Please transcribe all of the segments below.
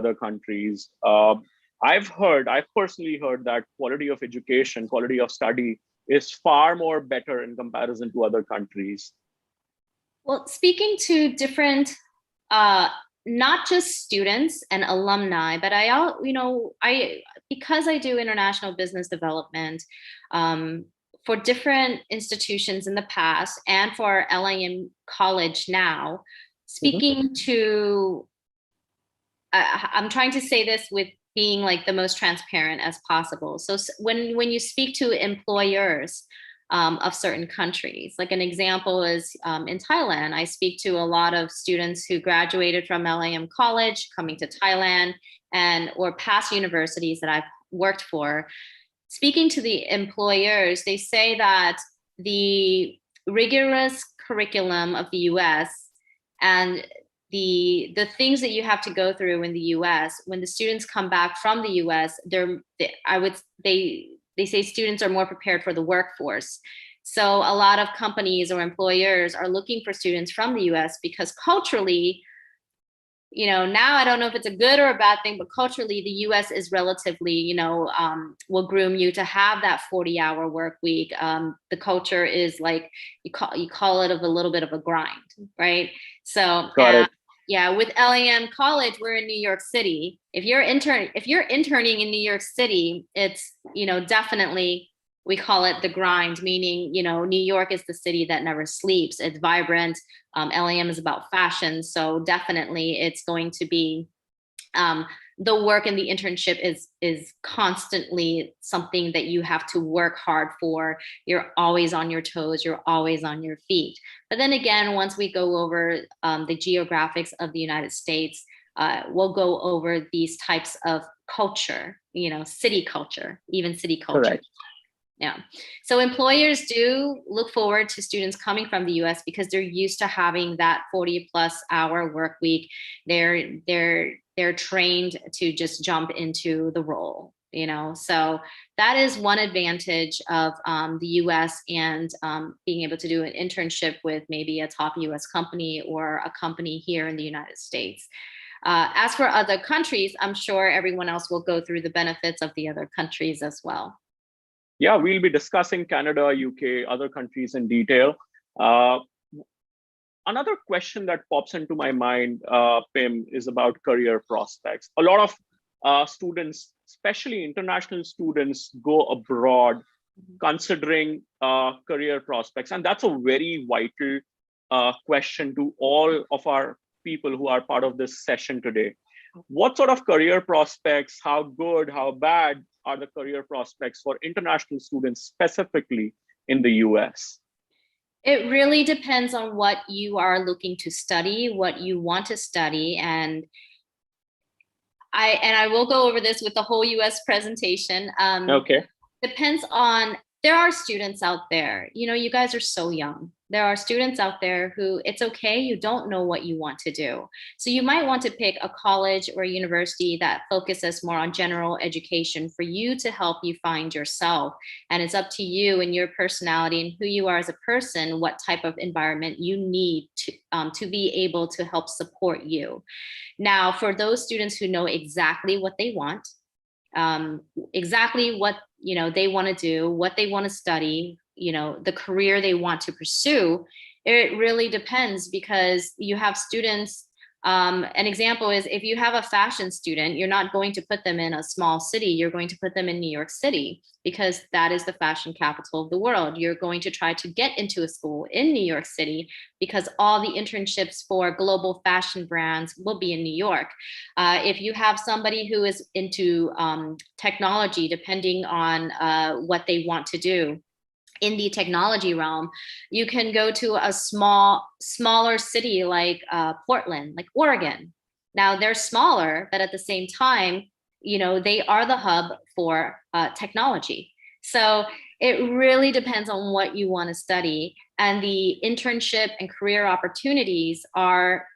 other countries. I've personally heard that quality of education, quality of study is far more better in comparison to other countries. Well, speaking to different, not just students and alumni, but because I do international business development for different institutions in the past and for LIM College now, speaking to, I'm trying to say this with being like the most transparent as possible. So when you speak to employers of certain countries, like an example is in Thailand, I speak to a lot of students who graduated from LIM College coming to Thailand or past universities that I've worked for. Speaking to the employers, they say that the rigorous curriculum of the US and the things that you have to go through in the US, when the students come back from the US, they say students are more prepared for the workforce. So a lot of companies or employers are looking for students from the US because culturally, now I don't know if it's a good or a bad thing, but culturally the US is relatively, will groom you to have that 40-hour work week. The culture is like, you call it a little bit of a grind, right? So yeah, with LIM College, we're in New York City. If you're interning in New York City, it's, definitely, we call it the grind, meaning, New York is the city that never sleeps. It's vibrant. LIM is about fashion. So definitely it's going to be, the work and the internship is constantly something that you have to work hard for. You're always on your toes. You're always on your feet. But then again, once we go over the geographics of the United States, we'll go over these types of culture, city culture, even city culture. Correct. Yeah. So employers do look forward to students coming from the US because they're used to having that 40+ hour work week. They're trained to just jump into the role, So that is one advantage of the US and being able to do an internship with maybe a top US company or a company here in the United States. As for other countries, I'm sure everyone else will go through the benefits of the other countries as well. Yeah, we'll be discussing Canada, UK, other countries in detail. Another question that pops into my mind, Pim, is about career prospects. A lot of students, especially international students, go abroad considering career prospects. And that's a very vital question to all of our people who are part of this session today. What sort of career prospects, how good, how bad are the career prospects for international students specifically in the US? It really depends on what you are looking to study, what you want to study. And I will go over this with the whole US presentation. Okay. Depends on, there are students out there, you guys are so young. There are students out there who it's okay, you don't know what you want to do. So you might want to pick a college or a university that focuses more on general education for you to help you find yourself. And it's up to you and your personality and who you are as a person, what type of environment you need to be able to help support you. Now, for those students who know exactly what they want, exactly what they want to do, what they want to study, the career they want to pursue, it really depends because you have students. An example is if you have a fashion student, you're not going to put them in a small city. You're going to put them in New York City because that is the fashion capital of the world. You're going to try to get into a school in New York City because all the internships for global fashion brands will be in New York. If you have somebody who is into technology, depending on what they want to do, in the technology realm, you can go to a smaller city like Portland, like Oregon. Now they're smaller, but at the same time, they are the hub for technology. So it really depends on what you want to study. And the internship and career opportunities are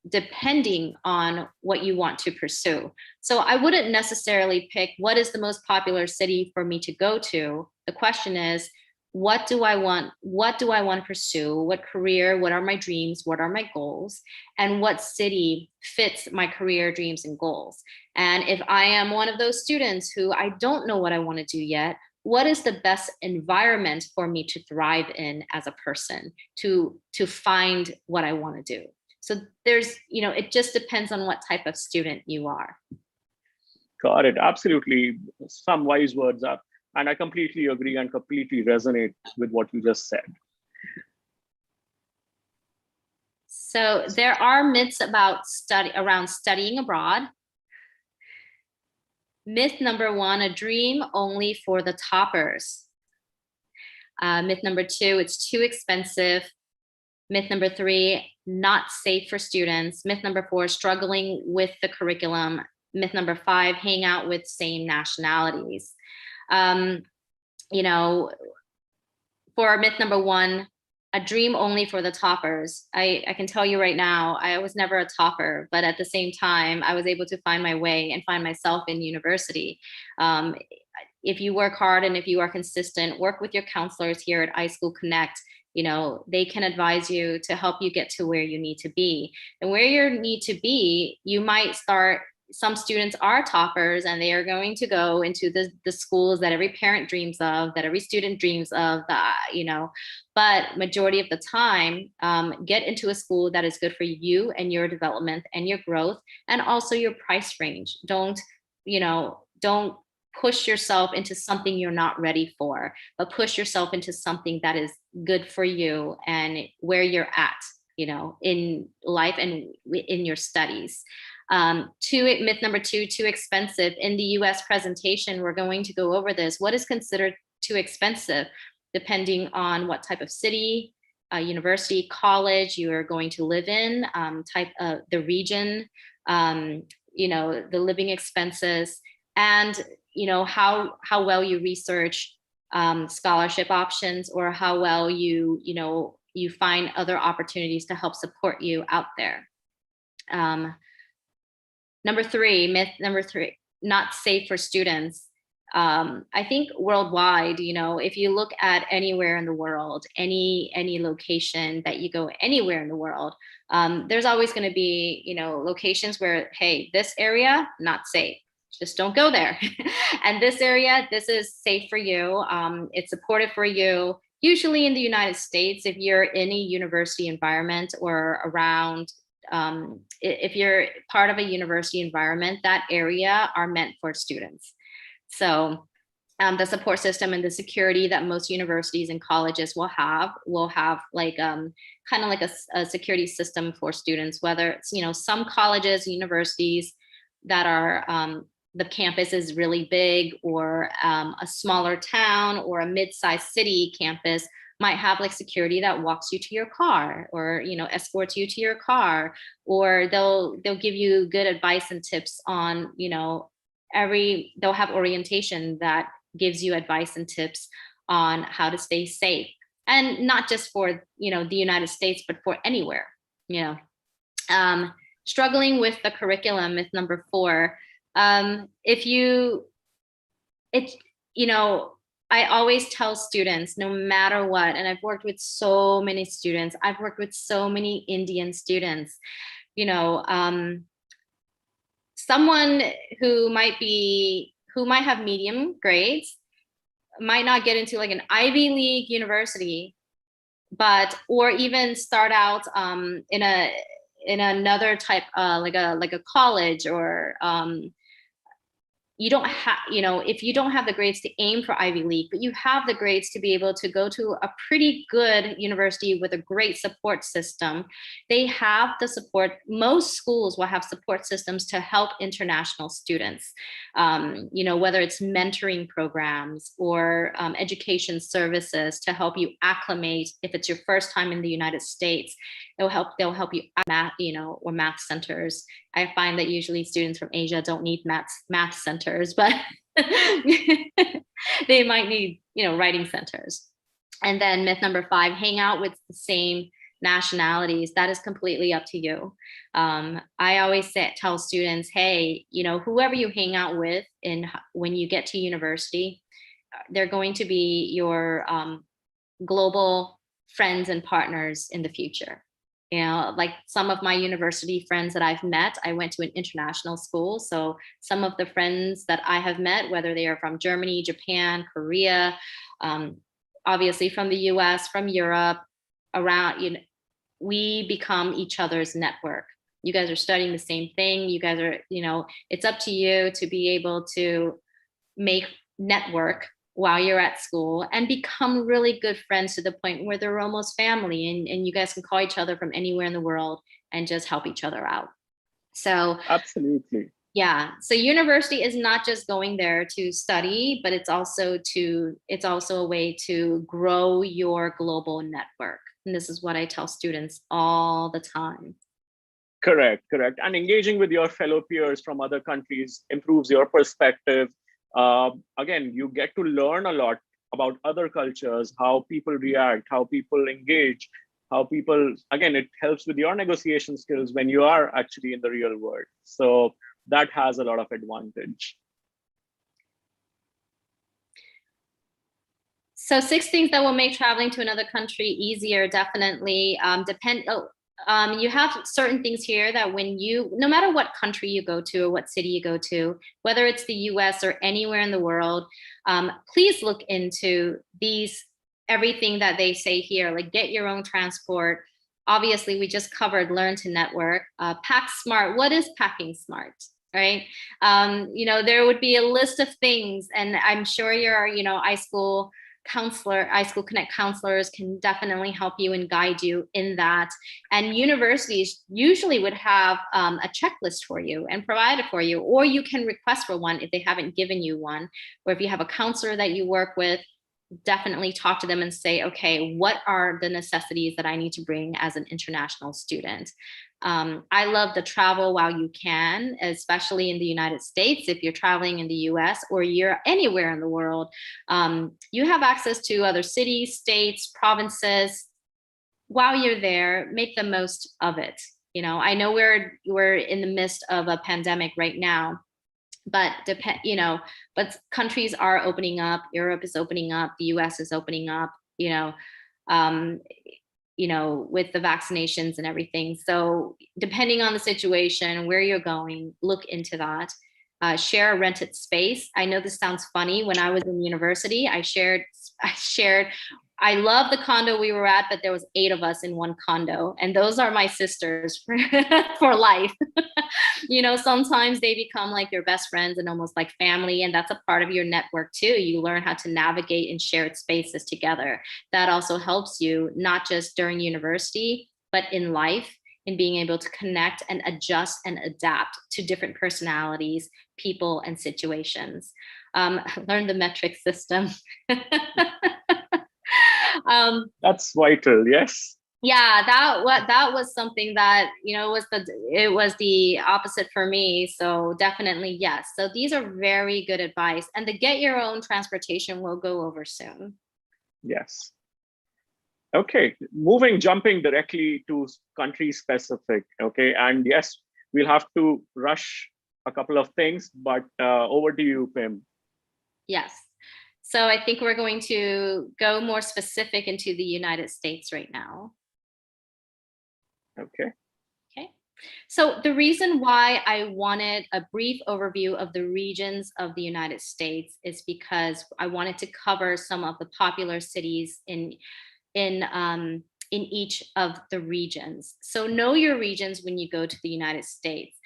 depending on what you want to pursue. So I wouldn't necessarily pick what is the most popular city for me to go to. The question is, what do I want? What do I want to pursue? What career? What are my dreams? What are my goals? And what city fits my career, dreams, and goals? And if I am one of those students who I don't know what I want to do yet, what is the best environment for me to thrive in as a person, to find what I want to do? So there's, it just depends on what type of student you are. Got it. Absolutely. Some wise words up. And I completely agree and completely resonate with what you just said. So there are myths about around studying abroad. Myth number one, a dream only for the toppers. Myth number two, it's too expensive. Myth number three, not safe for students. Myth number four, struggling with the curriculum. Myth number five, hang out with same nationalities. For myth number one, a dream only for the toppers. I can tell you right now, I was never a topper, but at the same time, I was able to find my way and find myself in university. If you work hard and if you are consistent, work with your counselors here at iSchoolConnect. They can advise you to help you get to where you need to be. And where you need to be, you might start. Some students are toppers and they are going to go into the schools that every parent dreams of, that every student dreams of, but majority of the time, get into a school that is good for you and your development and your growth, and also your price range. Don't push yourself into something you're not ready for, but push yourself into something that is good for you and where you're at, in life and in your studies. Myth number two, too expensive. In the US presentation, we're going to go over this. What is considered too expensive, depending on what type of city, university, college you are going to live in, type of the region, the living expenses, and how well you research scholarship options, or how well you find other opportunities to help support you out there. Myth number three, not safe for students. I think worldwide, if you look at anywhere in the world, any location that you go anywhere in the world, there's always going to be, locations where, hey, this area, not safe. Just don't go there. And this area, this is safe for you. It's supportive for you. Usually in the United States, if you're in a university environment or around, if you're part of a university environment, that area are meant for students. So the support system and the security that most universities and colleges will have like kind of like a security system for students, whether it's, some colleges, universities that are, the campus is really big, or a smaller town or a mid-sized city campus might have like security that walks you to your car, or escorts you to your car, or they'll give you good advice and tips on they'll have orientation that gives you advice and tips on how to stay safe, and not just for the United States, but for anywhere. Struggling with the curriculum, myth number four. I always tell students, no matter what, and I've worked with so many students, I've worked with so many Indian students, someone who might have medium grades might not get into like an Ivy League university, or even start out in another type, like a college, or you don't have, if you don't have the grades to aim for Ivy League, but you have the grades to be able to go to a pretty good university with a great support system, they have the support. Most schools will have support systems to help international students, whether it's mentoring programs or education services to help you acclimate. If it's your first time in the United States, they'll help you math, or math centers. I find that usually students from Asia don't need math centers, but they might need, writing centers. And then myth number five, hang out with the same nationalities. That is completely up to you. I always tell students, hey, whoever you hang out with when you get to university, they're going to be your global friends and partners in the future. You know, like some of my university friends that I've met, I went to an international school. So some of the friends that I have met, whether they are from Germany, Japan, Korea, obviously from the US, from Europe, around, you know, we become each other's network. You guys are studying the same thing. You guys are, you know, it's up to you to be able to make network while you're at school and become really good friends to the point where they're almost family, and you guys can call each other from anywhere in the world and just help each other out. So Absolutely. yeah, so university is not just going there to study, but it's also a way to grow your global network. And this is what I tell students all the time. Correct, correct. And engaging with your fellow peers from other countries improves your perspective. Again, you get to learn a lot about other cultures, how people react, how people engage, how people, again, it helps with your negotiation skills when you are actually in the real world. So that has a lot of advantage. So 6 things that will make traveling to another country easier, definitely. You have certain things here that no matter what country you go to or what city you go to, whether it's the US or anywhere in the world, please look into everything that they say here, like get your own transport. Obviously, we just covered learn to network. Pack smart. What is packing smart? Right? You know, there would be a list of things, and I'm sure your, you know, iSchoolConnect counselors can definitely help you and guide you in that. And universities usually would have a checklist for you and provide it for you, or you can request for one if they haven't given you one. Or if you have a counselor that you work with, definitely talk to them and say, okay, what are the necessities that I need to bring as an international student? I love to travel while you can, especially in the United States. If you're traveling in the US or you're anywhere in the world, you have access to other cities, states, provinces. While you're there, make the most of it. You know, I know we're in the midst of a pandemic right now, but but countries are opening up. Europe is opening up. The US is opening up. With the vaccinations and everything. So depending on the situation, where you're going, look into that. Share a rented space. I know this sounds funny. When I was in university, I love the condo we were at, but there was 8 of us in one condo, and those are my sisters for life. You know, sometimes they become like your best friends and almost like family, and that's a part of your network too. You learn how to navigate in shared spaces together. That also helps you not just during university, but in life, in being able to connect and adjust and adapt to different personalities, people, and situations. Learn the metric system. That's vital, yes. Yeah, that was something that, you know, it was the opposite for me. So definitely yes. So these are very good advice, and the get your own transportation we'll go over soon. Yes. Okay, jumping directly to country specific. Okay, and yes, we'll have to rush a couple of things, but over to you, Pim. Yes. So I think we're going to go more specific into the United States right now. Okay. Okay. So the reason why I wanted a brief overview of the regions of the United States is because I wanted to cover some of the popular cities in each of the regions. So know your regions when you go to the United States.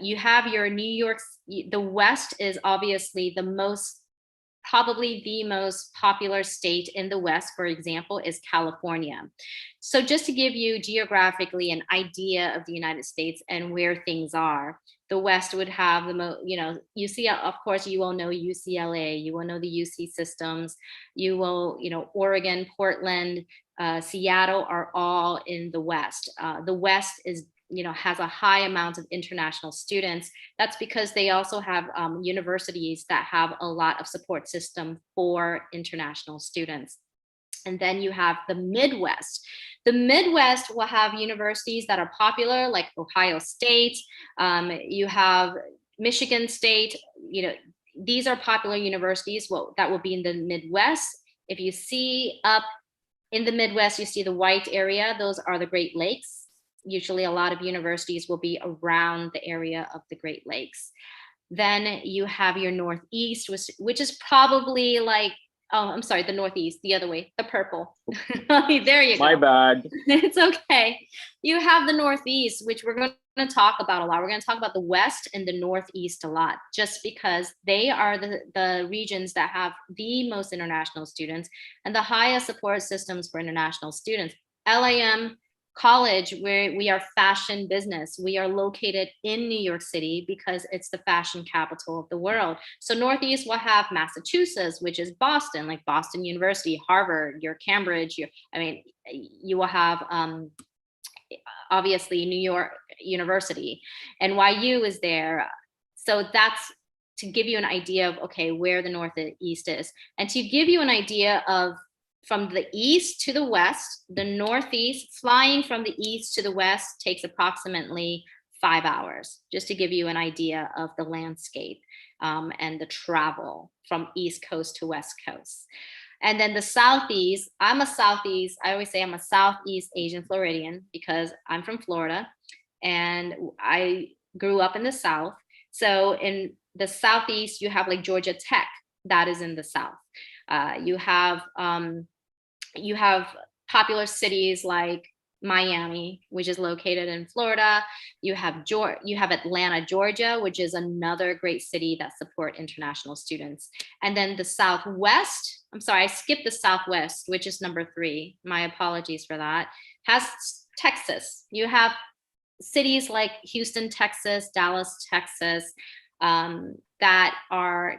You have your New York. The West is obviously probably the most popular state in the West, for example, is California. So just to give you geographically an idea of the United States and where things are, the West would have the most, of course, you will know UCLA, you will know the UC systems, you will, Oregon, Portland, Seattle are all in the West. The West has a high amount of international students. That's because they also have universities that have a lot of support system for international students. And then you have the Midwest. The Midwest will have universities that are popular, like Ohio State. You have Michigan State. These are popular universities that will be in the Midwest. If you see up In the Midwest, you see the white area. Those are the Great Lakes. Usually a lot of universities will be around the area of the Great Lakes. Then you have your Northeast, which is probably like, oh, I'm sorry, the Northeast, the other way, the purple. There you go. My bad. It's okay. You have the Northeast, which we're going to talk about a lot. We're going to talk about the West and the Northeast a lot, just because they are the regions that have the most international students and the highest support systems for international students. LAM College, where we are fashion business. We are located in New York City because it's the fashion capital of the world. So Northeast will have Massachusetts, which is Boston, like Boston University, Harvard, your Cambridge, you will have obviously New York University, NYU is there. So that's to give you an idea of, okay, where the Northeast is. And to give you an idea of from the east to the west, the Northeast, flying from the east to the west takes approximately 5 hours, just to give you an idea of the landscape and the travel from East Coast to West Coast. And then the Southeast, I always say I'm a Southeast Asian Floridian because I'm from Florida and I grew up in the South. So in the Southeast, you have like Georgia Tech, that is in the South. You have popular cities like Miami, which is located in Florida. You have Atlanta, Georgia, which is another great city that support international students. And then the Southwest, I'm sorry, I skipped the Southwest, which is number 3. My apologies for that. Has Texas. You have cities like Houston, Texas, Dallas, Texas, that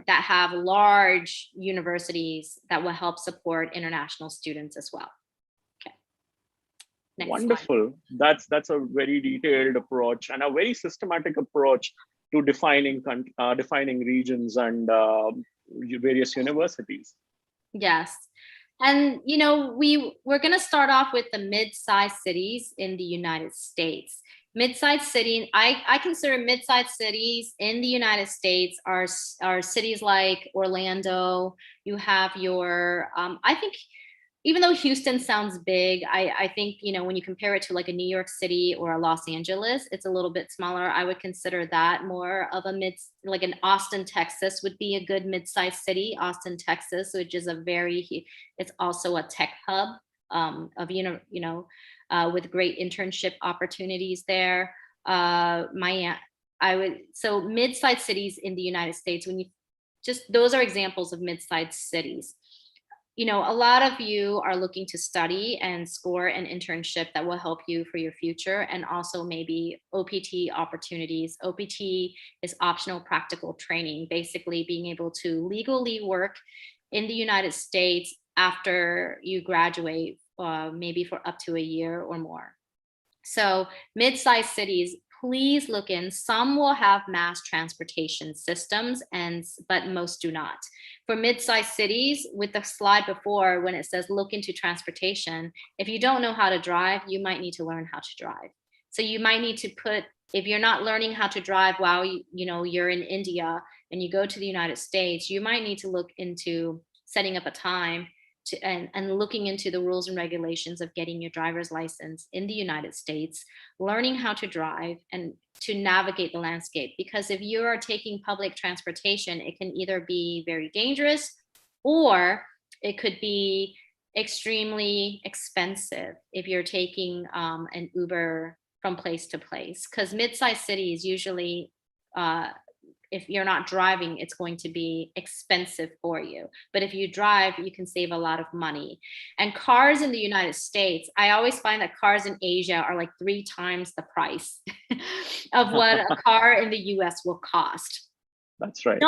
have large universities that will help support international students as well. Okay. Next Wonderful. Slide. That's a very detailed approach and a very systematic approach to defining regions and various universities. Yes. And we're going to start off with the mid-sized cities in the United States. Mid-sized city, I consider mid-sized cities in the United States are cities like Orlando. You have your, I think, even though Houston sounds big, I think, when you compare it to like a New York City or a Los Angeles, it's a little bit smaller. I would consider that more of like an Austin, Texas would be a good mid-sized city. Austin, Texas, which is it's also a tech hub of, with great internship opportunities there. So mid-sized cities in the United States, those are examples of mid-sized cities. A lot of you are looking to study and score an internship that will help you for your future, and also maybe OPT opportunities. OPT is optional practical training, basically being able to legally work in the United States after you graduate, maybe for up to a year or more. So mid-sized cities, please look in. Some will have mass transportation systems, but most do not. For mid-sized cities, with the slide before, when it says look into transportation, if you don't know how to drive, you might need to learn how to drive. So you might need to if you're not learning how to drive while you're in India and you go to the United States, you might need to look into setting up a time and looking into the rules and regulations of getting your driver's license in the United States, learning how to drive and to navigate the landscape. Because if you are taking public transportation, it can either be very dangerous or it could be extremely expensive if you're taking an Uber from place to place. Because mid-sized cities usually, if you're not driving, it's going to be expensive for you. But if you drive, you can save a lot of money. And cars in the United States, I always find that cars in Asia are like 3 times the price of what a car in the US will cost. That's right.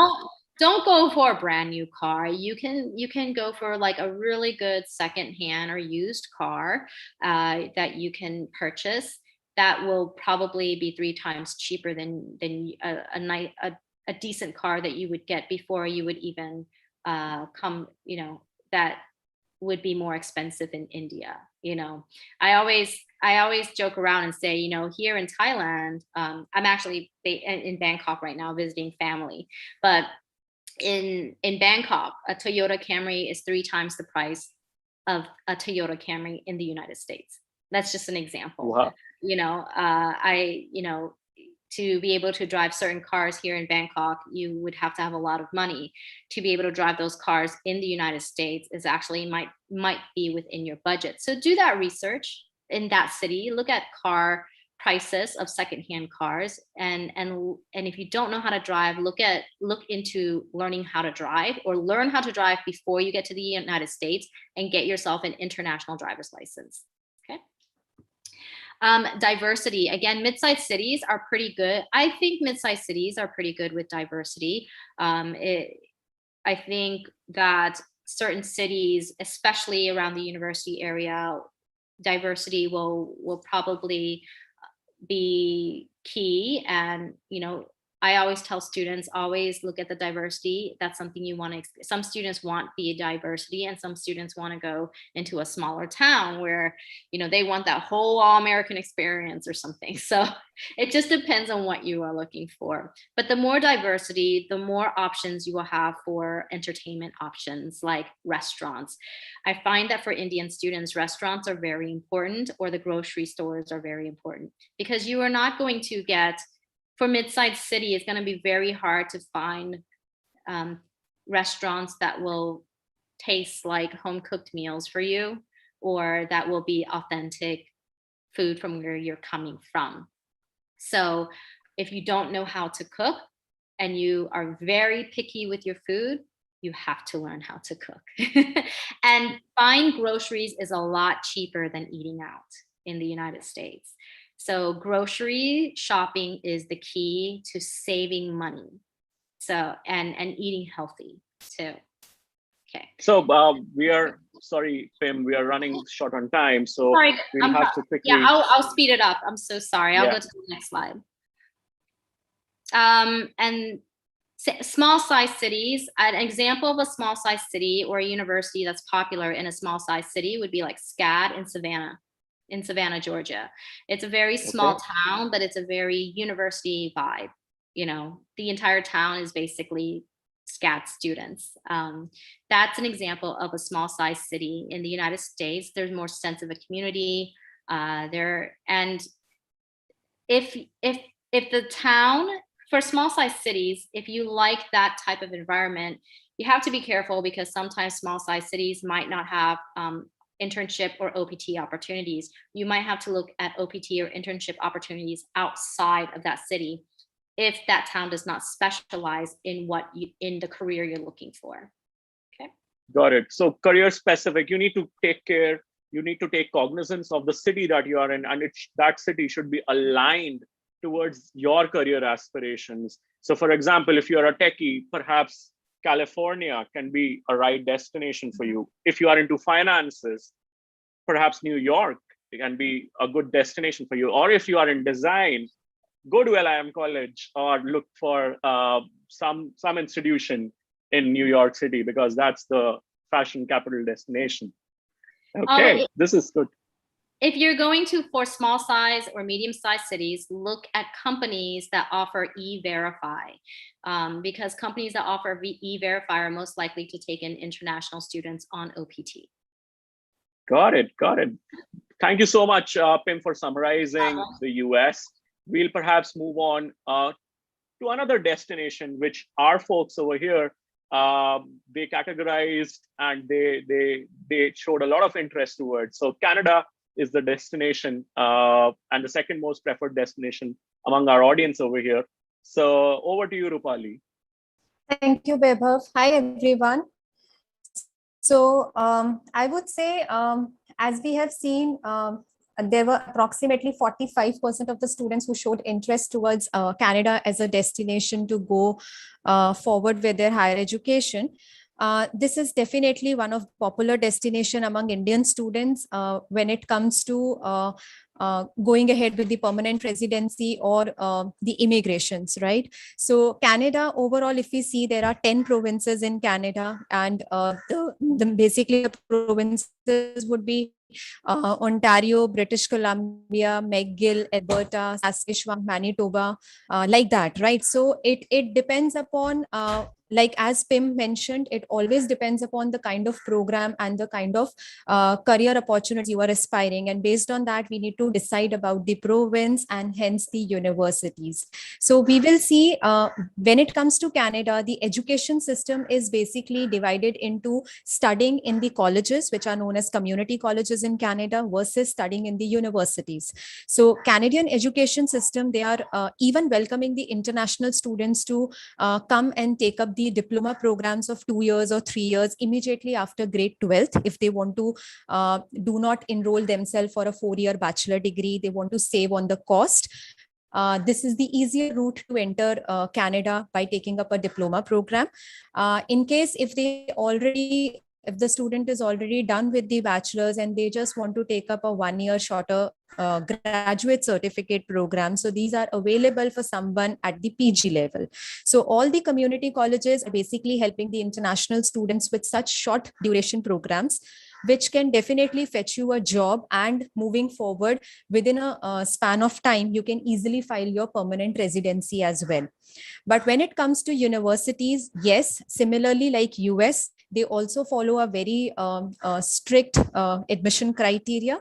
Don't go for a brand new car. You can go for like a really good secondhand or used car that you can purchase. That will probably be 3 times cheaper than a decent car that you would get before you would even come, that would be more expensive in India. I always joke around and say, here in Thailand, I'm actually in Bangkok right now visiting family, but in Bangkok, a Toyota Camry is 3 times the price of a Toyota Camry in the United States. That's just an example. Wow. To be able to drive certain cars here in Bangkok, you would have to have a lot of money. To be able to drive those cars in the United States is actually might be within your budget. So do that research in that city. Look at car prices of secondhand cars, and if you don't know how to drive, look into learning how to drive, or learn how to drive before you get to the United States and get yourself an international driver's license. Okay. Diversity. Again, mid-sized cities are pretty good. I think mid-sized cities are pretty good with diversity. I think that certain cities, especially around the university area, diversity will probably be key. And I always tell students, always look at the diversity. That's something you want to, some students want the diversity, and some students want to go into a smaller town where, they want that whole all-American experience or something. So it just depends on what you are looking for. But the more diversity, the more options you will have for entertainment options like restaurants. I find that for Indian students, restaurants are very important, or the grocery stores are very important, because you are not going to get, for mid-sized city, it's going to be very hard to find restaurants that will taste like home-cooked meals for you, or that will be authentic food from where you're coming from. So if you don't know how to cook and you are very picky with your food, you have to learn how to cook. And buying groceries is a lot cheaper than eating out in the United States. So grocery shopping is the key to saving money. So, and eating healthy too. Okay. So we are, sorry, Pim, we are running short on time. So sorry, we'll have to quickly. Yeah, I'll speed it up. I'm so sorry. I'll go to the next slide. And small size cities, an example of a small size city or a university that's popular in a small size city would be like SCAD in Savannah, Georgia. It's a very small town, but it's a very university vibe. The entire town is basically SCAD students. That's an example of a small size city. In the United States, there's more sense of a community there. And if the town, for small size cities, if you like that type of environment, you have to be careful, because sometimes small size cities might not have internship or OPT opportunities. You might have to look at OPT or internship opportunities outside of that city if that town does not specialize in in the career you're looking for. Okay. Got it. So career specific, you need to take cognizance of the city that you are in, and that city should be aligned towards your career aspirations. So for example, if you're a techie, perhaps California can be a right destination for you. If you are into finances, perhaps New York can be a good destination for you. Or if you are in design, go to LIM College or look for some institution in New York City, because that's the fashion capital destination. Okay, this is good. If you're going for small size or medium sized cities, look at companies that offer E-Verify, because companies that offer E-Verify are most likely to take in international students on OPT. Got it. Thank you so much, Pim, for summarizing the US. We'll perhaps move on to another destination, which our folks over here, they categorized and they showed a lot of interest towards. So Canada is the destination and the second most preferred destination among our audience over here. So over to you, Rupali. Thank you, Vaibhav. Hi, everyone. So I would say, as we have seen, there were approximately 45% of the students who showed interest towards Canada as a destination to go forward with their higher education. This is definitely one of popular destination among Indian students when it comes to going ahead with the permanent residency or the immigrations, right? So Canada overall, if we see, there are 10 provinces in Canada, and basically the provinces would be Ontario, British Columbia, McGill, Alberta, Saskatchewan, Manitoba, like that, right? So it depends upon like as Pim mentioned, it always depends upon the kind of program and the kind of career opportunities you are aspiring. And based on that, we need to decide about the province and hence the universities. So we will see when it comes to Canada, the education system is basically divided into studying in the colleges, which are known as community colleges in Canada, versus studying in the universities. So Canadian education system, they are even welcoming the international students to come and take up the diploma programs of 2 years or 3 years immediately after grade 12th. If they want to do not enroll themselves for a 4-year bachelor degree, they want to save on the cost. This is the easier route to enter Canada by taking up a diploma program. In case if the student is already done with the bachelor's and they just want to take up a 1-year shorter graduate certificate program, so these are available for someone at the PG level. So all the community colleges are basically helping the international students with such short duration programs, which can definitely fetch you a job, and moving forward within a span of time, you can easily file your permanent residency as well. But when it comes to universities, yes, similarly like US, they also follow a very strict admission criteria.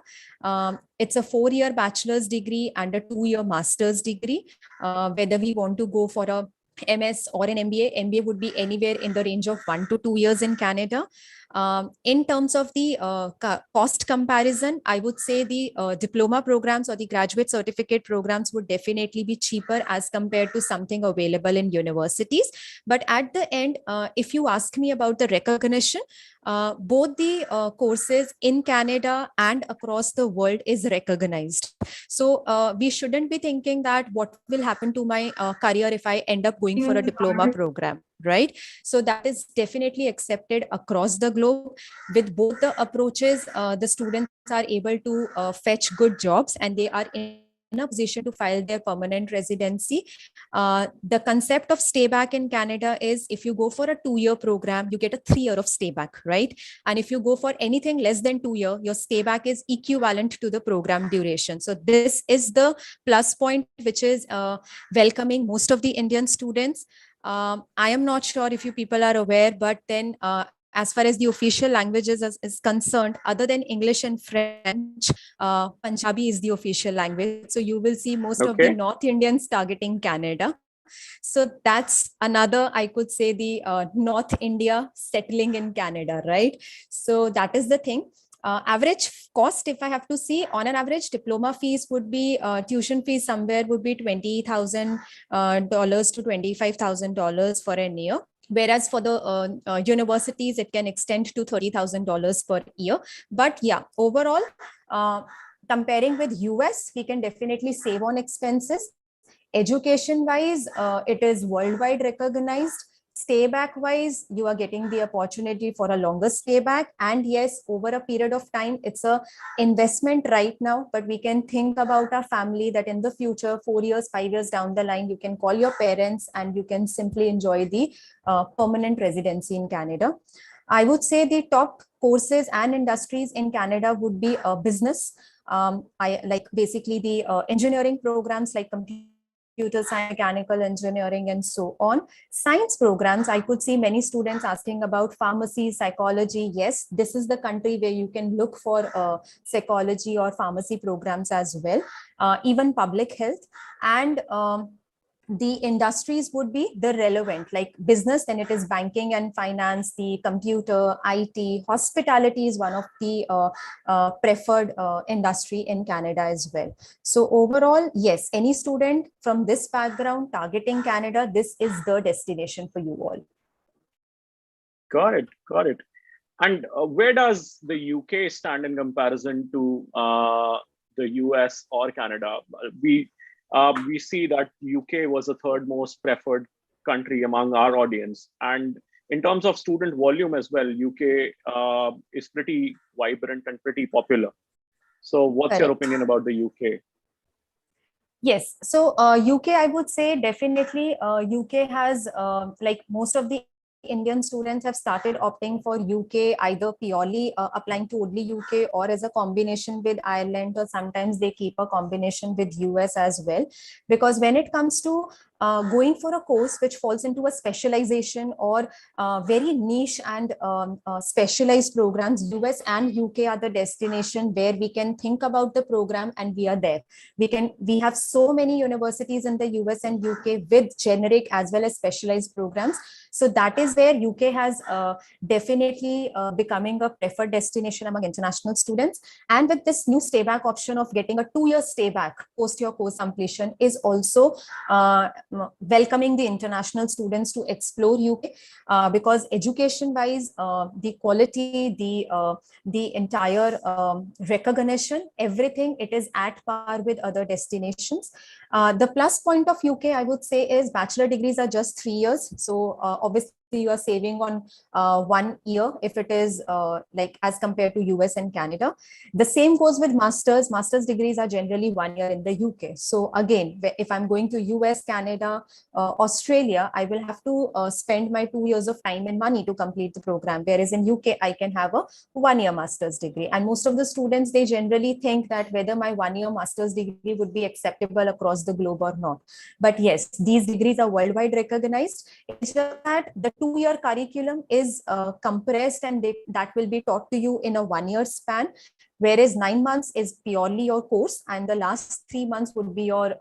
It's a 4-year bachelor's degree and a 2-year master's degree. Whether we want to go for a MS or an MBA, MBA would be anywhere in the range of 1 to 2 years in Canada. In terms of the cost comparison, I would say the diploma programs or the graduate certificate programs would definitely be cheaper as compared to something available in universities. But at the end, if you ask me about the recognition, both the courses in Canada and across the world is recognized. So we shouldn't be thinking that what will happen to my career if I end up going for a diploma program, right? So that is definitely accepted across the globe. With both the approaches, the students are able to fetch good jobs, and they are in a position to file their permanent residency. The concept of stay back in Canada is, if you go for a 2-year program, you get a 3-year of stay back, right? And if you go for anything less than 2 years, your stay back is equivalent to the program duration. So this is the plus point, which is welcoming most of the Indian students. I am not sure if you people are aware, but then as far as the official languages is concerned, other than English and French, Punjabi is the official language. So you will see most of the North Indians targeting Canada. So that's another, I could say, the North India settling in Canada, right? So that is the thing. Average cost, if I have to see, on an average, diploma fees would be, tuition fees somewhere would be $20,000 to $25,000 for a year. Whereas for the universities, it can extend to $30,000 per year. But yeah, overall, comparing with US, we can definitely save on expenses. Education wise, it is worldwide recognized. Stay back wise, you are getting the opportunity for a longer stay back. And yes, over a period of time, it's a investment right now, but we can think about our family that in the future, 4 years, 5 years down the line, you can call your parents and you can simply enjoy the permanent residency in Canada. I would say the top courses and industries in Canada would be business. I like basically the engineering programs like computer science, mechanical engineering, and so on. Science programs, I could see many students asking about pharmacy, psychology. Yes, this is the country where you can look for psychology or pharmacy programs as well, even public health. And the industries would be the relevant, like business, then it is banking and finance, the computer, IT, hospitality is one of the preferred industry in Canada as well. So overall, yes, any student from this background targeting Canada, this is the destination for you all. Got it, got it. And where does the UK stand in comparison to the US or Canada? We see that UK was the third most preferred country among our audience. And in terms of student volume as well, UK is pretty vibrant and pretty popular. So what's your opinion about the UK? Yes, so UK, I would say definitely UK has like most of the Indian students have started opting for UK, either purely applying to only UK or as a combination with Ireland, or sometimes they keep a combination with US as well. Because when it comes to going for a course which falls into a specialization or very niche and specialized programs, US and UK are the destination where we can think about the program and we are there. We have so many universities in the US and UK with generic as well as specialized programs. So that is where UK has definitely becoming a preferred destination among international students. And with this new stay back option of getting a 2-year stay back post your course completion is also welcoming the international students to explore UK because education wise, the quality, the entire recognition, everything, it is at par with other destinations. The plus point of UK, I would say, is bachelor degrees are just 3 years. So obviously you are saving on 1 year if it is like as compared to US and Canada. The same goes with masters. Masters degrees are generally 1 year in the UK. So again, if I'm going to US, Canada, Australia, I will have to spend my 2 years of time and money to complete the program. Whereas in UK, I can have a 1-year master's degree. And most of the students, they generally think that whether my 1-year master's degree would be acceptable across the globe or not. But yes, these degrees are worldwide recognized. It's just that the 2-year curriculum is compressed and that will be taught to you in a 1-year span, whereas 9 months is purely your course and the last 3 months would be your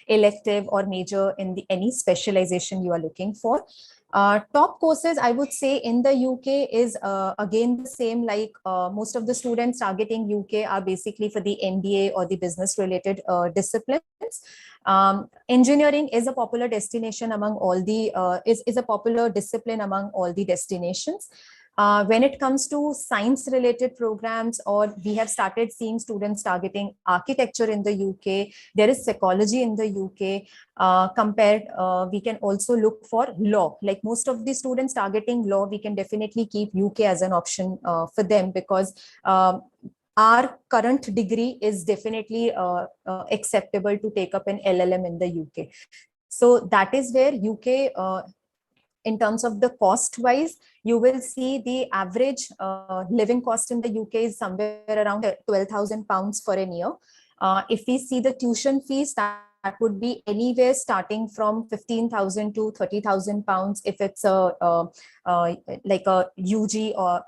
elective or major in any specialization you are looking for. Top courses, I would say, in the UK is again the same, like most of the students targeting UK are basically for the MBA or the business related disciplines. Engineering is a popular destination among all the, is a popular discipline among all the destinations. When it comes to science related programs, or we have started seeing students targeting architecture in the UK, there is psychology in the UK. We can also look for law. Like most of the students targeting law, we can definitely keep UK as an option for them because our current degree is definitely acceptable to take up an LLM in the UK. So that is where UK, in terms of the cost wise, you will see the average living cost in the UK is somewhere around £12,000 for a year. If we see the tuition fees, that would be anywhere starting from 15,000 to 30,000 pounds if it's like a UG or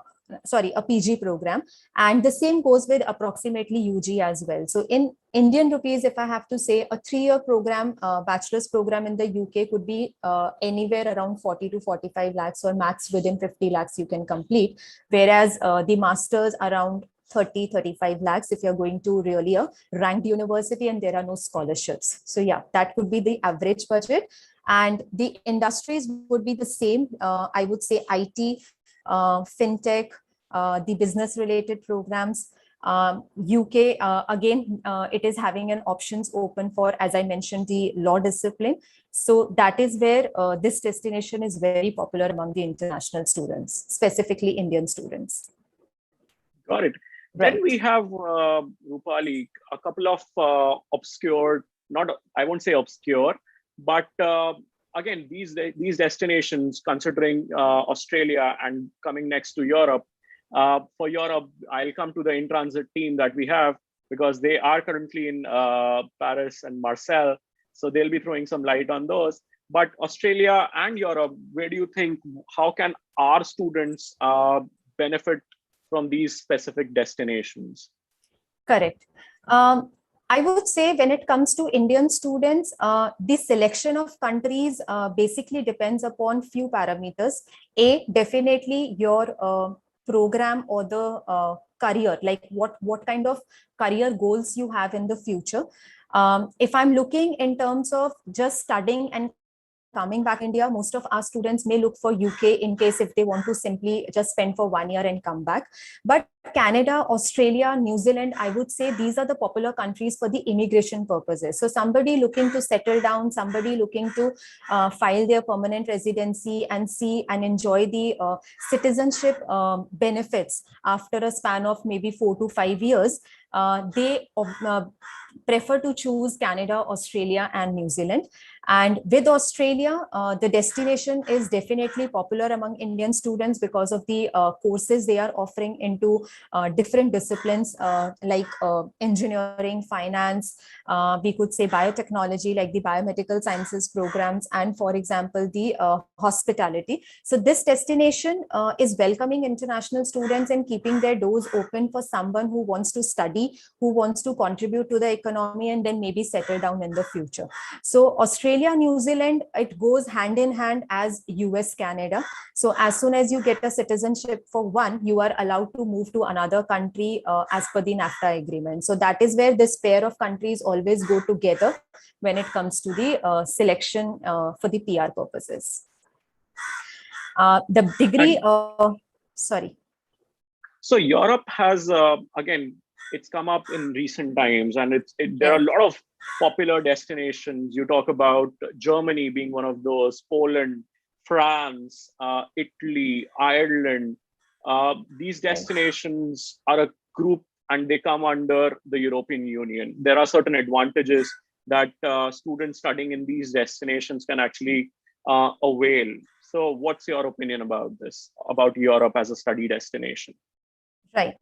a PG program, and the same goes with approximately UG as well. So in Indian rupees, if I have to say, a 3-year program, bachelor's program in the UK could be anywhere around 40 to 45 lakhs, or max within 50 lakhs you can complete, whereas the master's around 30-35 lakhs if you're going to really a ranked university and there are no scholarships. So yeah, that could be the average budget, and the industries would be the same. I would say IT, fintech, the business related programs. UK, again, it is having an options open for, as I mentioned, the law discipline. So that is where this destination is very popular among the international students, specifically Indian students. Got it. Right. Then we have, Rupali, a couple of obscure, I won't say obscure, but again, these destinations, considering Australia and coming next to Europe. For Europe, I'll come to the in-transit team that we have, because they are currently in Paris and Marseille. So they'll be throwing some light on those. But Australia and Europe, where do you think, how can our students benefit from these specific destinations? Correct. I would say when it comes to Indian students, the selection of countries basically depends upon few parameters. Definitely your program or the career, like what kind of career goals you have in the future. If I'm looking in terms of just studying and coming back India, most of our students may look for UK in case if they want to simply just spend for 1 year and come back. But Canada, Australia, New Zealand, I would say these are the popular countries for the immigration purposes. So somebody looking to settle down, somebody looking to file their permanent residency and see and enjoy the citizenship benefits after a span of maybe 4 to 5 years. they prefer to choose Canada, Australia, and New Zealand. And with Australia, the destination is definitely popular among Indian students because of the courses they are offering into different disciplines like engineering, finance, we could say biotechnology, like the biomedical sciences programs, and for example, the hospitality. So this destination is welcoming international students and keeping their doors open for someone who wants to study, who wants to contribute to the economy, and then maybe settle down in the future. So Australia, New Zealand, it goes hand in hand as US, Canada. So as soon as you get a citizenship for one, you are allowed to move to another country as per the NAFTA agreement. So that is where this pair of countries always go together when it comes to the selection for the PR purposes. The degree, sorry. So Europe has, again, it's come up in recent times, and there are a lot of popular destinations. You talk about Germany being one of those, Poland, France, Italy, Ireland. These destinations are a group and they come under the European Union. There are certain advantages that students studying in these destinations can actually avail. So what's your opinion about this, about Europe as a study destination? Right.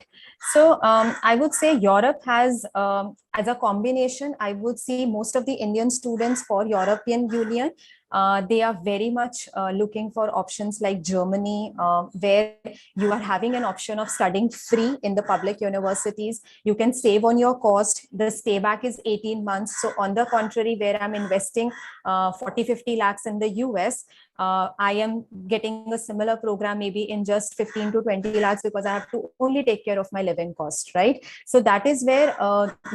So I would say Europe has, as a combination, I would see most of the Indian students for European Union, they are very much looking for options like Germany, where you are having an option of studying free in the public universities. You can save on your cost. The stay back is 18 months. So on the contrary, where I'm investing 40, 50 lakhs in the US, I am getting a similar program maybe in just 15 to 20 lakhs because I have to only take care of my living cost, right? So that is where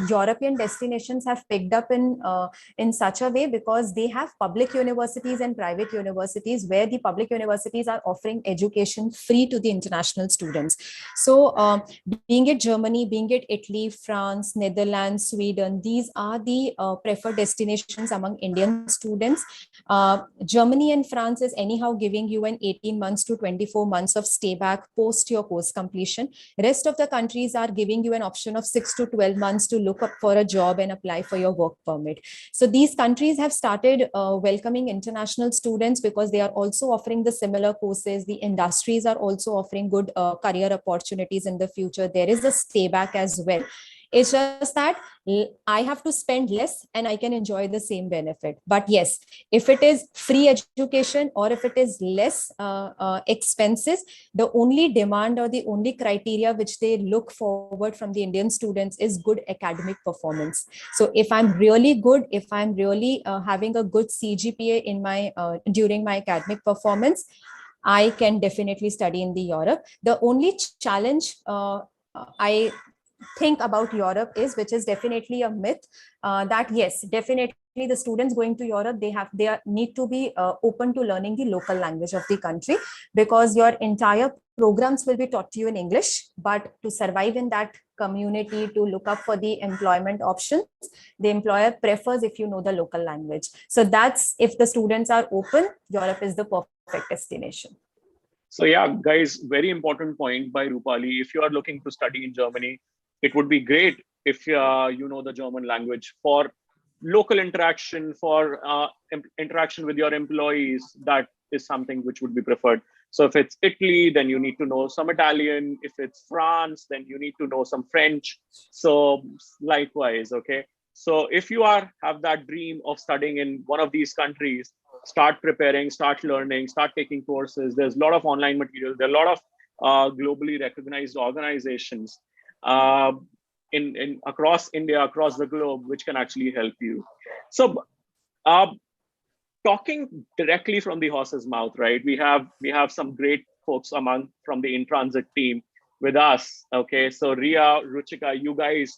European destinations have picked up in such a way, because they have public universities and private universities, where the public universities are offering education free to the international students. So being it Germany, being it Italy, France, Netherlands, Sweden, these are the preferred destinations among Indian students. Germany and France is anyhow giving you an 18 months to 24 months of stay back post your course completion. Rest of the countries are giving you an option of 6 to 12 months to look up for a job and apply for your work permit. So these countries have started welcoming international students because they are also offering the similar courses. The industries are also offering good career opportunities in the future. There is a stay back as well. It's just that I have to spend less and I can enjoy the same benefit. But yes, if it is free education or if it is less expenses, the only demand or the only criteria which they look forward from the Indian students is good academic performance. So if I'm really good, if I'm really having a good CGPA in my during my academic performance, I can definitely study in the Europe. The only challenge I think about Europe is, which is definitely a myth, that yes, definitely the students going to Europe, they need to be open to learning the local language of the country, because your entire programs will be taught to you in English. But to survive in that community, to look up for the employment options, the employer prefers if you know the local language. So that's, if the students are open, Europe is the perfect destination. So yeah, guys, very important point by Rupali. If you are looking to study in Germany, it would be great if you know the German language for local interaction, for interaction with your employees. That is something which would be preferred. So if it's Italy, then you need to know some Italian. If it's France, then you need to know some French. So likewise, okay. So if you have that dream of studying in one of these countries, start preparing, start learning, start taking courses. There's a lot of online material. There are a lot of globally recognized organizations in across India, across the globe, which can actually help you. So talking directly from the horse's mouth, right? We have some great folks from the in-transit team with us. Okay, so Ria, Ruchika, you guys,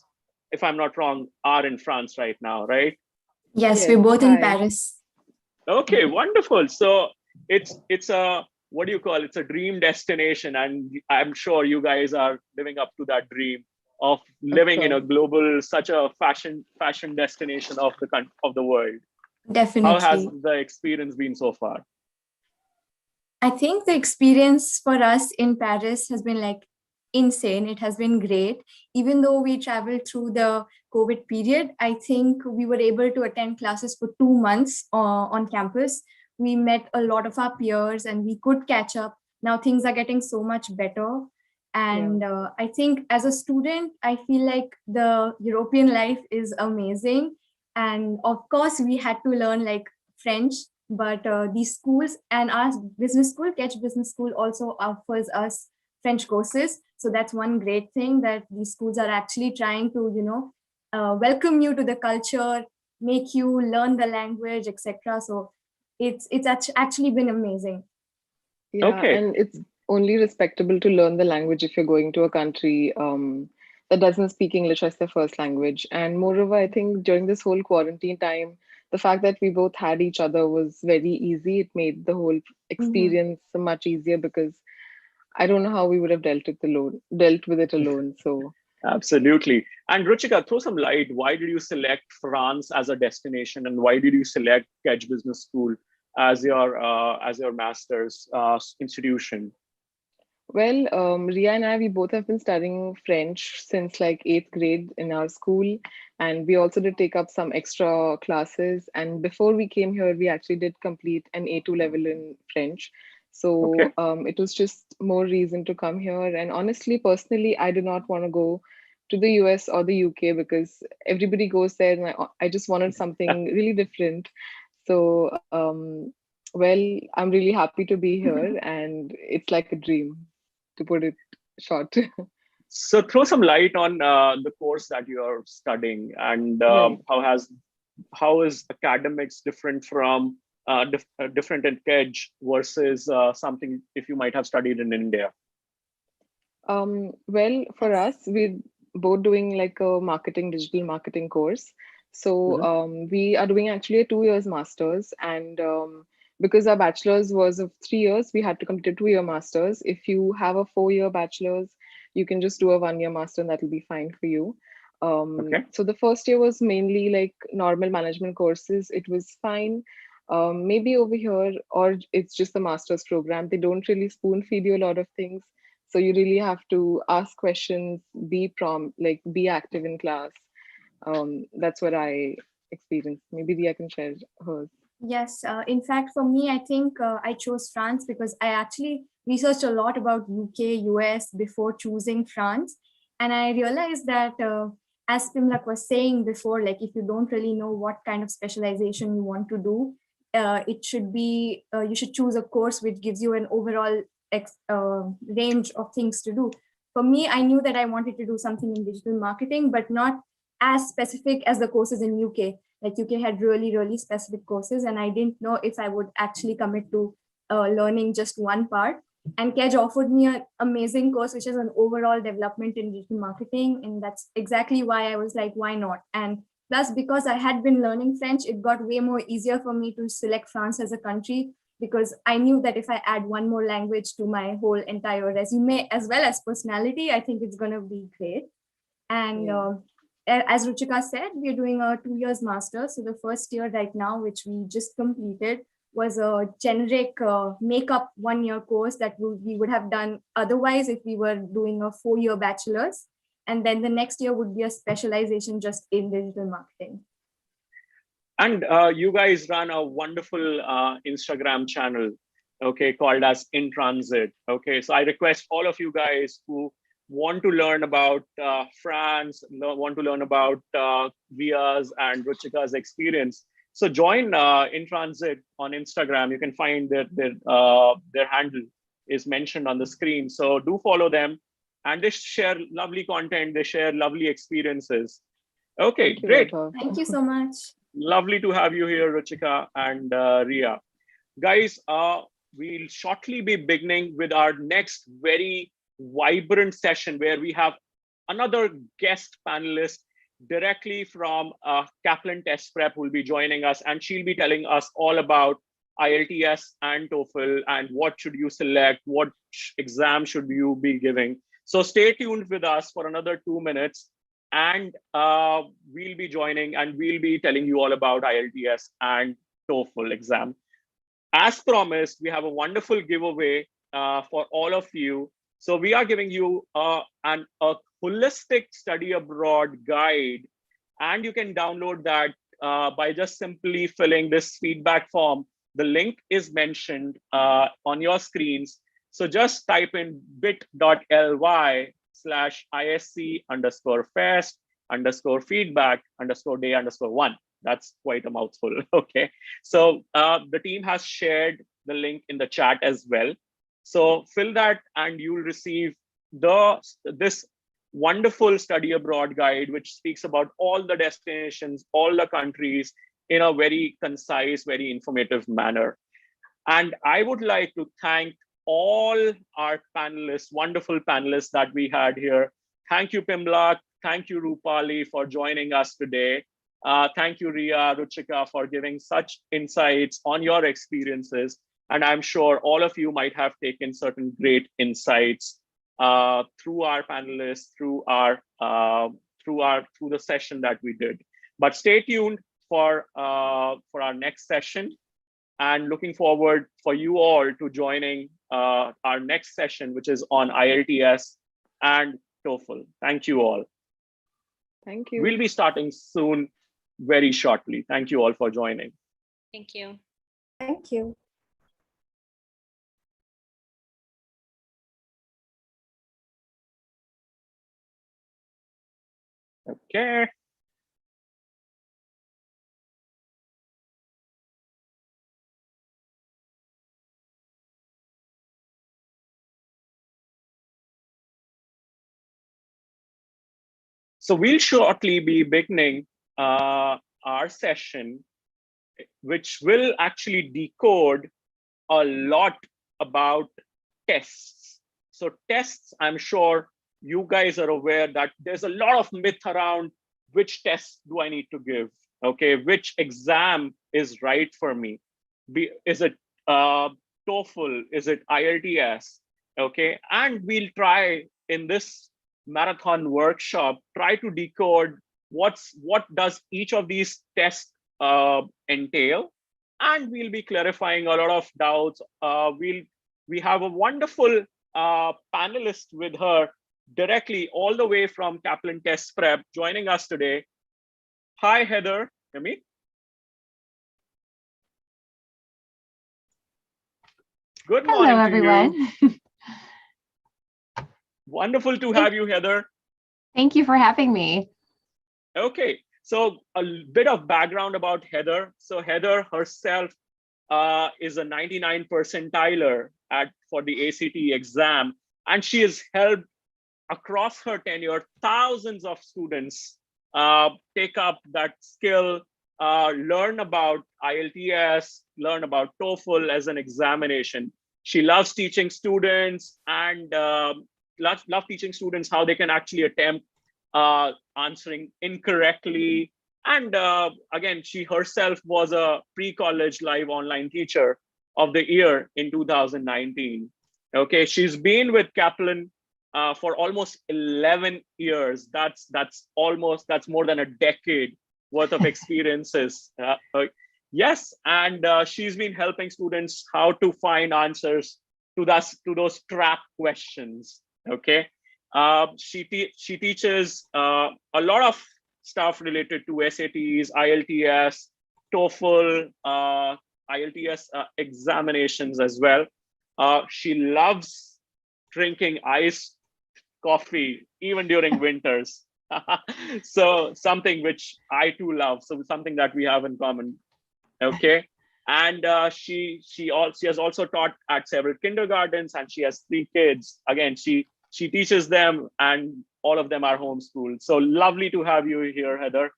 if I'm not wrong, are in France right now, right? Yes, we're both in Paris. Okay, wonderful. So it's a, what do you call it? It's a dream destination, and I'm sure you guys are living up to that dream of living in a global, such a fashion destination of the world. Definitely. How has the experience been so far? I think the experience for us in Paris has been like insane. It has been great. Even though we traveled through the COVID period, I think we were able to attend classes for 2 months on campus. We met a lot of our peers and we could catch up. Now things are getting so much better. And I think as a student, I feel like the European life is amazing. And of course, we had to learn like French, but these schools and our business school, Catch Business School, also offers us French courses. So that's one great thing, that these schools are actually trying to, welcome you to the culture, make you learn the language, etc. So it's actually been amazing. Yeah, Okay. and it's only respectable to learn the language if you're going to a country that doesn't speak English as their first language. And moreover, I think during this whole quarantine time, the fact that we both had each other was very easy. It made the whole experience much easier, because I don't know how we would have dealt with it alone. So Absolutely. And Ruchika, throw some light. Why did you select France as a destination, and why did you select Catch Business School as your master's institution? well, Ria and I, we both have been studying French since like 8th grade in our school. And we also did take up some extra classes. And before we came here, we actually did complete an A2 level in French. So Okay. it was just more reason to come here. And honestly, personally, I did not want to go to the US or the UK, because everybody goes there, and I just wanted something really different. So, well, I'm really happy to be here, and it's like a dream, to put it short. So throw some light on the course that you're studying, and Right. how is academics different from different in Kedge versus something if you might have studied in India? Well, for us, we're both doing like a digital marketing course. So we are doing actually a 2 years master's, and because our bachelor's was of 3 years, we had to complete a 2 year master's. If you have a 4 year bachelor's, you can just do a 1 year master, and that will be fine for you. Okay. So the first year was mainly like normal management courses. It was fine. Maybe over here, or it's just the master's program. They don't really spoon feed you a lot of things. So you really have to ask questions, be prompt, like be active in class. That's what I experienced. Maybe Dia can share hers. Yes, in fact, for me, I think I chose France because I actually researched a lot about UK, US before choosing France. And I realized that, as Pimlak was saying before, like if you don't really know what kind of specialization you want to do, it should be, you should choose a course which gives you an overall range of things to do. For me, I knew that I wanted to do something in digital marketing, but not as specific as the courses in UK. Like UK had really, really specific courses, and I didn't know if I would actually commit to learning just one part. And Kedge offered me an amazing course, which is an overall development in digital marketing. And that's exactly why I was like, why not? And plus, because I had been learning French, it got way more easier for me to select France as a country, because I knew that if I add one more language to my whole entire resume, as well as personality, I think it's going to be great. And as Ruchika said, we're doing a 2 years master. So the first year right now, which we just completed, was a generic makeup 1 year course that we would have done otherwise if we were doing a 4 year bachelor's. And then the next year would be a specialization just in digital marketing. And you guys run a wonderful Instagram channel, okay, called as In Transit. Okay, so I request all of you guys who want to learn about France, want to learn about Via's and Ruchika's experience. So join In Transit on Instagram. You can find their handle is mentioned on the screen. So do follow them, and they share lovely content. They share lovely experiences. Okay, Thank you, great. Vaibhav. Thank you so much. Lovely to have you here, Ruchika and Ria. Guys, we'll shortly be beginning with our next very vibrant session where we have another guest panelist directly from Kaplan Test Prep who will be joining us, and she'll be telling us all about Ielts and Toefl and what should you select, what exam should you be giving. So stay tuned with us for another 2 minutes, and we'll be joining and we'll be telling you all about Ielts and Toefl exam. As promised, we have a wonderful giveaway for all of you. So we are giving you a holistic study abroad guide, and you can download that by just simply filling this feedback form. The link is mentioned on your screens. So just type in bit.ly/isc_fest_feedback_day_1. That's quite a mouthful. Okay. So the team has shared the link in the chat as well. So fill that and you'll receive this wonderful study abroad guide, which speaks about all the destinations, all the countries in a very concise, very informative manner. And I would like to thank all our panelists, wonderful panelists that we had here. Thank you, Pimla. Thank you, Rupali, for joining us today. Thank you, Ria, Ruchika, for giving such insights on your experiences. And I'm sure all of you might have taken certain great insights through our panelists, through the session that we did. But stay tuned for our next session, and looking forward for you all to joining our next session, which is on IELTS and TOEFL. Thank you all. Thank you. We'll be starting soon, very shortly. Thank you all for joining. Thank you. Thank you. Okay. So we'll shortly be beginning our session, which will actually decode a lot about tests. So tests, I'm sure you guys are aware that there's a lot of myth around which test do I need to give? Okay, which exam is right for me? Is it TOEFL? Is it IELTS? Okay, and we'll try in this marathon workshop, try to decode what does each of these tests entail, and we'll be clarifying a lot of doubts. We have a wonderful panelist with her directly all the way from Kaplan Test Prep joining us today. Hi, Heather. Hear me? Good morning. Hello, everyone. Wonderful to have you, Heather. Thank you for having me. Okay, so a bit of background about Heather. So Heather herself is a 99 percentiler for the ACT exam, and she has helped across her tenure thousands of students take up that skill, learn about IELTS, learn about TOEFL as an examination. She loves teaching students and love teaching students how they can actually attempt answering incorrectly. And again, she herself was a pre-college live online teacher of the year in 2019. Okay, she's been with Kaplan for almost 11 years. That's more than a decade worth of experiences. Yes, and she's been helping students how to find answers to those trap questions. Okay, she teaches a lot of stuff related to SATs, IELTS, TOEFL, IELTS examinations as well. She loves drinking iced coffee even during winters. So something which I too love. So something that we have in common. Okay. And she has also taught at several kindergartens, and she has 3 kids. Again, she teaches them, and all of them are homeschooled. So lovely to have you here, Heather,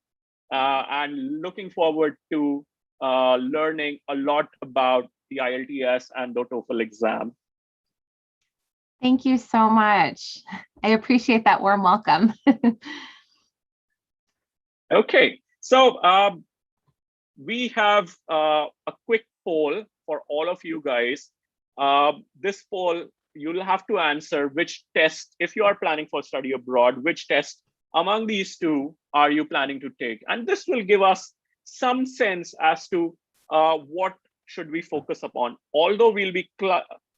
and looking forward to learning a lot about the IELTS and the TOEFL exam. Thank you so much. I appreciate that warm welcome. Okay, so we have a quick poll for all of you guys. This poll, you'll have to answer which test, if you are planning for study abroad, which test among these 2 are you planning to take? And this will give us some sense as to what should we focus upon. Although we'll be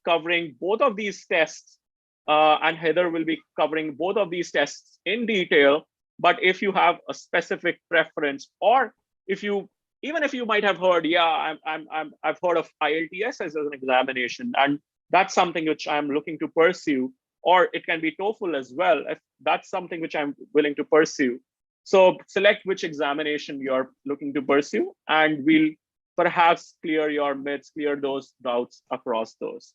covering both of these tests and Heather will be covering both of these tests in detail. But if you have a specific preference, or even if you might have heard, yeah, I've heard of Ielts as an examination, and that's something which I'm looking to pursue, or it can be Toefl as well, if that's something which I'm willing to pursue. So select which examination you're looking to pursue, and we'll perhaps clear your myths, clear those doubts across those.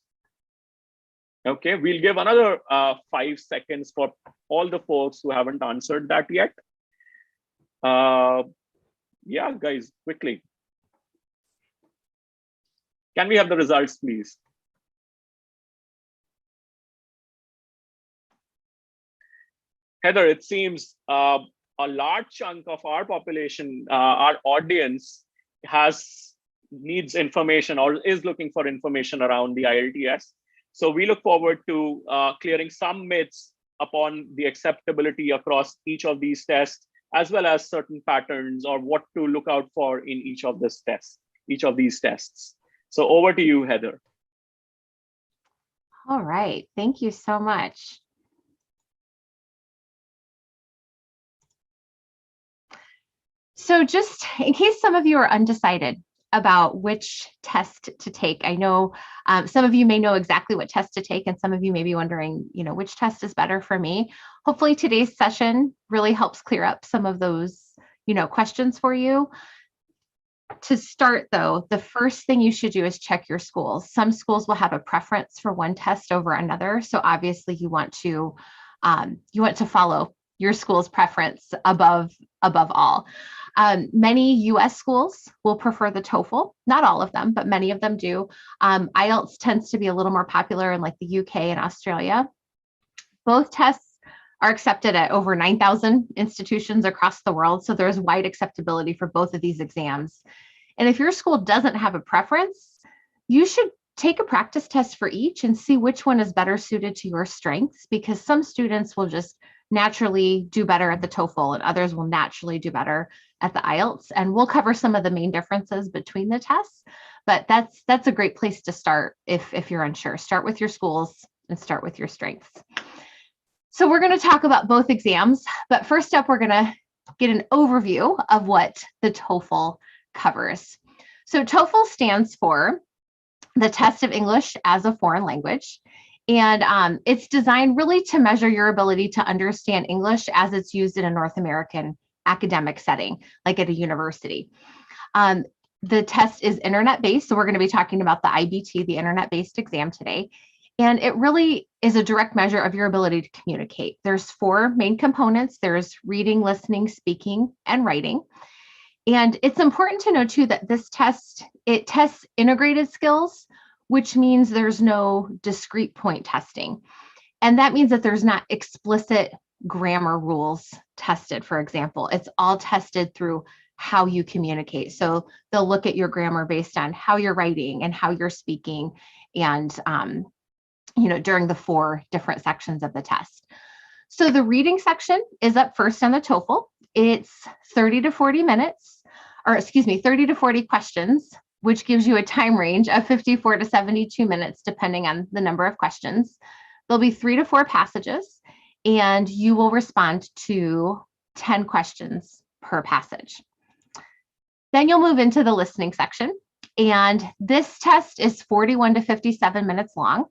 Okay, we'll give another 5 seconds for all the folks who haven't answered that yet. Yeah, guys, quickly. Can we have the results, please? Heather, it seems a large chunk of our population, our audience, needs information or is looking for information around the Ielts. So we look forward to clearing some myths upon the acceptability across each of these tests, as well as certain patterns or what to look out for in each of these tests. So over to you, Heather. All right, thank you so much. So just in case some of you are undecided about which test to take, I know some of you may know exactly what test to take, and some of you may be wondering, which test is better for me. Hopefully today's session really helps clear up some of those, questions for you. To start though, the first thing you should do is check your schools. Some schools will have a preference for one test over another. So obviously you want to follow your school's preference above all. Many US schools will prefer the Toefl, not all of them, but many of them do. Ielts tends to be a little more popular in like the UK and Australia. Both tests are accepted at over 9,000 institutions across the world. So there's wide acceptability for both of these exams. And if your school doesn't have a preference, you should take a practice test for each and see which one is better suited to your strengths, because some students will just naturally do better at the Toefl and others will naturally do better at the Ielts. And we'll cover some of the main differences between the tests, but that's a great place to start if you're unsure. Start with your schools and start with your strengths. So we're going to talk about both exams, but first up, we're going to get an overview of what the Toefl covers. So Toefl stands for the Test of English as a Foreign Language. And it's designed really to measure your ability to understand English as it's used in a North American academic setting, like at a university. The test is internet-based, so we're going to be talking about the IBT, the internet-based exam today. And it really is a direct measure of your ability to communicate. There's 4 main components. There's reading, listening, speaking, and writing. And it's important to know too that this test, it tests integrated skills, which means there's no discrete point testing. And that means that there's not explicit grammar rules tested, for example. It's all tested through how you communicate. So they'll look at your grammar based on how you're writing and how you're speaking, and during the 4 different sections of the test. So the reading section is up first on the Toefl. It's 30 to 40 questions, which gives you a time range of 54 to 72 minutes, depending on the number of questions. There'll be 3 to 4 passages, and you will respond to 10 questions per passage. Then you'll move into the listening section, and this test is 41 to 57 minutes long,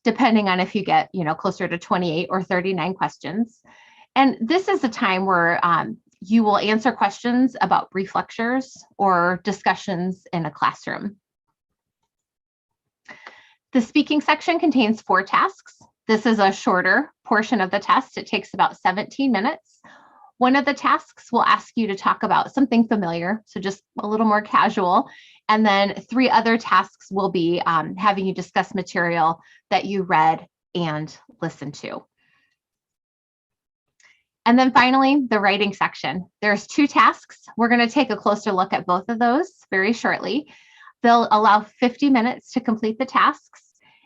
depending on if you get, closer to 28 or 39 questions. And this is a time where you will answer questions about brief lectures or discussions in a classroom. The speaking section contains 4 tasks. This is a shorter portion of the test. It takes about 17 minutes. One of the tasks will ask you to talk about something familiar, so just a little more casual. And then 3 other tasks will be having you discuss material that you read and listened to. And then finally, the writing section. There's 2 tasks. We're going to take a closer look at both of those very shortly. They'll allow 50 minutes to complete the tasks,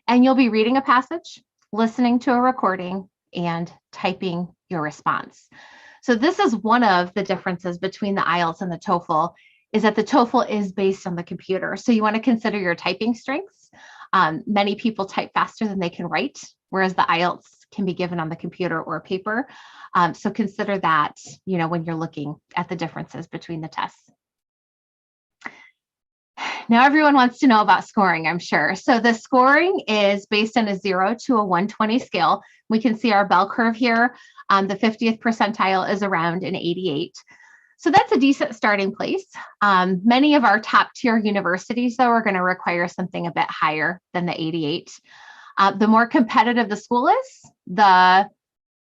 and you'll be reading a passage, listening to a recording, and typing your response. So this is one of the differences between the Ielts and the Toefl, is that the Toefl is based on the computer. So you want to consider your typing strengths. Many people type faster than they can write, whereas the Ielts can be given on the computer or paper. So consider that, when you're looking at the differences between the tests. Now, everyone wants to know about scoring, I'm sure. So the scoring is based on a 0 to a 120 scale. We can see our bell curve here. The 50th percentile is around an 88. So that's a decent starting place. Many of our top tier universities, though, are going to require something a bit higher than the 88. The more competitive the school is, the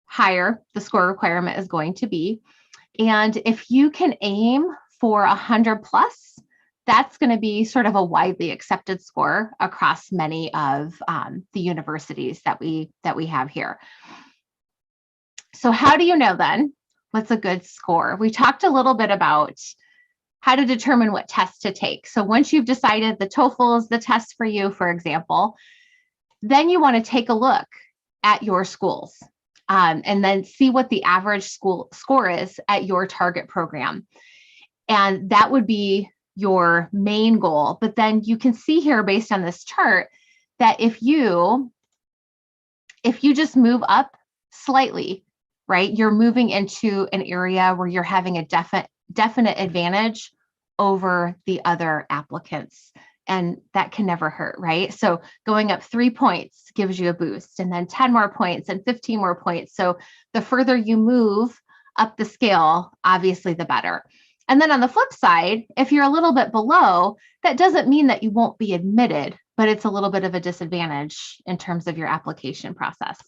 higher the score requirement is going to be. And if you can aim for 100 plus, that's going to be sort of a widely accepted score across many of the universities that we have here. So how do you know then what's a good score? We talked a little bit about how to determine what test to take. So once you've decided the Toefl is the test for you, for example, then you want to take a look at your schools and then see what the average school score is at your target program. And that would be your main goal. But then you can see here based on this chart that if you just move up slightly, right, you're moving into an area where you're having a definite advantage over the other applicants. And that can never hurt, right? So going up 3 points gives you a boost, and then 10 more points and 15 more points. So the further you move up the scale, obviously the better. And then on the flip side, if you're a little bit below, that doesn't mean that you won't be admitted, but it's a little bit of a disadvantage in terms of your application process.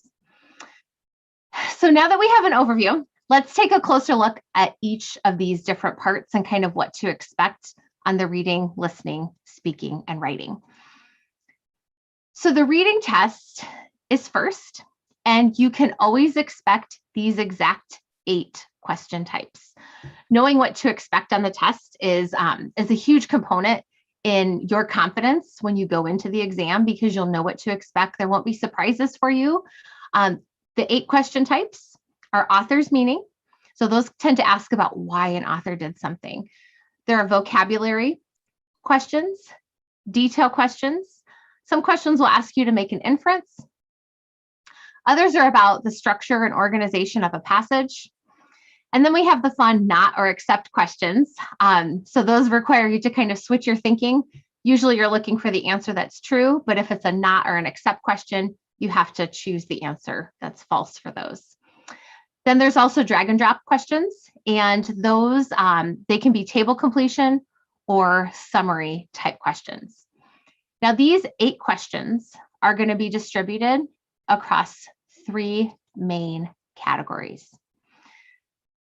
So now that we have an overview, let's take a closer look at each of these different parts and kind of what to expect on the reading, listening, speaking, and writing. So the reading test is first, and you can always expect these exact 8 question types. Knowing what to expect on the test is a huge component in your confidence when you go into the exam, because you'll know what to expect. There won't be surprises for you. The 8 question types are author's meaning. So those tend to ask about why an author did something. There are vocabulary questions, detail questions. Some questions will ask you to make an inference. Others are about the structure and organization of a passage. And then we have the fun not or except questions. So those require you to kind of switch your thinking. Usually you're looking for the answer that's true, but if it's a not or an except question, you have to choose the answer that's false for those. Then there's also drag and drop questions, and those, they can be table completion or summary type questions. Now these 8 questions are going to be distributed across 3 main categories.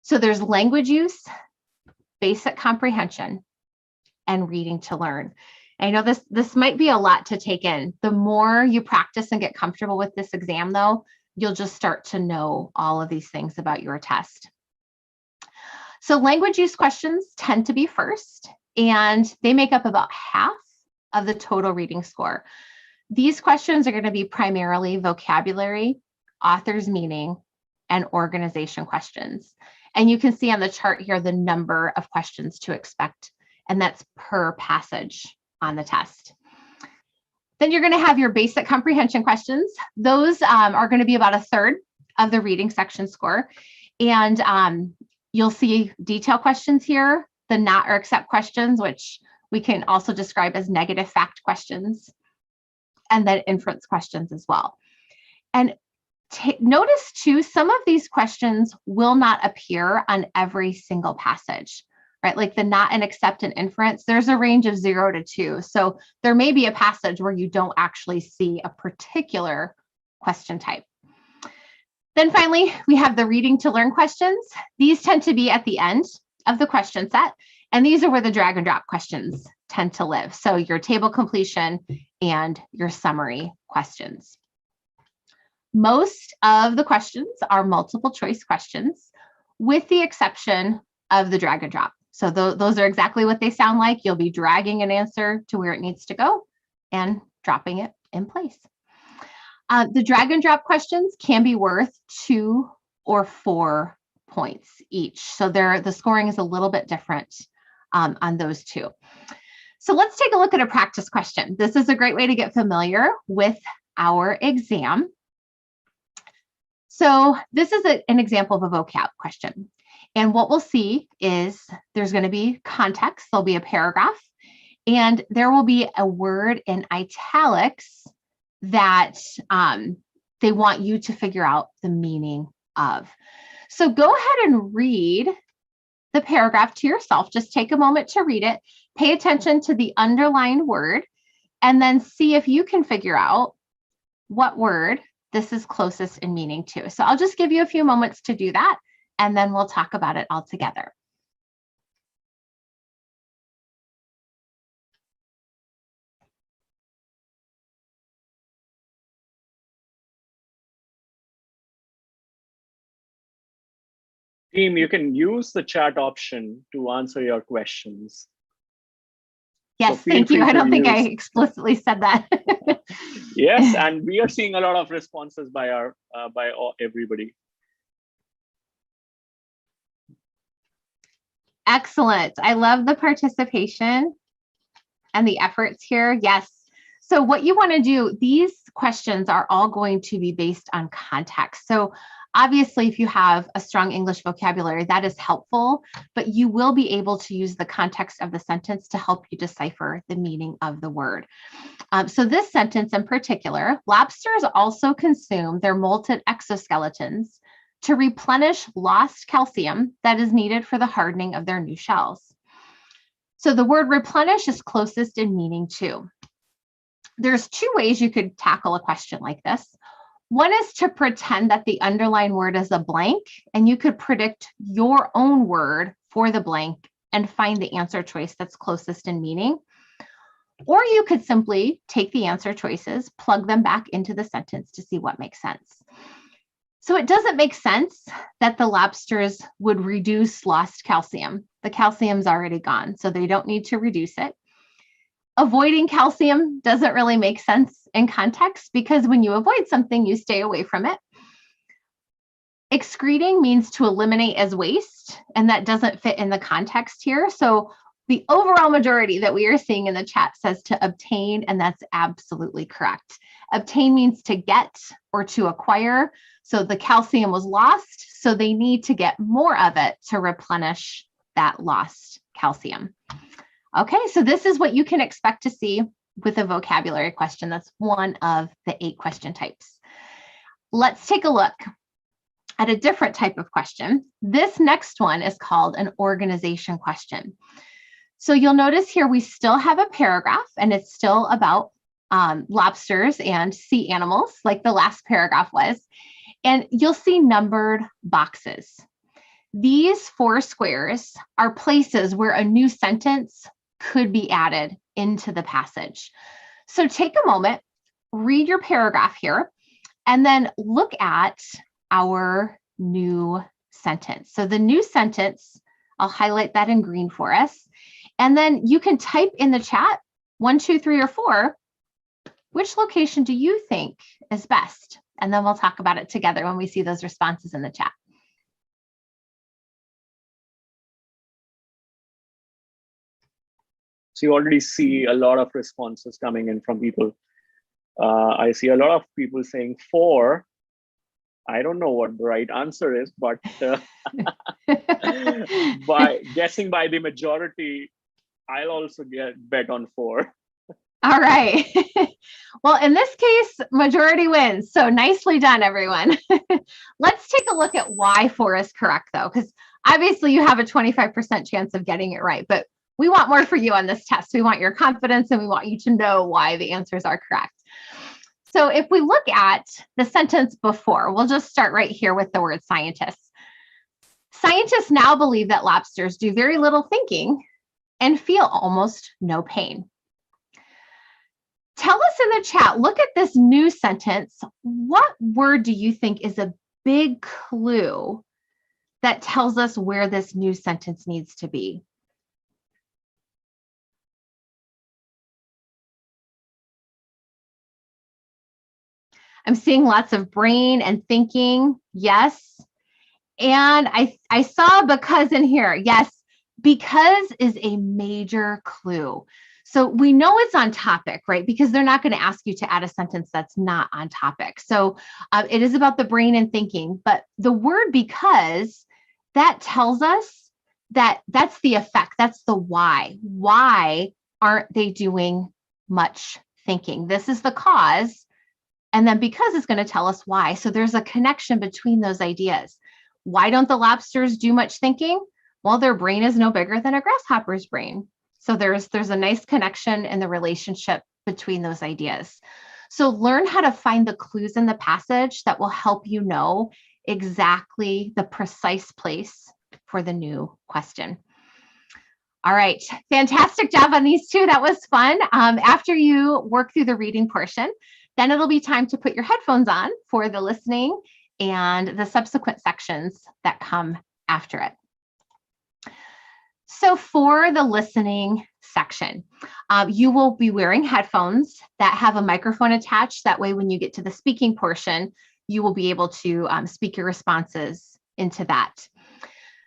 So there's language use, basic comprehension, and reading to learn. I know this might be a lot to take in. The more you practice and get comfortable with this exam, though, you'll just start to know all of these things about your test. So language use questions tend to be first, and they make up about half of the total reading score. These questions are going to be primarily vocabulary, author's meaning, and organization questions. And you can see on the chart here the number of questions to expect, and that's per passage on the test. Then you're going to have your basic comprehension questions. Those are going to be about 1/3 of the reading section score. And you'll see detail questions here, the not or except questions, which we can also describe as negative fact questions, and then inference questions as well. And notice too, some of these questions will not appear on every single passage, right? Like the not and except and inference, there's a range of 0 to 2. So there may be a passage where you don't actually see a particular question type. Then finally, we have the reading to learn questions. These tend to be at the end of the question set, and these are where the drag and drop questions tend to live. So your table completion and your summary questions. Most of the questions are multiple choice questions, with the exception of the drag and drop. So those are exactly what they sound like. You'll be dragging an answer to where it needs to go and dropping it in place. The drag and drop questions can be worth 2 or 4 points each. So the scoring is a little bit different on those two. So let's take a look at a practice question. This is a great way to get familiar with our exam. So this is an example of a vocab question. And what we'll see is there's going to be context. There'll be a paragraph, and there will be a word in italics that they want you to figure out the meaning of. So go ahead and read the paragraph to yourself. Just take a moment to read it. Pay attention to the underlined word, and then see if you can figure out what word this is closest in meaning to. So I'll just give you a few moments to do that, and then we'll talk about it all together. Team, you can use the chat option to answer your questions. Yes, feel thank you. free I to don't think I use- explicitly said that. Yes, and we are seeing a lot of responses by everybody. Excellent. I love the participation and the efforts here. Yes. So what you want to do, these questions are all going to be based on context. So obviously, if you have a strong English vocabulary, that is helpful, but you will be able to use the context of the sentence to help you decipher the meaning of the word. So this sentence in particular, lobsters also consume their molted exoskeletons to replenish lost calcium that is needed for the hardening of their new shells. So the word replenish is closest in meaning to. There's two ways you could tackle a question like this. One is to pretend that the underlined word is a blank, and you could predict your own word for the blank and find the answer choice that's closest in meaning. Or you could simply take the answer choices, plug them back into the sentence to see what makes sense. So it doesn't make sense that the lobsters would reduce lost calcium. The calcium's already gone, so they don't need to reduce it. Avoiding calcium doesn't really make sense in context, because when you avoid something, you stay away from it. Excreting means to eliminate as waste, and that doesn't fit in the context here. So the overall majority that we are seeing in the chat says to obtain, and that's absolutely correct. Obtain means to get or to acquire. So the calcium was lost, so they need to get more of it to replenish that lost calcium. Okay, so this is what you can expect to see with a vocabulary question. That's one of the 8 question types. Let's take a look at a different type of question. This next one is called an organization question. So you'll notice here we still have a paragraph, and it's still about lobsters and sea animals, like the last paragraph was. And you'll see numbered boxes. These 4 squares are places where a new sentence could be added into the passage. So take a moment, read your paragraph here, and then look at our new sentence. So the new sentence, I'll highlight that in green for us. And then you can type in the chat 1, 2, 3, or 4, which location do you think is best? And then we'll talk about it together when we see those responses in the chat. So you already see a lot of responses coming in from people. I see a lot of people saying 4. I don't know what the right answer is, but by guessing by the majority, I'll also bet on 4. All right. Well, in this case, majority wins. So nicely done, everyone. Let's take a look at why 4 is correct, though, because obviously you have a 25% chance of getting it right, but we want more for you on this test. We want your confidence, and we want you to know why the answers are correct. So if we look at the sentence before, we'll just start right here with the word scientists. Scientists now believe that lobsters do very little thinking and feel almost no pain. Tell us in the chat, look at this new sentence. What word do you think is a big clue that tells us where this new sentence needs to be? I'm seeing lots of brain and thinking. Yes. And I saw because in here. Yes, because is a major clue. So we know it's on topic, right? Because they're not going to ask you to add a sentence that's not on topic. So it is about the brain and thinking, but the word because, that tells us that that's the effect, that's the why. Why aren't they doing much thinking? This is the cause. And then because is going to tell us why. So there's a connection between those ideas. Why don't the lobsters do much thinking? Well, their brain is no bigger than a grasshopper's brain. So there's a nice connection in the relationship between those ideas. So learn how to find the clues in the passage that will help you know exactly the precise place for the new question. All right, fantastic job on these two. That was fun. After you work through the reading portion, then it'll be time to put your headphones on for the listening and the subsequent sections that come after it. So for the listening section, you will be wearing headphones that have a microphone attached. That way, when you get to the speaking portion, you will be able to speak your responses into that.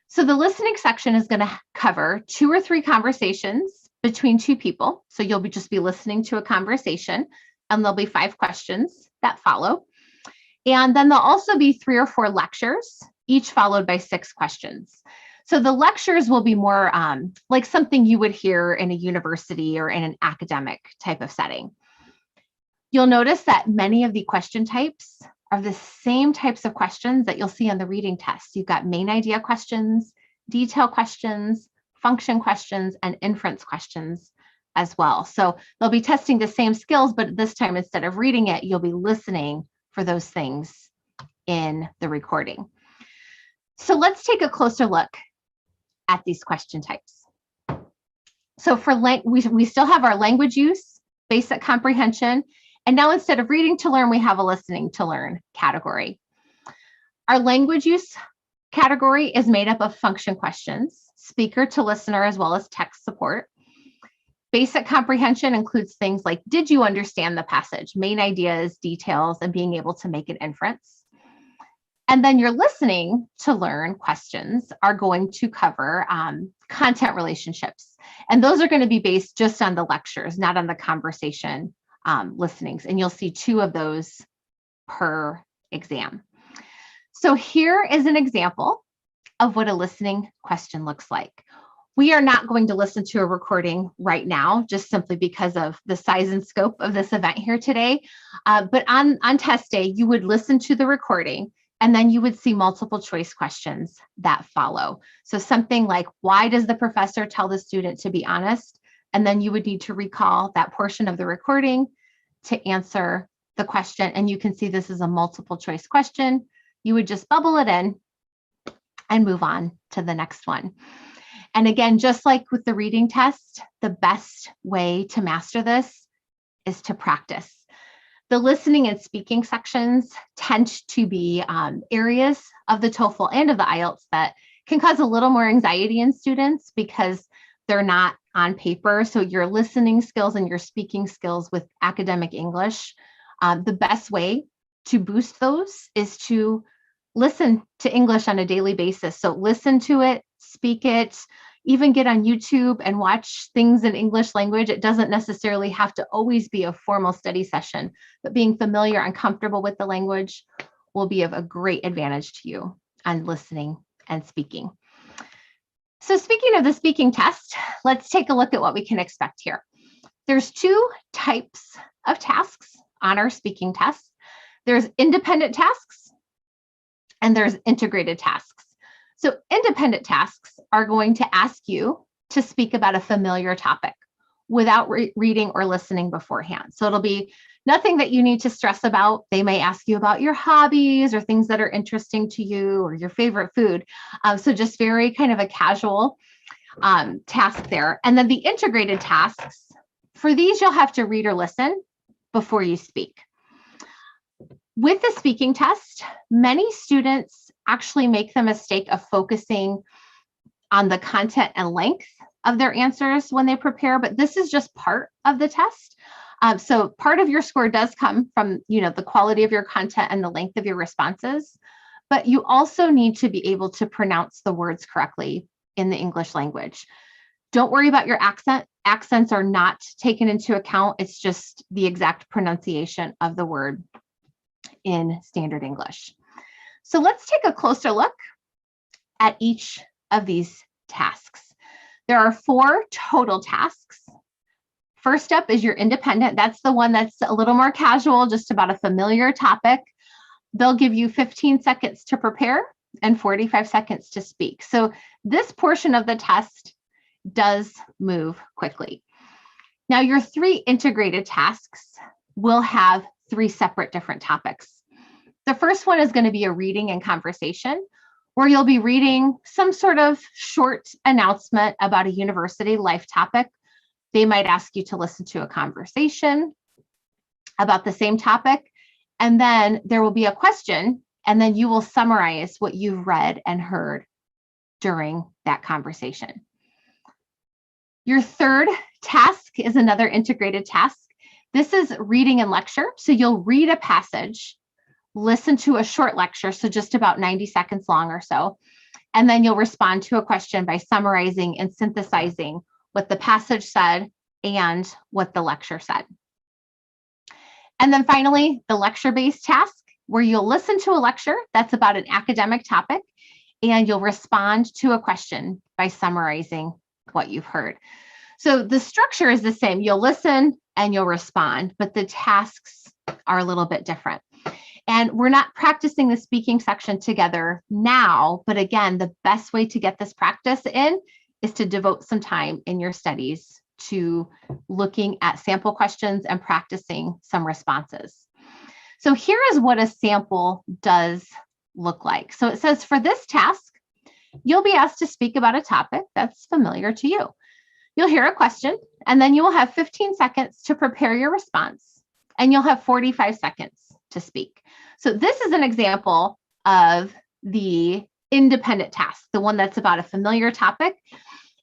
So the listening section is going to cover 2 or 3 conversations between 2 people. So you'll just be listening to a conversation, and there'll be 5 questions that follow. And then there'll also be 3 or 4 lectures, each followed by 6 questions. So the lectures will be more like something you would hear in a university or in an academic type of setting. You'll notice that many of the question types are the same types of questions that you'll see on the reading test. You've got main idea questions, detail questions, function questions, and inference questions as well. So they'll be testing the same skills, but this time, instead of reading it, you'll be listening for those things in the recording. So let's take a closer look at these question types. So for we still have our language use, basic comprehension, and now instead of reading to learn, we have a listening to learn category. Our language use category is made up of function questions, speaker to listener, as well as text support. Basic comprehension includes things like, did you understand the passage, main ideas, details, and being able to make an inference. And then your listening to learn questions are going to cover content relationships. And those are going to be based just on the lectures, not on the conversation listenings. And you'll see 2 of those per exam. So here is an example of what a listening question looks like. We are not going to listen to a recording right now, just simply because of the size and scope of this event here today. But on test day, you would listen to the recording, and then you would see multiple choice questions that follow. So something like, why does the professor tell the student to be honest? And then you would need to recall that portion of the recording to answer the question. And you can see this is a multiple choice question. You would just bubble it in and move on to the next one. And again, just like with the reading test, the best way to master this is to practice. The listening and speaking sections tend to be areas of the Toefl and of the Ielts that can cause a little more anxiety in students because they're not on paper. So your listening skills and your speaking skills with academic English, the best way to boost those is to listen to English on a daily basis. So listen to it, speak it, even get on YouTube and watch things in English language. It doesn't necessarily have to always be a formal study session, but being familiar and comfortable with the language will be of a great advantage to you on listening and speaking. So speaking of the speaking test, let's take a look at what we can expect here. There's 2 types of tasks on our speaking test. There's independent tasks and there's integrated tasks. So independent tasks are going to ask you to speak about a familiar topic without reading or listening beforehand. So it'll be nothing that you need to stress about. They may ask you about your hobbies or things that are interesting to you or your favorite food. So just very kind of a casual task there. And then the integrated tasks, for these, you'll have to read or listen before you speak. With the speaking test, many students actually make the mistake of focusing on the content and length of their answers when they prepare, but this is just part of the test. So part of your score does come from, the quality of your content and the length of your responses, but you also need to be able to pronounce the words correctly in the English language. Don't worry about your accent. Accents are not taken into account. It's just the exact pronunciation of the word in standard English. So let's take a closer look at each of these tasks. There are 4 total tasks. First up is your independent. That's the one that's a little more casual, just about a familiar topic. They'll give you 15 seconds to prepare and 45 seconds to speak. So this portion of the test does move quickly. Now, your 3 integrated tasks will have 3 separate different topics. The first one is going to be a reading and conversation, where you'll be reading some sort of short announcement about a university life topic. They might ask you to listen to a conversation about the same topic, and then there will be a question, and then you will summarize what you've read and heard during that conversation. Your third task is another integrated task. This is reading and lecture. So you'll read a passage, listen to a short lecture, so just about 90 seconds long or so, and then you'll respond to a question by summarizing and synthesizing what the passage said and what the lecture said. And then finally, the lecture-based task, where you'll listen to a lecture that's about an academic topic, and you'll respond to a question by summarizing what you've heard. So the structure is the same. You'll listen and you'll respond, but the tasks are a little bit different. And we're not practicing the speaking section together now, but again, the best way to get this practice in is to devote some time in your studies to looking at sample questions and practicing some responses. So here is what a sample does look like. So it says for this task, you'll be asked to speak about a topic that's familiar to you. You'll hear a question, and then you will have 15 seconds to prepare your response, and you'll have 45 seconds to speak. So this is an example of the independent task, the one that's about a familiar topic.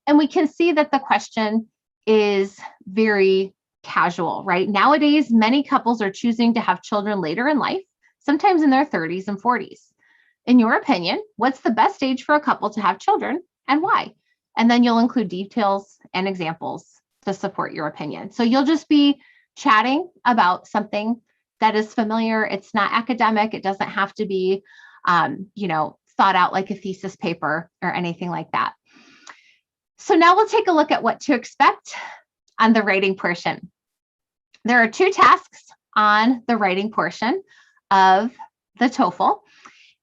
And we can see that the question is very casual, right? Nowadays, many couples are choosing to have children later in life, sometimes in their 30s and 40s. In your opinion, what's the best age for a couple to have children and why? And then you'll include details and examples to support your opinion. So you'll just be chatting about something that is familiar. It's not academic. It doesn't have to be, thought out like a thesis paper or anything like that. So now we'll take a look at what to expect on the writing portion. There are 2 tasks on the writing portion of the TOEFL.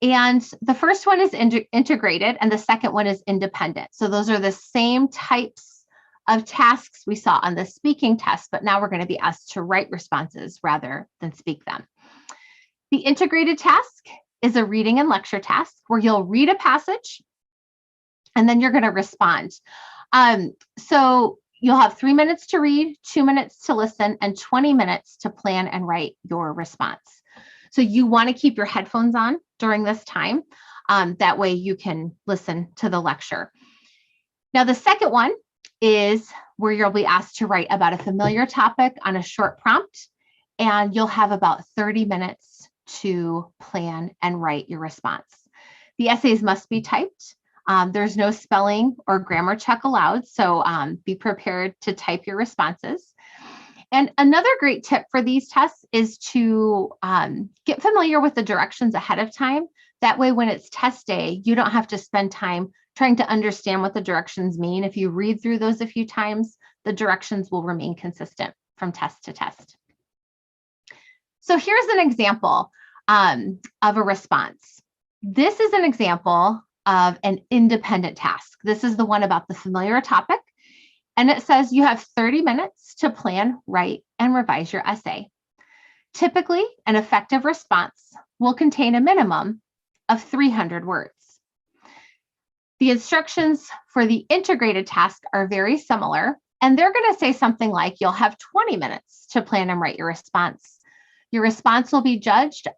And the first one is integrated and the second one is independent. So those are the same types of tasks we saw on the speaking test, but now we're going to be asked to write responses rather than speak them. The integrated task is a reading and lecture task where you'll read a passage and then you're going to respond. So you'll have 3 minutes to read, 2 minutes to listen, and 20 minutes to plan and write your response. So you want to keep your headphones on during this time. That way you can listen to the lecture. Now, the second one is where you'll be asked to write about a familiar topic on a short prompt, and you'll have about 30 minutes to plan and write your response. The essays must be typed. There's no spelling or grammar check allowed, so be prepared to type your responses. And another great tip for these tests is to get familiar with the directions ahead of time. That way, when it's test day, you don't have to spend time trying to understand what the directions mean. If you read through those a few times, the directions will remain consistent from test to test. So here's an example of a response. This is an example of an independent task. This is the one about the familiar topic. And it says you have 30 minutes to plan, write, and revise your essay. Typically, an effective response will contain a minimum of 300 words. The instructions for the integrated task are very similar, and they're going to say something like you'll have 20 minutes to plan and write your response. Your response will be judged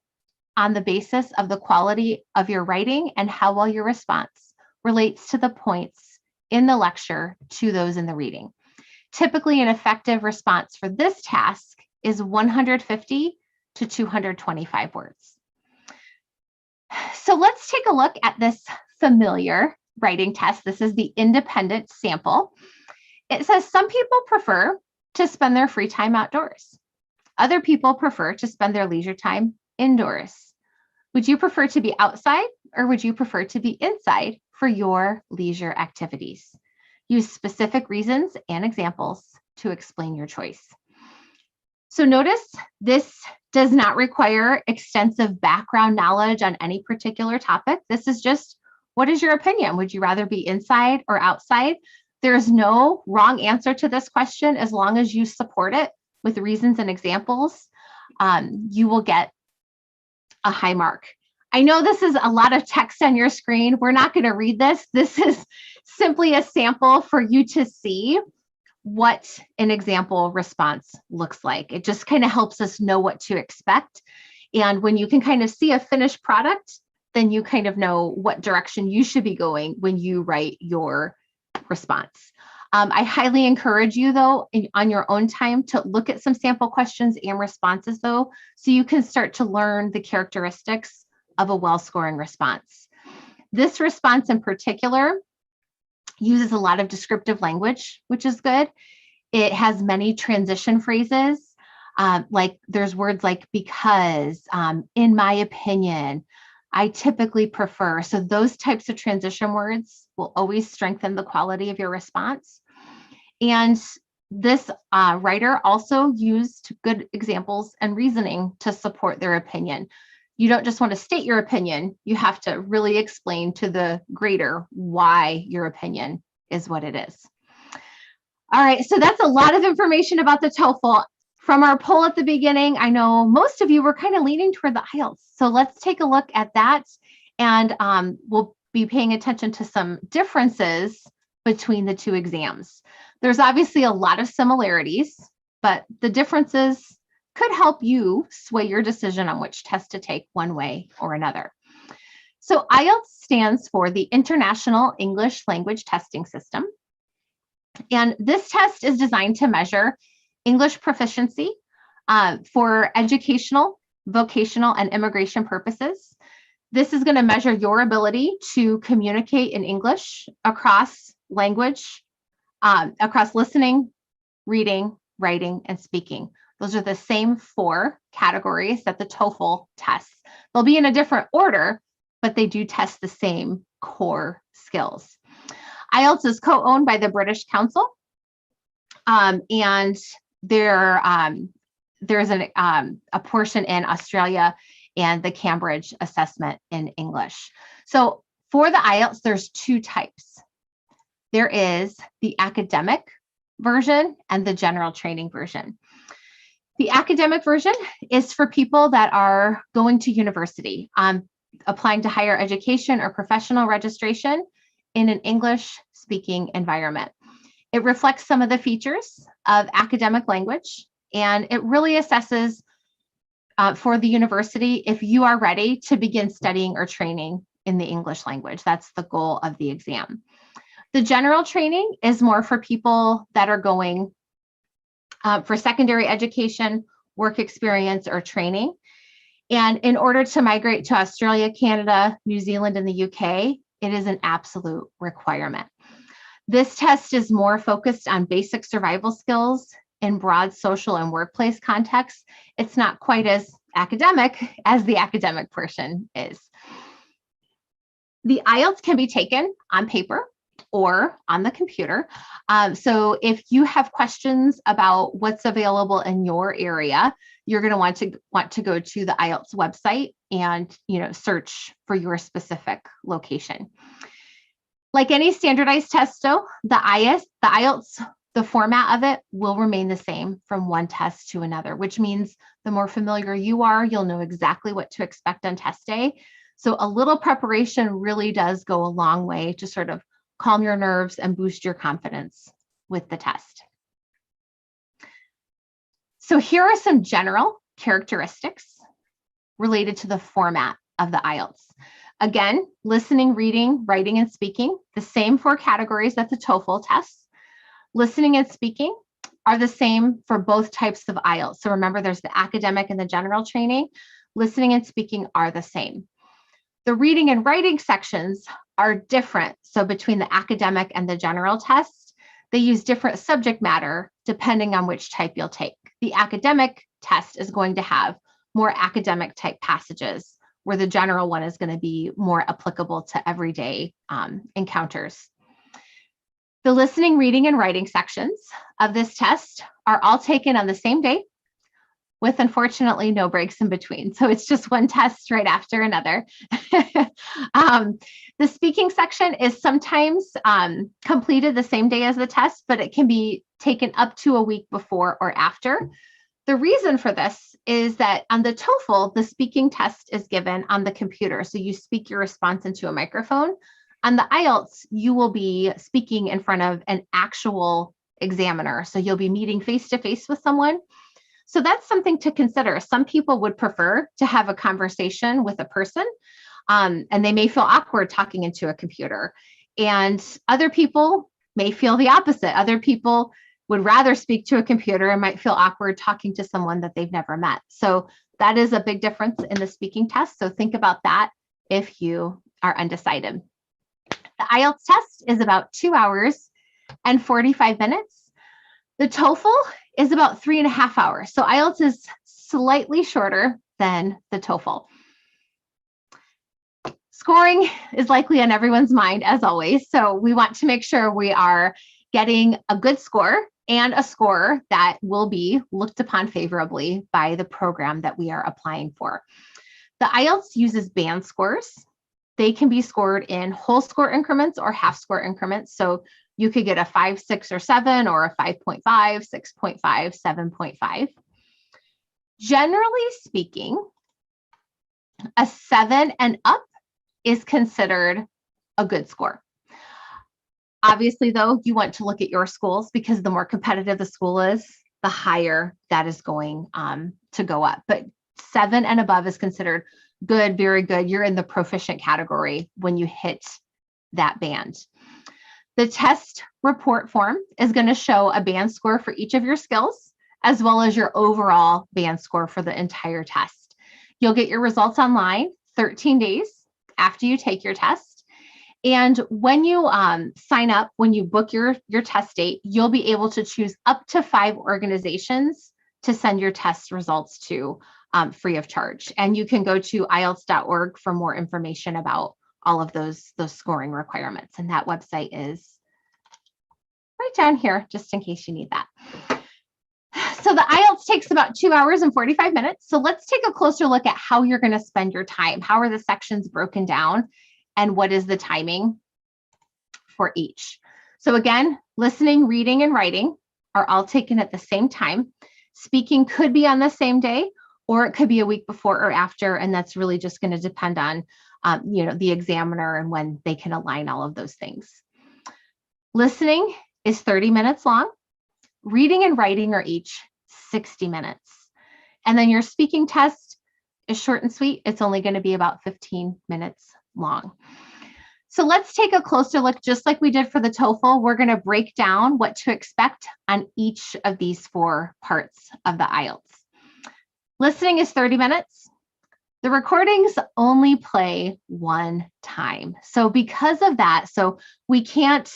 on the basis of the quality of your writing and how well your response relates to the points in the lecture to those in the reading. Typically, an effective response for this task is 150 to 225 words. So let's take a look at this familiar writing test. This is the independent sample. It says some people prefer to spend their free time outdoors. Other people prefer to spend their leisure time indoors. Would you prefer to be outside or would you prefer to be inside for your leisure activities? Use specific reasons and examples to explain your choice. So notice this does not require extensive background knowledge on any particular topic. This is just, what is your opinion? Would you rather be inside or outside? There's no wrong answer to this question as long as you support it with reasons and examples. You will get a high mark. I know this is a lot of text on your screen. We're not going to read this. This is simply a sample for you to see what an example response looks like. It just kind of helps us know what to expect. And when you can kind of see a finished product, then you kind of know what direction you should be going when you write your response. I highly encourage you, though, on your own time to look at some sample questions and responses, though, so you can start to learn the characteristics of a well-scoring response. This response in particular uses a lot of descriptive language, which is good. It has many transition phrases, like there's words like because, in my opinion, I typically prefer. So those types of transition words will always strengthen the quality of your response. And this writer also used good examples and reasoning to support their opinion. You don't just want to state your opinion, you have to really explain to the grader why your opinion is what it is. All right, so that's a lot of information about the TOEFL. From our poll at the beginning, I know most of you were kind of leaning toward the IELTS. So let's take a look at that, and we'll be paying attention to some differences between the two exams. There's obviously a lot of similarities, but the differences could help you sway your decision on which test to take one way or another. So IELTS stands for the International English Language Testing System. And this test is designed to measure English proficiency for educational, vocational, and immigration purposes. This is going to measure your ability to communicate in English across language, across listening, reading, writing, and speaking. Those are the same 4 categories that the TOEFL tests. They'll be in a different order, but they do test the same core skills. IELTS is co-owned by the British Council, and there's a portion in Australia and the Cambridge assessment in English. So for the IELTS, there's 2 types. There is the academic version and the general training version. The academic version is for people that are going to university, applying to higher education or professional registration in an English-speaking environment. It reflects some of the features of academic language, and it really assesses for the university if you are ready to begin studying or training in the English language. That's the goal of the exam. The general training is more for people that are going for secondary education, work experience, or training. And in order to migrate to Australia, Canada, New Zealand, and the UK, it is an absolute requirement. This test is more focused on basic survival skills in broad social and workplace contexts. It's not quite as academic as the academic portion is. The IELTS can be taken on paper or on the computer. So if you have questions about what's available in your area, you're going to want to go to the IELTS website and search for your specific location. Like any standardized test, though, the IELTS, the format of it will remain the same from one test to another, which means the more familiar you are, you'll know exactly what to expect on test day. So a little preparation really does go a long way to sort of calm your nerves and boost your confidence with the test. So here are some general characteristics related to the format of the IELTS. Again, listening, reading, writing, and speaking, the same 4 categories that the TOEFL tests. Listening and speaking are the same for both types of IELTS. So remember, there's the academic and the general training. Listening and speaking are the same. The reading and writing sections are different. So between the academic and the general test, They use different subject matter depending on which type you'll take. The academic test is going to have more academic type passages, where the general one is going to be more applicable to everyday encounters. The listening, reading, and writing sections of this test are all taken on the same day, with unfortunately no breaks in between. So it's just one test right after another. The speaking section is sometimes completed the same day as the test, but it can be taken up to a week before or after. The reason for this is that on the Toefl, the speaking test is given on the computer. So you speak your response into a microphone. On the Ielts, you will be speaking in front of an actual examiner. So you'll be meeting face-to-face with someone. So that's something to consider. Some people would prefer to have a conversation with a person, and they may feel awkward talking into a computer. And other people may feel the opposite. Other people would rather speak to a computer and might feel awkward talking to someone that they've never met. So that is a big difference in the speaking test. So think about that if you are undecided. The Ielts test is about 2 hours and 45 minutes. The Toefl is about 3.5 hours. So Ielts is slightly shorter than the Toefl. Scoring is likely on everyone's mind, as always. So we want to make sure we are getting a good score and a score that will be looked upon favorably by the program that we are applying for. The Ielts uses band scores. They can be scored in whole score increments or half score increments. So you could get a 5, 6, or 7, or a 5.5, 6.5, 7.5. Generally speaking, a 7 and up is considered a good score. Obviously, though, you want to look at your schools, because the more competitive the school is, the higher that is going to go up. But 7 and above is considered good, very good. You're in the proficient category when you hit that band. The test report form is going to show a band score for each of your skills, as well as your overall band score for the entire test. You'll get your results online 13 days after you take your test. And when you sign up, when you book your test date, you'll be able to choose up to 5 organizations to send your test results to free of charge. And you can go to ielts.org for more information about all of those scoring requirements. And that website is right down here, just in case you need that. So the Ielts takes about 2 hours and 45 minutes. So let's take a closer look at how you're going to spend your time. How are the sections broken down? And what is the timing for each? So again, listening, reading, and writing are all taken at the same time. Speaking could be on the same day, or it could be a week before or after. And that's really just going to depend on the examiner and when they can align all of those things. Listening is 30 minutes long. Reading and writing are each 60 minutes. And then your speaking test is short and sweet. It's only going to be about 15 minutes long. So let's take a closer look. Just like we did for the Toefl, we're going to break down what to expect on each of these 4 parts of the Ielts. Listening is 30 minutes. The recordings only play 1 time. So because of that, so we can't,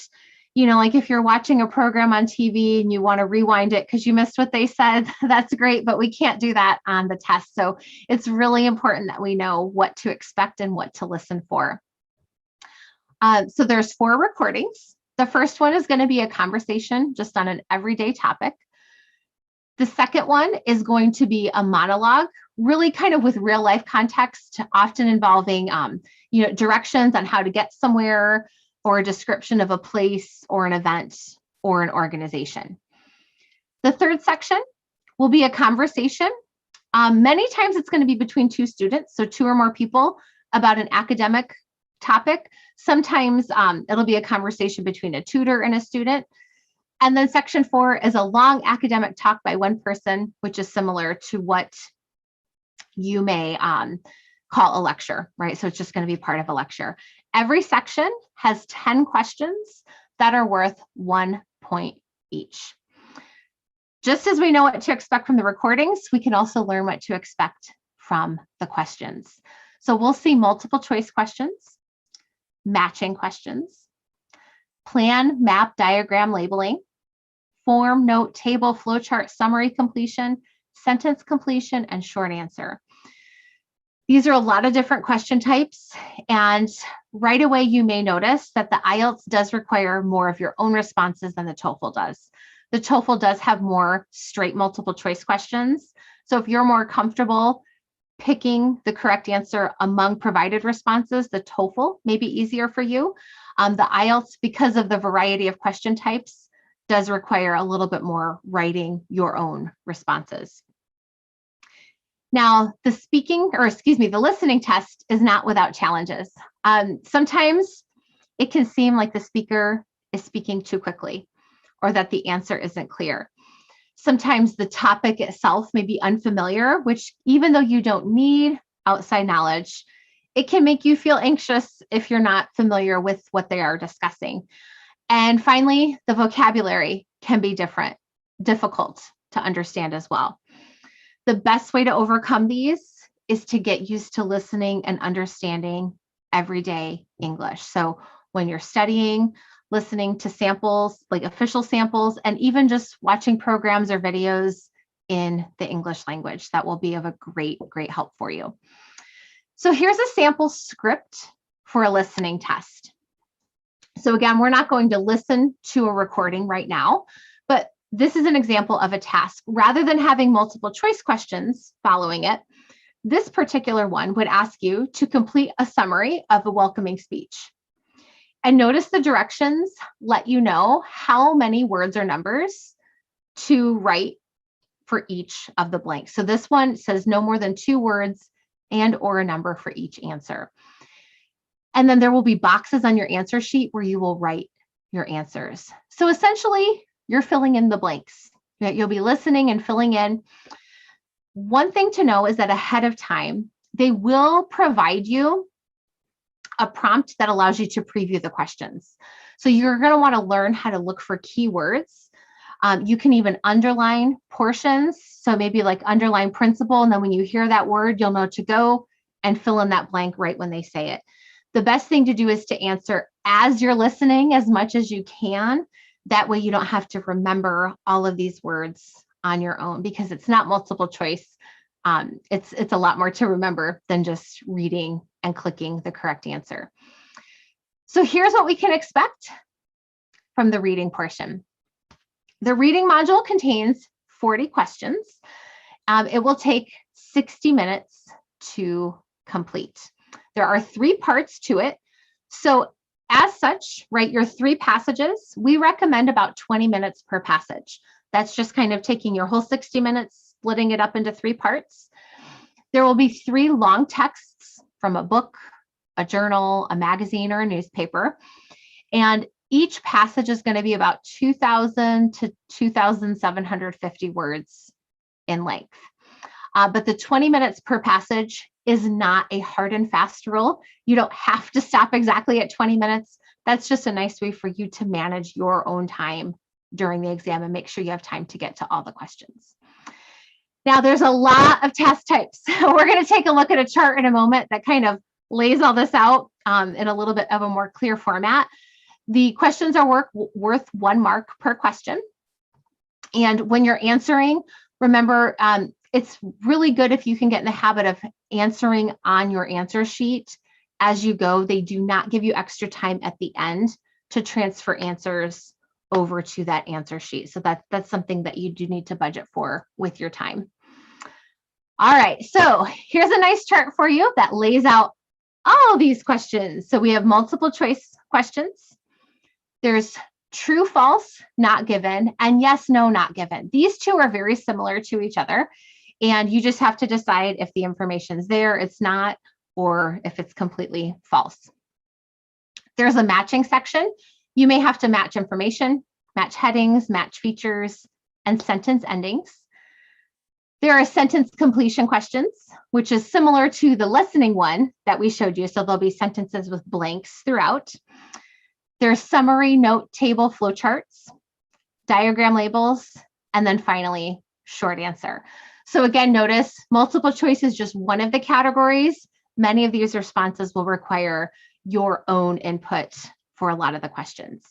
like if you're watching a program on TV and you want to rewind it because you missed what they said, that's great, but we can't do that on the test. So it's really important that we know what to expect and what to listen for. So there's 4 recordings. The first one is going to be a conversation just on an everyday topic. The second one is going to be a monologue, really kind of with real life context, often involving directions on how to get somewhere, or a description of a place or an event or an organization. The third section will be a conversation. Many times it's going to be between 2 students, so 2 or more people, about an academic topic. Sometimes it'll be a conversation between a tutor and a student. And then section 4 is a long academic talk by one person, which is similar to what you may call a lecture, right? So it's just going to be part of a lecture. Every section has 10 questions that are worth 1 point each. Just as we know what to expect from the recordings, we can also learn what to expect from the questions. So we'll see multiple choice questions, matching questions, plan, map, diagram, labeling, form, note, table, flowchart, summary completion, sentence completion, and short answer. These are a lot of different question types, and right away you may notice that the IELTS does require more of your own responses than the TOEFL does. The TOEFL does have more straight multiple choice questions. So if you're more comfortable picking the correct answer among provided responses, the TOEFL may be easier for you. The IELTS, because of the variety of question types, does require a little bit more writing your own responses. Now, the listening test is not without challenges. Sometimes it can seem like the speaker is speaking too quickly or that the answer isn't clear. Sometimes the topic itself may be unfamiliar, which even though you don't need outside knowledge, it can make you feel anxious if you're not familiar with what they are discussing. And finally, the vocabulary can be difficult to understand as well. The best way to overcome these is to get used to listening and understanding everyday English. So when you're studying, listening to samples, like official samples, and even just watching programs or videos in the English language, that will be of a great help for you. So here's a sample script for a listening test. So again, we're not going to listen to a recording right now, but this is an example of a task. Rather than having multiple choice questions following it, this particular one would ask you to complete a summary of a welcoming speech. And notice the directions let you know how many words or numbers to write for each of the blanks. So this one says no more than 2 words and or a number for each answer. And then there will be boxes on your answer sheet where you will write your answers. So essentially, you're filling in the blanks. You'll be listening and filling in. One thing to know is that ahead of time, they will provide you a prompt that allows you to preview the questions. So you're going to want to learn how to look for keywords. You can even underline portions. So maybe like underline principal, and then when you hear that word, you'll know to go and fill in that blank right when they say it. The best thing to do is to answer as you're listening as much as you can. That way you don't have to remember all of these words on your own, because it's not multiple choice. It's a lot more to remember than just reading and clicking the correct answer. So here's what we can expect from the reading portion. The reading module contains 40 questions. It will take 60 minutes to complete. There are 3 parts to it. So as such, write your 3 passages. We recommend about 20 minutes per passage. That's just kind of taking your whole 60 minutes, splitting it up into 3 parts. There will be 3 long texts from a book, a journal, a magazine, or a newspaper. And each passage is going to be about 2,000 to 2,750 words in length. But the 20 minutes per passage is not a hard and fast rule. You don't have to stop exactly at 20 minutes. That's just a nice way for you to manage your own time during the exam and make sure you have time to get to all the questions. Now, there's a lot of test types. We're going to take a look at a chart in a moment that kind of lays all this out in a little bit of a more clear format. The questions are worth 1 mark per question. And when you're answering, remember, it's really good if you can get in the habit of answering on your answer sheet as you go. They do not give you extra time at the end to transfer answers over to that answer sheet. So that's something that you do need to budget for with your time. All right, so here's a nice chart for you that lays out all these questions. So we have multiple choice questions. There's true, false, not given, and yes, no, not given. These 2 are very similar to each other. And you just have to decide if the information's there, it's not, or if it's completely false. There's a matching section. You may have to match information, match headings, match features, and sentence endings. There are sentence completion questions, which is similar to the listening one that we showed you. So there'll be sentences with blanks throughout. There's summary, note, table, flowcharts, diagram labels, and then finally, short answer. So again, notice multiple choice is just one of the categories. Many of these responses will require your own input for a lot of the questions.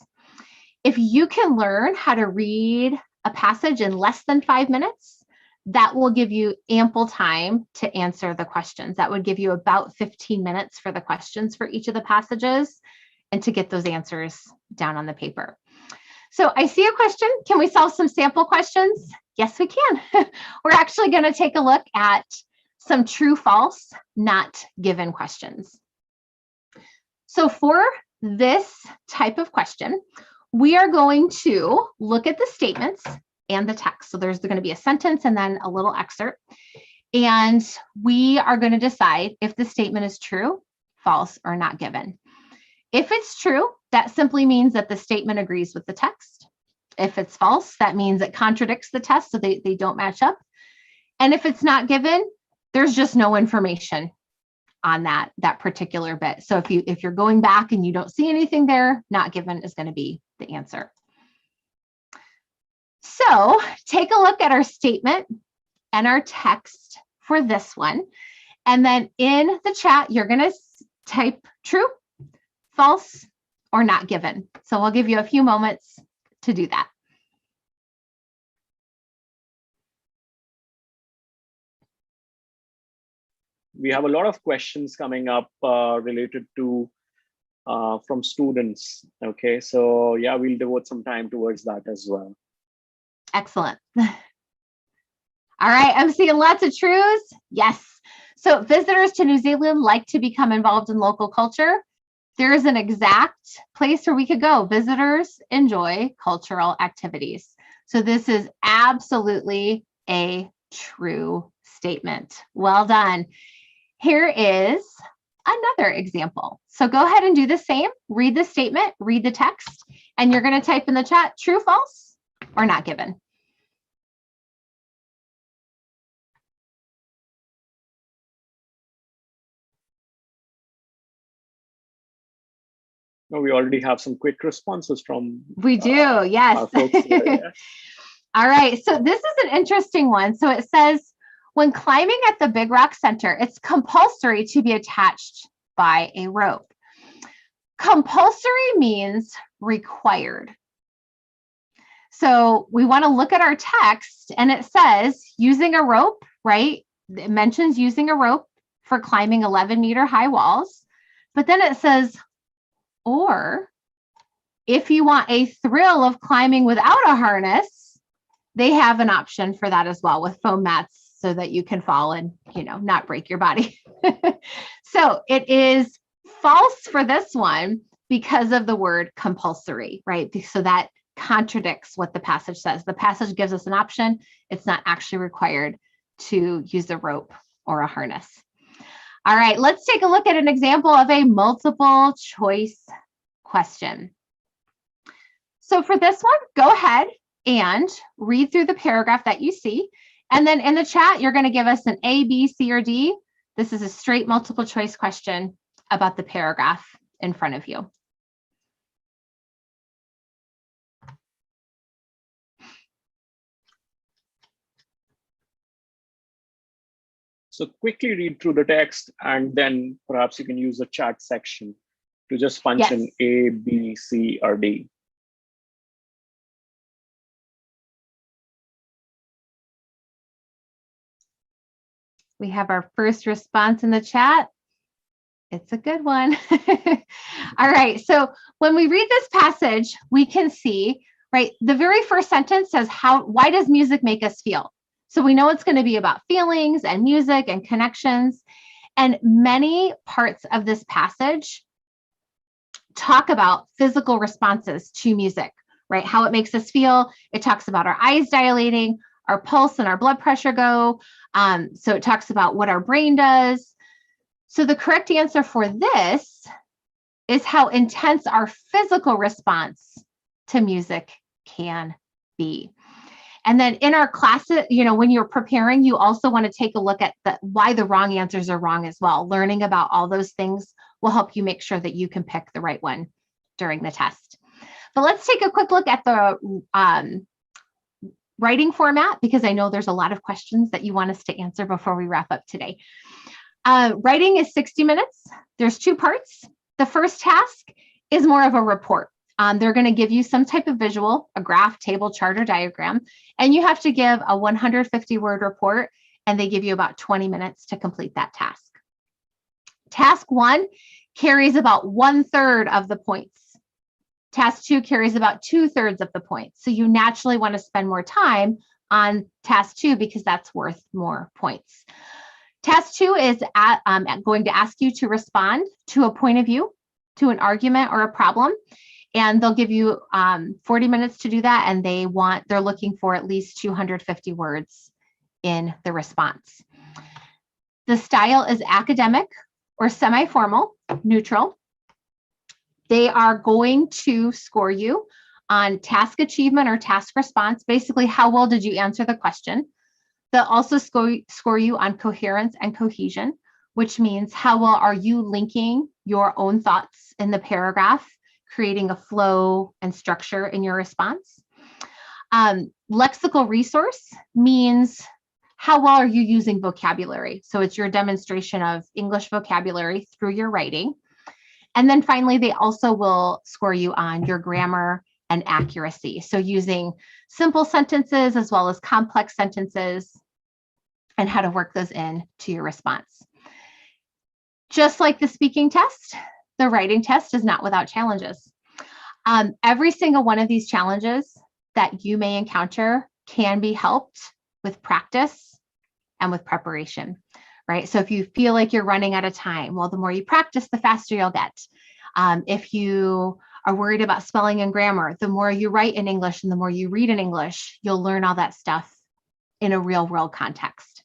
If you can learn how to read a passage in less than 5 minutes, that will give you ample time to answer the questions. That would give you about 15 minutes for the questions for each of the passages and to get those answers down on the paper. So I see a question. Can we solve some sample questions? Yes, we can. We're actually going to take a look at some true, false, not given questions. So for this type of question, we are going to look at the statements and the text. So there's going to be a sentence and then a little excerpt. And we are going to decide if the statement is true, false, or not given. If it's true, that simply means that the statement agrees with the text. If it's false, that means it contradicts the text, so they don't match up. And if it's not given, there's just no information on that particular bit. So if you're going back and you don't see anything there, not given is going to be the answer. So take a look at our statement and our text for this one. And then in the chat, you're going to type true, false, or not given. So we'll give you a few moments to do that. We have a lot of questions coming up related to from students. Okay, so yeah, we'll devote some time towards that as well. Excellent. All right, I'm seeing lots of trues. Yes. So visitors to New Zealand like to become involved in local culture. There is an exact place where we could go. Visitors enjoy cultural activities. So this is absolutely a true statement. Well done. Here is another example. So go ahead and do the same. Read the statement, read the text, and you're going to type in the chat true, false, or not given. No, we already have some quick responses from. We do, yes. Our folks here, yeah. All right, so this is an interesting one. So it says, when climbing at the Big Rock Center, it's compulsory to be attached by a rope. Compulsory means required. So we want to look at our text, and it says using a rope, right? It mentions using a rope for climbing 11-meter high walls. But then it says, or if you want a thrill of climbing without a harness, they have an option for that as well with foam mats so that you can fall and, not break your body. So it is false for this one because of the word compulsory, right? So that contradicts what the passage says. The passage gives us an option. It's not actually required to use a rope or a harness. All right, let's take a look at an example of a multiple choice question. So for this one, go ahead and read through the paragraph that you see. And then in the chat, you're going to give us an A, B, C, or D. This is a straight multiple choice question about the paragraph in front of you. So quickly read through the text, and then perhaps you can use the chat section to just punch in A, B, C, or D. We have our first response in the chat. It's a good one. All right, so when we read this passage, we can see, right, the very first sentence says, why does music make us feel? So we know it's going to be about feelings and music and connections. And many parts of this passage talk about physical responses to music, right? How it makes us feel. It talks about our eyes dilating, our pulse and our blood pressure go. So it talks about what our brain does. So the correct answer for this is how intense our physical response to music can be. And then in our classes, when you're preparing, you also want to take a look at why the wrong answers are wrong as well. Learning about all those things will help you make sure that you can pick the right one during the test. But let's take a quick look at the writing format, because I know there's a lot of questions that you want us to answer before we wrap up today. Writing is 60 minutes. There's 2 parts. The first task is more of a report They're going to give you some type of visual, a graph, table, chart, or diagram, and you have to give a 150-word report, and they give you about 20 minutes to complete that task. Task 1 carries about 1/3 of the points. Task 2 carries about 2/3 of the points. So you naturally want to spend more time on task 2 because that's worth more points. Task 2 is going to ask you to respond to a point of view, to an argument or a problem, and they'll give you 40 minutes to do that, and they're looking for at least 250 words in the response. The style is academic or semi-formal, neutral. They are going to score you on task achievement or task response, basically how well did you answer the question. They'll also score you on coherence and cohesion, which means how well are you linking your own thoughts in the paragraph, creating a flow and structure in your response. Lexical resource means how well are you using vocabulary? So it's your demonstration of English vocabulary through your writing. And then finally, they also will score you on your grammar and accuracy. So using simple sentences as well as complex sentences and how to work those in to your response. Just like the speaking test, the writing test is not without challenges. Every single one of these challenges that you may encounter can be helped with practice and with preparation, right? So if you feel like you're running out of time, well, the more you practice, the faster you'll get. If you are worried about spelling and grammar, the more you write in English and the more you read in English, you'll learn all that stuff in a real world context.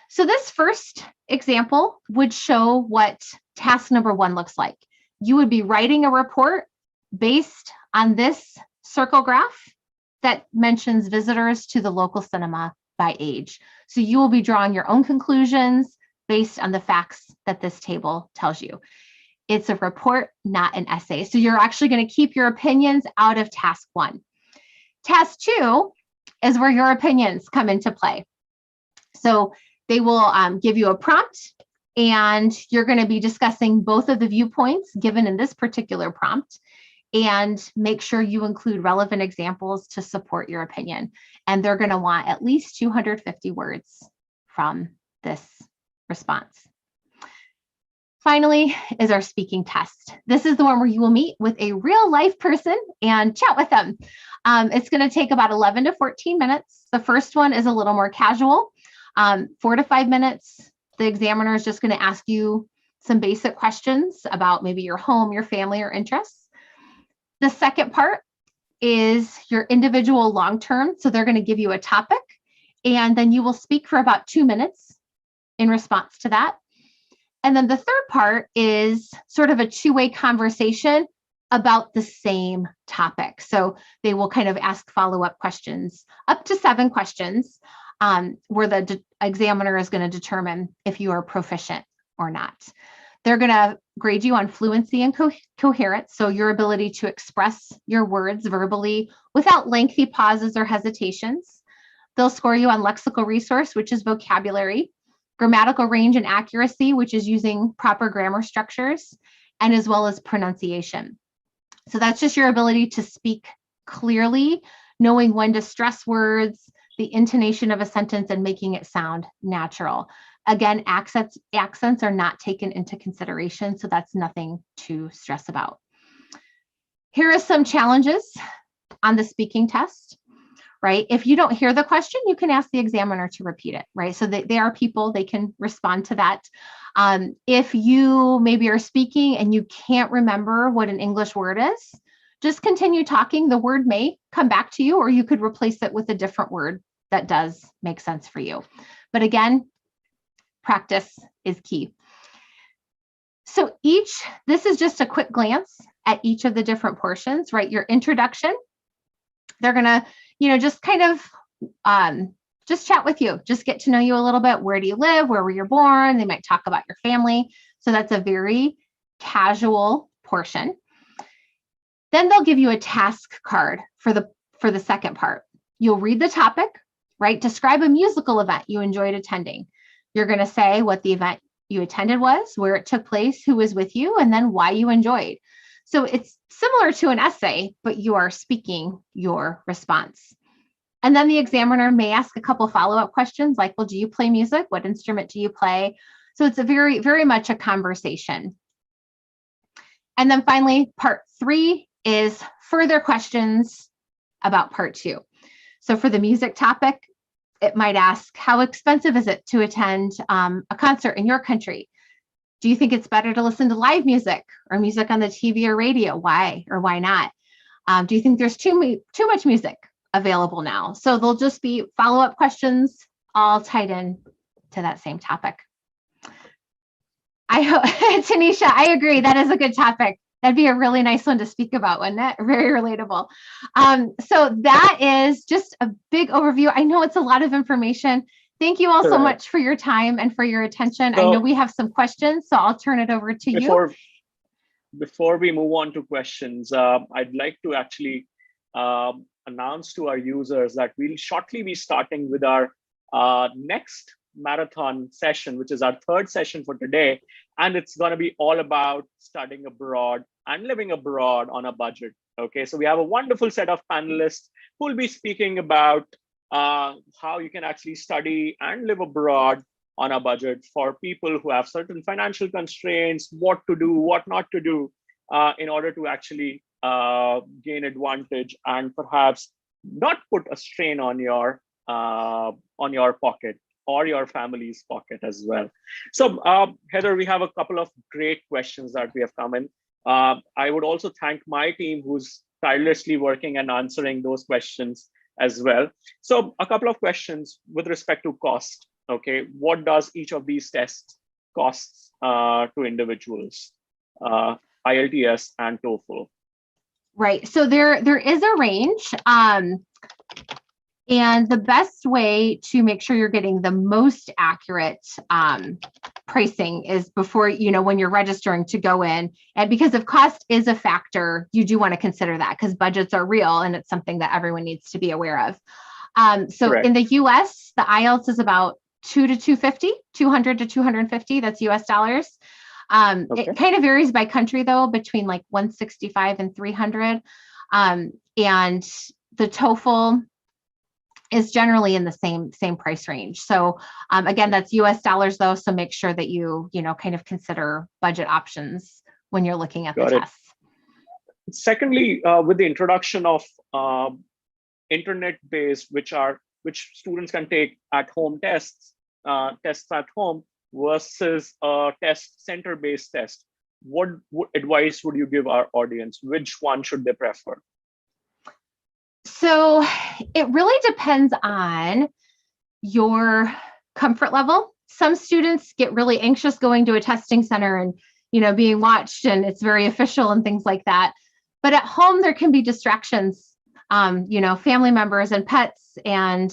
So this first example would show what task number 1 looks like. You would be writing a report based on this circle graph that mentions visitors to the local cinema by age. So you will be drawing your own conclusions based on the facts that this table tells you. It's a report, not an essay. So you're actually going to keep your opinions out of task 1. Task 2 is where your opinions come into play. So they will give you a prompt, and you're going to be discussing both of the viewpoints given in this particular prompt, and make sure you include relevant examples to support your opinion. And they're going to want at least 250 words from this response. Finally is our speaking test. This is the one where you will meet with a real life person and chat with them. It's going to take about 11 to 14 minutes. The first one is a little more casual, 4 to 5 minutes. The examiner is just going to ask you some basic questions about maybe your home, your family, or interests. The second part is your individual long-term. So they're going to give you a topic, and then you will speak for about 2 minutes in response to that. And then the third part is sort of a two-way conversation about the same topic. So they will kind of ask follow-up questions, up to 7 questions, where the examiner is going to determine if you are proficient or not. They're going to grade you on fluency and coherence, so your ability to express your words verbally without lengthy pauses or hesitations. They'll score you on lexical resource, which is vocabulary, grammatical range and accuracy, which is using proper grammar structures, and as well as pronunciation. So that's just your ability to speak clearly, knowing when to stress words, the intonation of a sentence, and making it sound natural. Again, accents are not taken into consideration, so that's nothing to stress about. Here are some challenges on the speaking test, right? If you don't hear the question, you can ask the examiner to repeat it, right? So they are people, they can respond to that. If you maybe are speaking and you can't remember what an English word is, just continue talking. The word may come back to you, or you could replace it with a different word that does make sense for you. But again, practice is key. So this is just a quick glance at each of the different portions, right? Your introduction, they're gonna, just kind of just chat with you, just get to know you a little bit. Where do you live? Where were you born? They might talk about your family. So that's a very casual portion. Then they'll give you a task card for the second part. You'll read the topic, right? Describe a musical event you enjoyed attending. You're going to say what the event you attended was, where it took place, who was with you, and then why you enjoyed. So it's similar to an essay, but you are speaking your response. And then the examiner may ask a couple follow-up questions like, well, do you play music? What instrument do you play? So it's a very much a conversation. And then finally, part 3 is further questions about part 2. So for the music topic, it might ask, how expensive is it to attend a concert in your country? Do you think it's better to listen to live music or music on the TV or radio? Why or why not? Do you think there's too much music available now? So they'll just be follow-up questions all tied in to that same topic. I hope, Tanisha, I agree. That is a good topic. That'd be a really nice one to speak about, wouldn't it? Very relatable. So that is just a big overview. I know it's a lot of information. Thank you all so much for your time and for your attention. I know we have some questions, so I'll turn it over to you. Before we move on to questions, I'd like to actually announce to our users that we'll shortly be starting with our next marathon session, which is our 3rd session for today. And it's going to be all about studying abroad and living abroad on a budget. Okay, so we have a wonderful set of panelists who will be speaking about how you can actually study and live abroad on a budget for people who have certain financial constraints, what to do, what not to do in order to actually gain advantage and perhaps not put a strain on your pocket or your family's pocket as well. So Heather, we have a couple of great questions that we have come in. I would also thank my team who's tirelessly working and answering those questions as well. So a couple of questions with respect to cost. Okay, what does each of these tests costs to individuals, IELTS and TOEFL? Right, so there is a range. And the best way to make sure you're getting the most accurate pricing is before, when you're registering to go in. And because if cost is a factor, you do want to consider that because budgets are real and it's something that everyone needs to be aware of. So Correct. In the US, the IELTS is about $200 to $250. That's US dollars. Okay. It kind of varies by country though, between like 165 and 300. And the TOEFL is generally in the same price range. So again, that's US dollars though. So make sure that you kind of consider budget options when you're looking at the tests. Secondly, with the introduction of internet-based, which students can take at home tests at home versus a test center-based test, what advice would you give our audience? Which one should they prefer? So it really depends on your comfort level. Some students get really anxious going to a testing center and, being watched and it's very official and things like that. But at home, there can be distractions, family members and pets and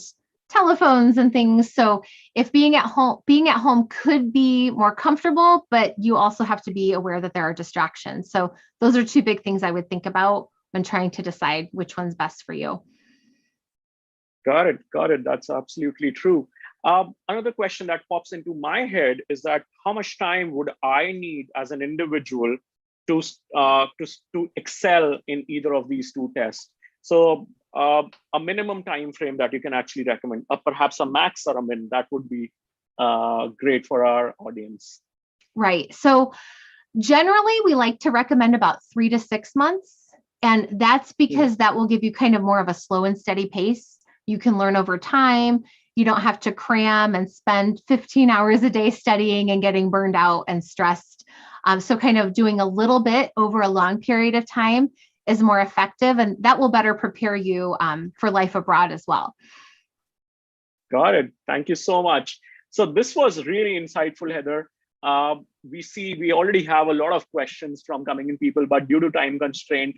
telephones and things. So if being at home could be more comfortable, but you also have to be aware that there are distractions. So those are 2 big things I would think about when trying to decide which one's best for you. Got it. That's absolutely true. Another question that pops into my head is that how much time would I need as an individual to excel in either of these 2 tests? So a minimum time frame that you can actually recommend, perhaps a max or a min, that would be great for our audience. Right. So generally, we like to recommend about 3 to 6 months. And that's because that will give you kind of more of a slow and steady pace. You can learn over time. You don't have to cram and spend 15 hours a day studying and getting burned out and stressed. So kind of doing a little bit over a long period of time is more effective, and that will better prepare you for life abroad as well. Got it. Thank you so much. So this was really insightful, Heather. We already have a lot of questions from coming in people, but due to time constraint,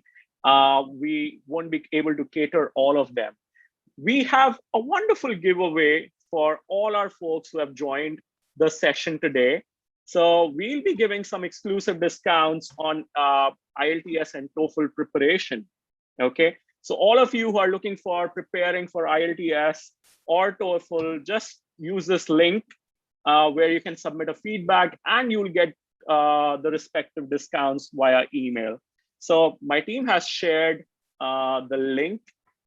we won't be able to cater all of them. We have a wonderful giveaway for all our folks who have joined the session today. So we'll be giving some exclusive discounts on IELTS and TOEFL preparation. Okay, so all of you who are looking for preparing for IELTS or TOEFL, just use this link where you can submit a feedback and you'll get the respective discounts via email. So my team has shared the link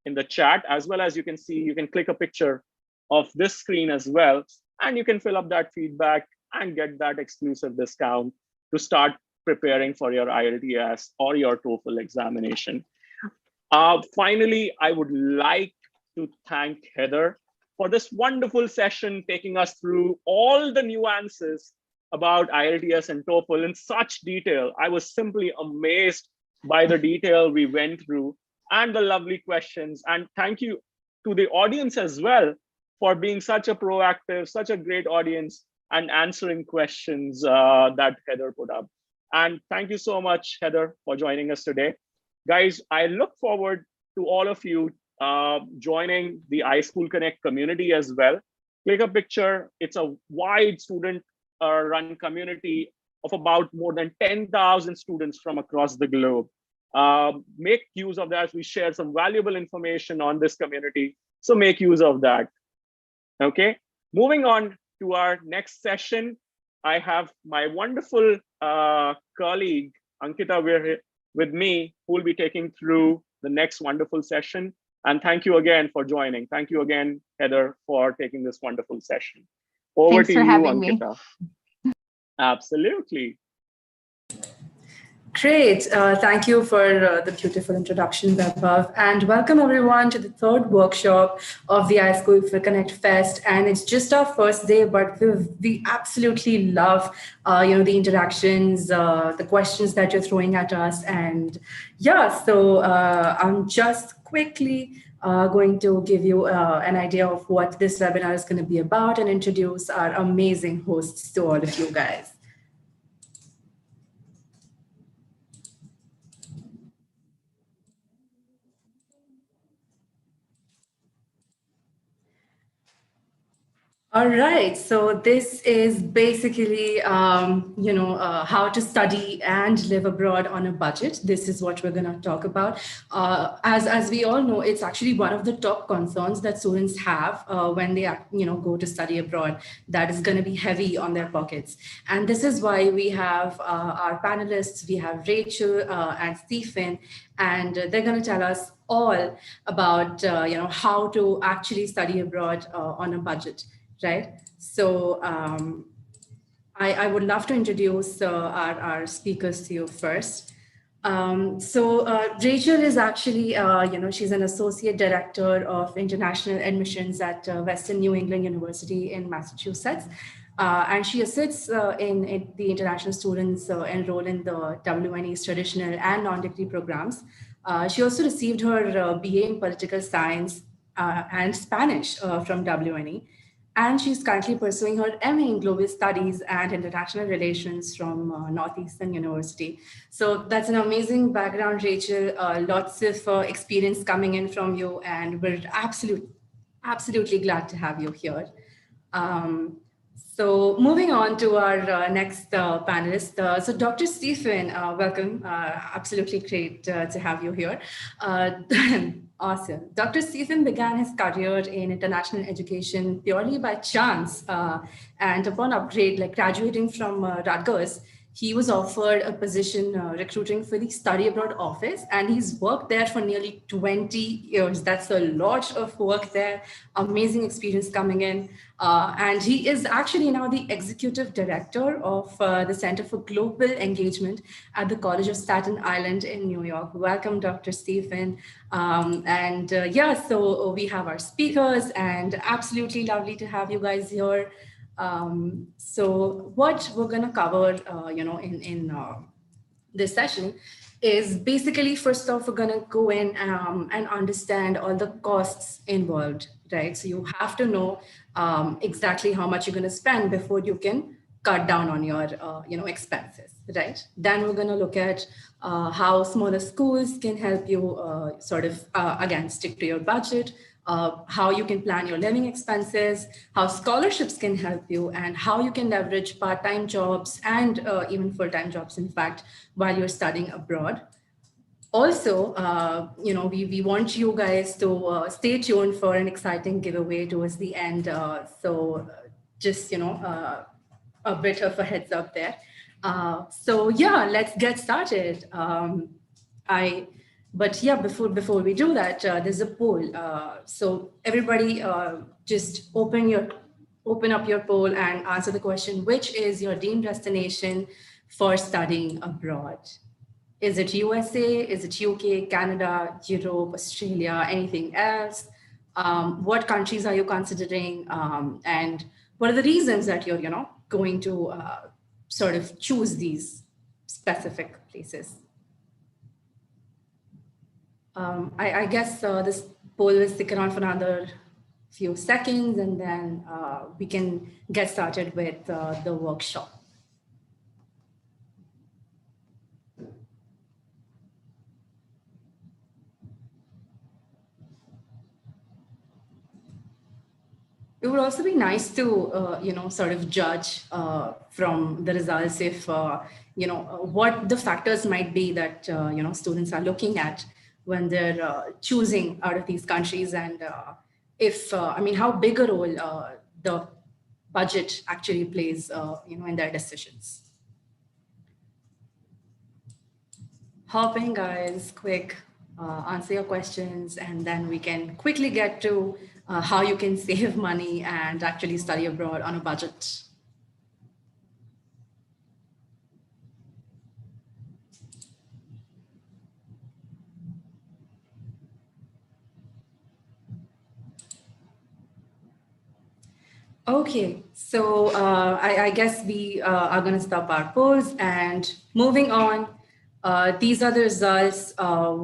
in the chat, as well as you can see, you can click a picture of this screen as well, and you can fill up that feedback and get that exclusive discount to start preparing for your IELTS or your TOEFL examination. Finally, I would like to thank Heather for this wonderful session, taking us through all the nuances about IELTS and TOEFL in such detail. I was simply amazed by the detail we went through and the lovely questions. And thank you to the audience as well for being such a proactive, such a great audience and answering questions that Heather put up. And thank you so much, Heather, for joining us today. Guys, I look forward to all of you joining the iSchoolConnect community as well. Click a picture. It's a wide student run community of about more than 10,000 students from across the globe. Make use of that. We share some valuable information on this community, so make use of that. Okay, moving on to our next session. I have my wonderful colleague, Ankita, with me, who will be taking through the next wonderful session. And thank you again for joining. Thank you again, Heather, for taking this wonderful session. Over Thanks to for you, having Ankita. me. Absolutely. Great. Thank you for the beautiful introduction, Vaibhav. And welcome everyone to the third workshop of the iSchoolConnect Fest. And it's just our first day, but we absolutely love the interactions, the questions that you're throwing at us. And yeah, so I'm just quickly going to give you an idea of what this webinar is going to be about and introduce our amazing hosts to all of you guys. All right, so this is basically, how to study and live abroad on a budget. This is what we're going to talk about. As we all know, it's actually one of the top concerns that students have when they, go to study abroad. That is going to be heavy on their pockets. And this is why we have our panelists. We have Rachel and Stephen, and they're going to tell us all about, how to actually study abroad on a budget. Right. So I would love to introduce our speakers to you first. Rachel is actually, she's an associate director of international admissions at Western New England University in Massachusetts. And she assists in the international students enrolled in the WNE's traditional and non-degree programs. She also received her BA in political science and Spanish from WNE. And she's currently pursuing her MA in Global Studies and International Relations from Northeastern University. So that's an amazing background, Rachel. Lots of experience coming in from you, and we're absolutely glad to have you here. So moving on to our next panelist. So Dr. Stephen, welcome. Absolutely great to have you here. Awesome. Dr. Stephen began his career in international education purely by chance. And upon upgrade, graduating from Rutgers, he was offered a position recruiting for the study abroad office, and he's worked there for nearly 20 years. That's a lot of work there, amazing experience coming in. And he is actually now the executive director of the Center for Global Engagement at the College of Staten Island in New York. Welcome, Dr. Stephen. So we have our speakers, and absolutely lovely to have you guys here. So what we're going to cover, in this session is basically, first off, we're going to go in and understand all the costs involved, right? So you have to know exactly how much you're going to spend before you can cut down on your, expenses, right? Then we're going to look at how smaller schools can help you again, stick to your budget. How you can plan your living expenses, how scholarships can help you, and how you can leverage part-time jobs and even full-time jobs, in fact, while you're studying abroad. Also, we want you guys to stay tuned for an exciting giveaway towards the end. So just, a bit of a heads up there. Let's get started. But yeah, before we do that, there's a poll. So everybody, just open up your poll and answer the question: which is your dream destination for studying abroad? Is it USA? Is it UK, Canada, Europe, Australia, anything else? What countries are you considering? And what are the reasons that you're, going to sort of choose these specific places? I guess this poll will stick around for another few seconds, and then we can get started with the workshop. It would also be nice to, sort of judge from the results if, what the factors might be that, students are looking at when they're choosing out of these countries, and if, how big a role the budget actually plays, in their decisions. Hop in, guys, quick, answer your questions, and then we can quickly get to how you can save money and actually study abroad on a budget. Okay, so I guess we are going to stop our polls and moving on. These are the results.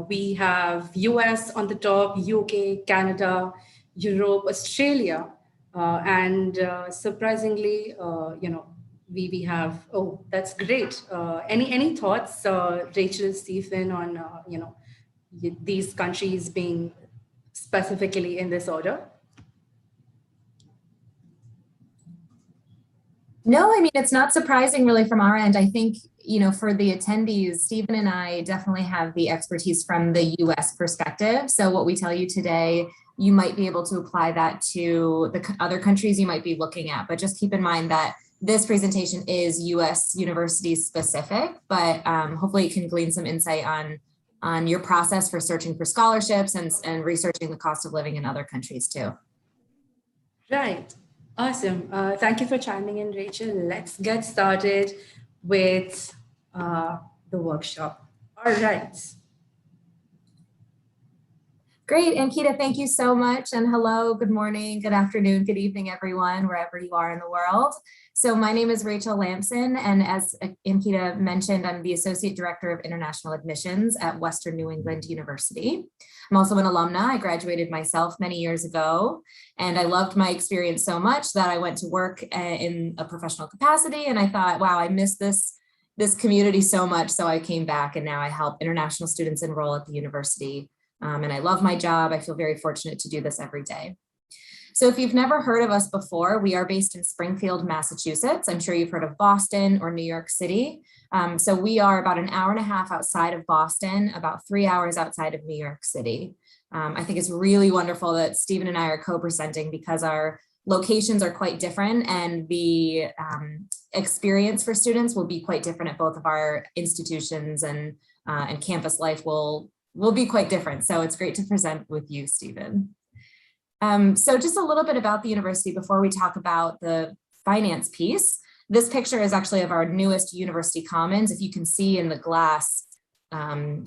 We have US on the top, UK, Canada, Europe, Australia, and surprisingly, we have, oh, that's great. Any thoughts, Rachel, Stephen, on, these countries being specifically in this order? No, I mean, it's not surprising really from our end. I think, for the attendees, Stephen and I definitely have the expertise from the US perspective. So what we tell you today, you might be able to apply that to the other countries you might be looking at. But just keep in mind that this presentation is US university specific, but hopefully you can glean some insight on your process for searching for scholarships and researching the cost of living in other countries too. Right. Awesome. Thank you for chiming in, Rachel. Let's get started with the workshop. All right. Great, Ankita, thank you so much. And hello, good morning, good afternoon, good evening, everyone, wherever you are in the world. So my name is Rachel Lampson, and as Ankita mentioned, I'm the Associate Director of International Admissions at Western New England University. I'm also an alumna. I graduated myself many years ago, and I loved my experience so much that I went to work in a professional capacity, and I thought, wow, I miss this community so much, so I came back, and now I help international students enroll at the university. And I love my job. I feel very fortunate to do this every day. So if you've never heard of us before, we are based in Springfield, Massachusetts. I'm sure you've heard of Boston or New York City. So we are about an hour and a half outside of Boston, about 3 hours outside of New York City. I think it's really wonderful that Stephen and I are co-presenting because our locations are quite different, and the experience for students will be quite different at both of our institutions, and campus life will be quite different. So it's great to present with you, Stephen. So just a little bit about the university before we talk about the finance piece. This picture is actually of our newest university commons. If you can see in the glass,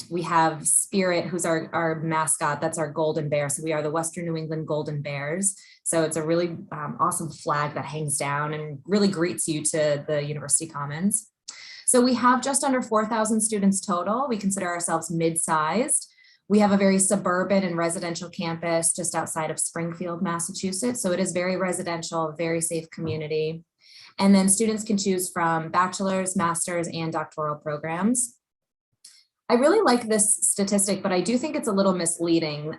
we have Spirit, who's our mascot. That's our golden bear. So we are the Western New England Golden Bears. So it's a really awesome flag that hangs down and really greets you to the university commons. So we have just under 4,000 students total. We consider ourselves mid-sized. We have a very suburban and residential campus just outside of Springfield, Massachusetts. So it is very residential, very safe community. And then students can choose from bachelor's, master's, and doctoral programs. I really like this statistic, but I do think it's a little misleading.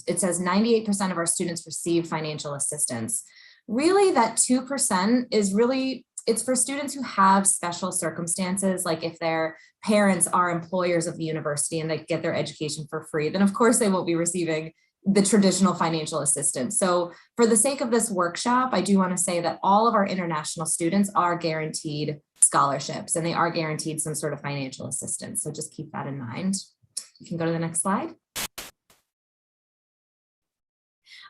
It says 98% of our students receive financial assistance. Really, that 2% is really, it's for students who have special circumstances, like if their parents are employers of the university and they get their education for free, then of course they won't be receiving the traditional financial assistance. So for the sake of this workshop, I do want to say that all of our international students are guaranteed scholarships, and they are guaranteed some sort of financial assistance. So just keep that in mind. You can go to the next slide.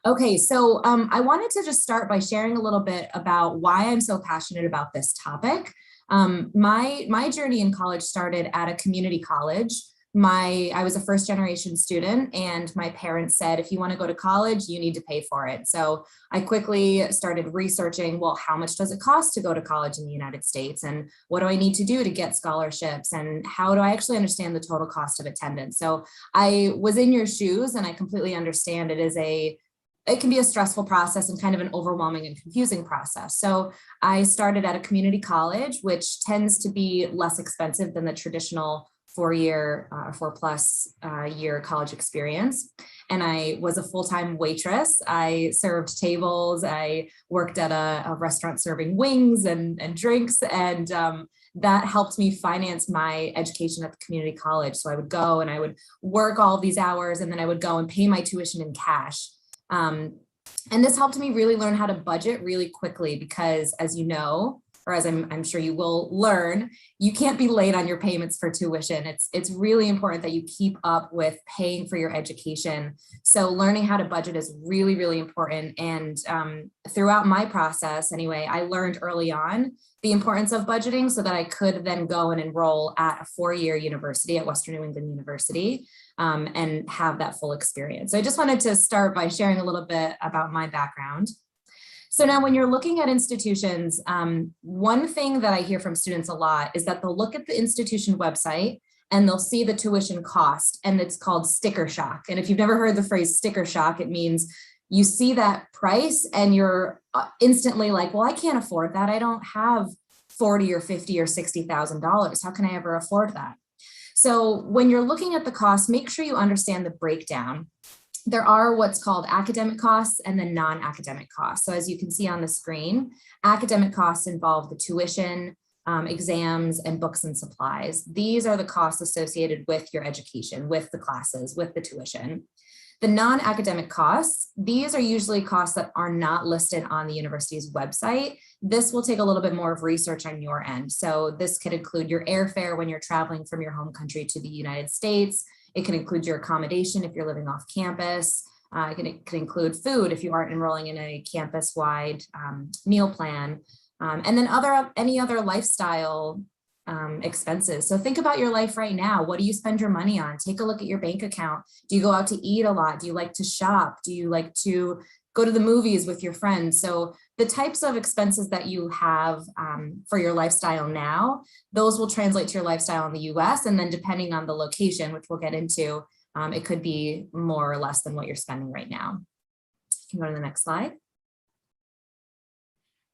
Okay, so I wanted to just start by sharing a little bit about why I'm so passionate about this topic. My journey in college started at a community college. I was a first generation student, and my parents said, if you want to go to college, you need to pay for it. So I quickly started researching, well, how much does it cost to go to college in the United States? And what do I need to do to get scholarships? And how do I actually understand the total cost of attendance? So I was in your shoes, and I completely understand it can be a stressful process and kind of an overwhelming and confusing process. So I started at a community college, which tends to be less expensive than the traditional 4+ year college experience. And I was a full-time waitress. I served tables. I worked at a restaurant serving wings and drinks. And that helped me finance my education at the community college. So I would go and I would work all of these hours, and then I would go and pay my tuition in cash. And this helped me really learn how to budget really quickly, because as you know, or as I'm sure you will learn, you can't be late on your payments for tuition. It's really important that you keep up with paying for your education. So learning how to budget is really, really important. And throughout my process, anyway, I learned early on the importance of budgeting so that I could then go and enroll at a 4-year university at Western New England University and have that full experience. So I just wanted to start by sharing a little bit about my background. So now when you're looking at institutions, one thing that I hear from students a lot is that they'll look at the institution website and they'll see the tuition cost, and it's called sticker shock. And if you've never heard the phrase sticker shock, it means you see that price and you're instantly like, well, I can't afford that. I don't have $40 or $50 or $60,000. How can I ever afford that? So when you're looking at the cost, make sure you understand the breakdown. There are what's called academic costs and then non-academic costs. So as you can see on the screen, academic costs involve the tuition, exams, and books and supplies. These are the costs associated with your education, with the classes, with the tuition. The non-academic costs, these are usually costs that are not listed on the university's website. This will take a little bit more of research on your end. So this could include your airfare when you're traveling from your home country to the United States. It can include your accommodation if you're living off campus. It can include food if you aren't enrolling in a campus-wide meal plan. And then any other lifestyle expenses. So think about your life right now. What do you spend your money on? Take a look at your bank account. Do you go out to eat a lot? Do you like to shop? Do you like to go to the movies with your friends? So the types of expenses that you have for your lifestyle now, those will translate to your lifestyle in the US. And then depending on the location, which we'll get into, it could be more or less than what you're spending right now. You can go to the next slide.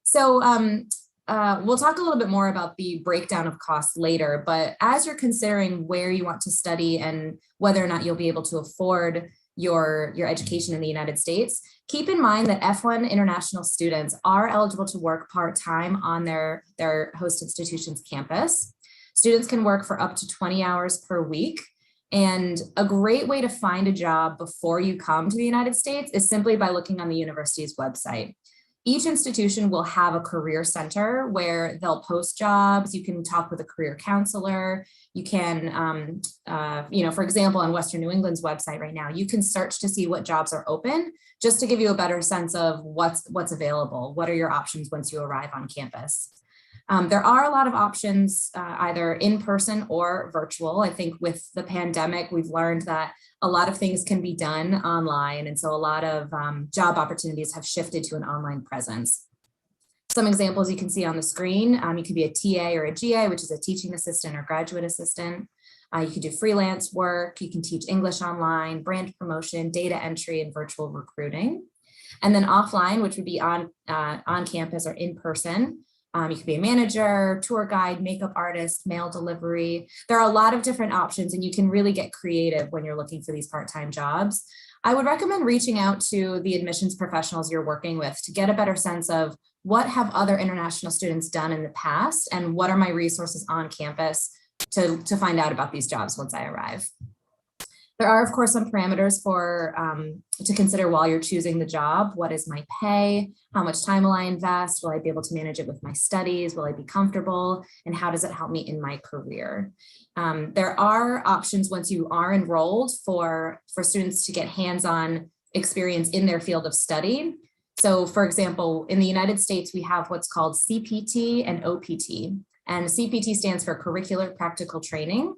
So we'll talk a little bit more about the breakdown of costs later, but as you're considering where you want to study and whether or not you'll be able to afford your education in the United States, keep in mind that F1 international students are eligible to work part-time on their host institution's campus. Students can work for up to 20 hours per week. And a great way to find a job before you come to the United States is simply by looking on the university's website. Each institution will have a career center where they'll post jobs. You can talk with a career counselor. You can, for example, on Western New England's website right now, you can search to see what jobs are open, just to give you a better sense of what's available. What are your options once you arrive on campus? There are a lot of options, either in person or virtual. I think with the pandemic, we've learned that a lot of things can be done online. And so a lot of job opportunities have shifted to an online presence. Some examples you can see on the screen. You can be a TA or a GA, which is a teaching assistant or graduate assistant. You can do freelance work. You can teach English online, brand promotion, data entry, and virtual recruiting. And then offline, which would be on campus or in person. You could be a manager, tour guide, makeup artist, mail delivery. There are a lot of different options, and you can really get creative when you're looking for these part-time jobs. I would recommend reaching out to the admissions professionals you're working with to get a better sense of what have other international students done in the past, and what are my resources on campus to find out about these jobs once I arrive. There are, of course, some parameters to consider while you're choosing the job. What is my pay? How much time will I invest? Will I be able to manage it with my studies? Will I be comfortable? And how does it help me in my career? There are options once you are enrolled for students to get hands-on experience in their field of study. So for example, in the United States, we have what's called CPT and OPT. And CPT stands for Curricular Practical Training.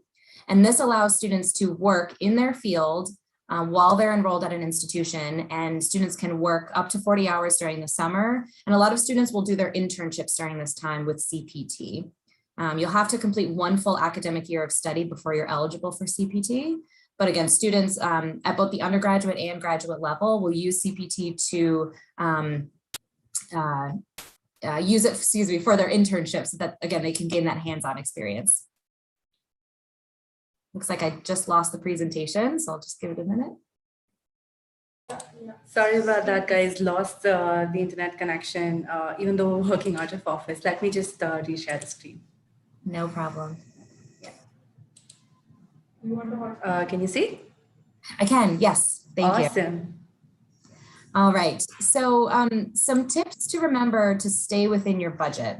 And this allows students to work in their field while they're enrolled at an institution, and students can work up to 40 hours during the summer. And a lot of students will do their internships during this time with CPT. You'll have to complete one full academic year of study before you're eligible for CPT. But again, students at both the undergraduate and graduate level will use CPT to use it, for their internships so that, again, they can gain that hands-on experience. Looks like I just lost the presentation, so I'll just give it a minute. Sorry about that, guys. Lost the internet connection, even though we're working out of office. Let me just reshare the screen. No problem. Can you see? I can, yes, thank you. Awesome. All right, so some tips to remember to stay within your budget.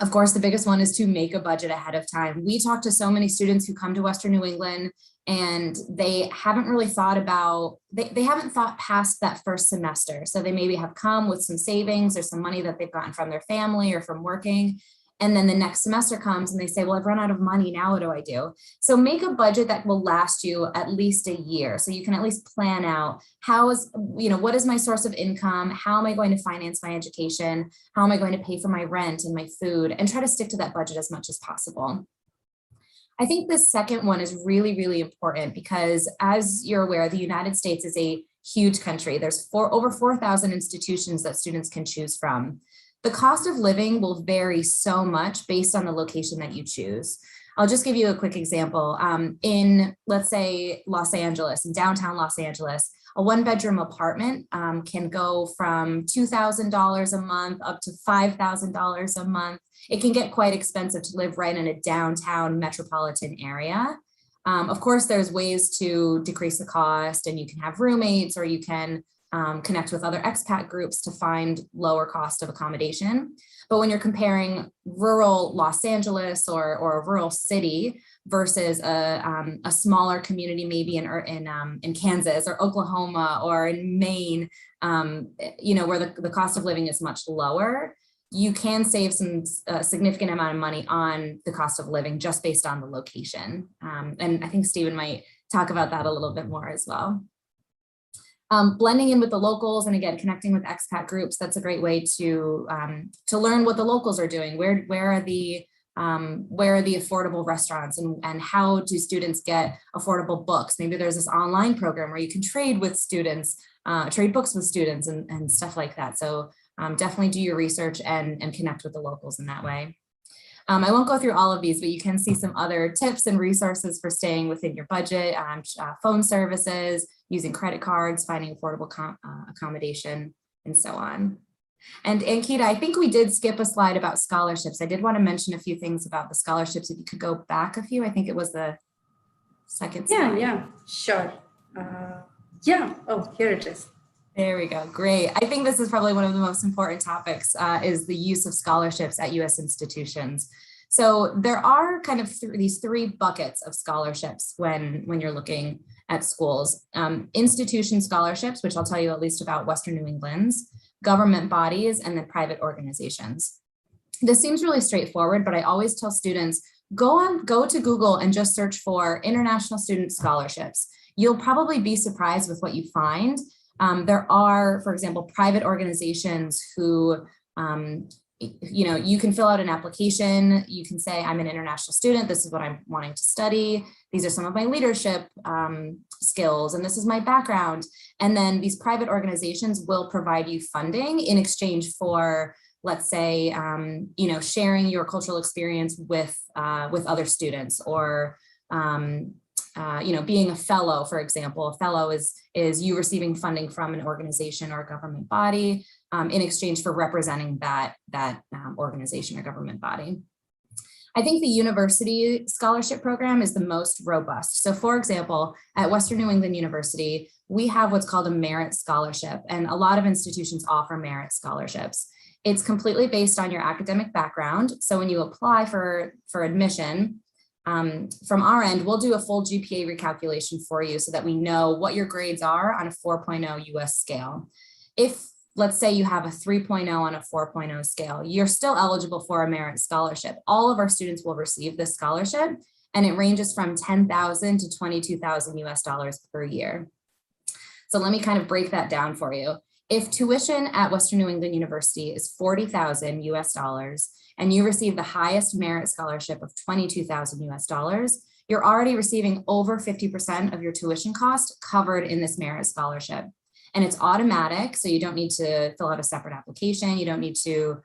Of course, the biggest one is to make a budget ahead of time. We talk to so many students who come to Western New England and they haven't really thought about, they haven't thought past that first semester. So they maybe have come with some savings or some money that they've gotten from their family or from working. And then the next semester comes and they say, well, I've run out of money. Now what do I do? So make a budget that will last you at least a year. So you can at least plan out what is my source of income? How am I going to finance my education? How am I going to pay for my rent and my food? And try to stick to that budget as much as possible. I think the second one is really, really important because, as you're aware, the United States is a huge country. There's over 4,000 institutions that students can choose from. The cost of living will vary so much based on the location that you choose. I'll just give you a quick example. In, let's say, Los Angeles, in downtown Los Angeles, a one-bedroom apartment can go from $2,000 a month up to $5,000 a month. It can get quite expensive to live right in a downtown metropolitan area. Of course, there's ways to decrease the cost, and you can have roommates, or you can connect with other expat groups to find lower cost of accommodation. But when you're comparing rural Los Angeles or a rural city versus a smaller community, maybe in Kansas or Oklahoma or in Maine, where the cost of living is much lower, you can save some significant amount of money on the cost of living just based on the location. And I think Stephen might talk about that a little bit more as well. Blending in with the locals, and again, connecting with expat groups, that's a great way to learn what the locals are doing. Where are the affordable restaurants, and how do students get affordable books? Maybe there's this online program where you can trade with students, trade books with students and stuff like that. So definitely do your research and connect with the locals in that way. I won't go through all of these, but you can see some other tips and resources for staying within your budget, phone services, using credit cards, finding affordable accommodation, and so on. And Ankita, I think we did skip a slide about scholarships. I did want to mention a few things about the scholarships. If you could go back a few, I think it was the second slide. Yeah, sure. Oh, here it is. There we go. Great. I think this is probably one of the most important topics is the use of scholarships at U.S. institutions. So there are kind of these three buckets of scholarships when you're looking at schools. Institution scholarships, which I'll tell you at least about Western New England's, government bodies, and then private organizations. This seems really straightforward, but I always tell students, go to Google and just search for international student scholarships. You'll probably be surprised with what you find. There are, for example, private organizations who, you can fill out an application. You can say, I'm an international student. This is what I'm wanting to study. These are some of my leadership skills, and this is my background. And then these private organizations will provide you funding in exchange for, let's say, sharing your cultural experience with other students, or being a fellow, for example. A fellow is you receiving funding from an organization or a government body in exchange for representing that organization or government body. I think the university scholarship program is the most robust. So for example, at Western New England University, we have what's called a merit scholarship, and a lot of institutions offer merit scholarships. It's completely based on your academic background. So when you apply for admission, from our end, we'll do a full GPA recalculation for you so that we know what your grades are on a 4.0 US scale. If, let's say, you have a 3.0 on a 4.0 scale, you're still eligible for a merit scholarship. All of our students will receive this scholarship, and it ranges from $10,000 to $22,000 US dollars per year. So let me kind of break that down for you. If tuition at Western New England University is $40,000 US dollars, and you receive the highest merit scholarship of $22,000 US dollars, you're already receiving over 50% of your tuition cost covered in this merit scholarship. And it's automatic, so you don't need to fill out a separate application. You don't need to,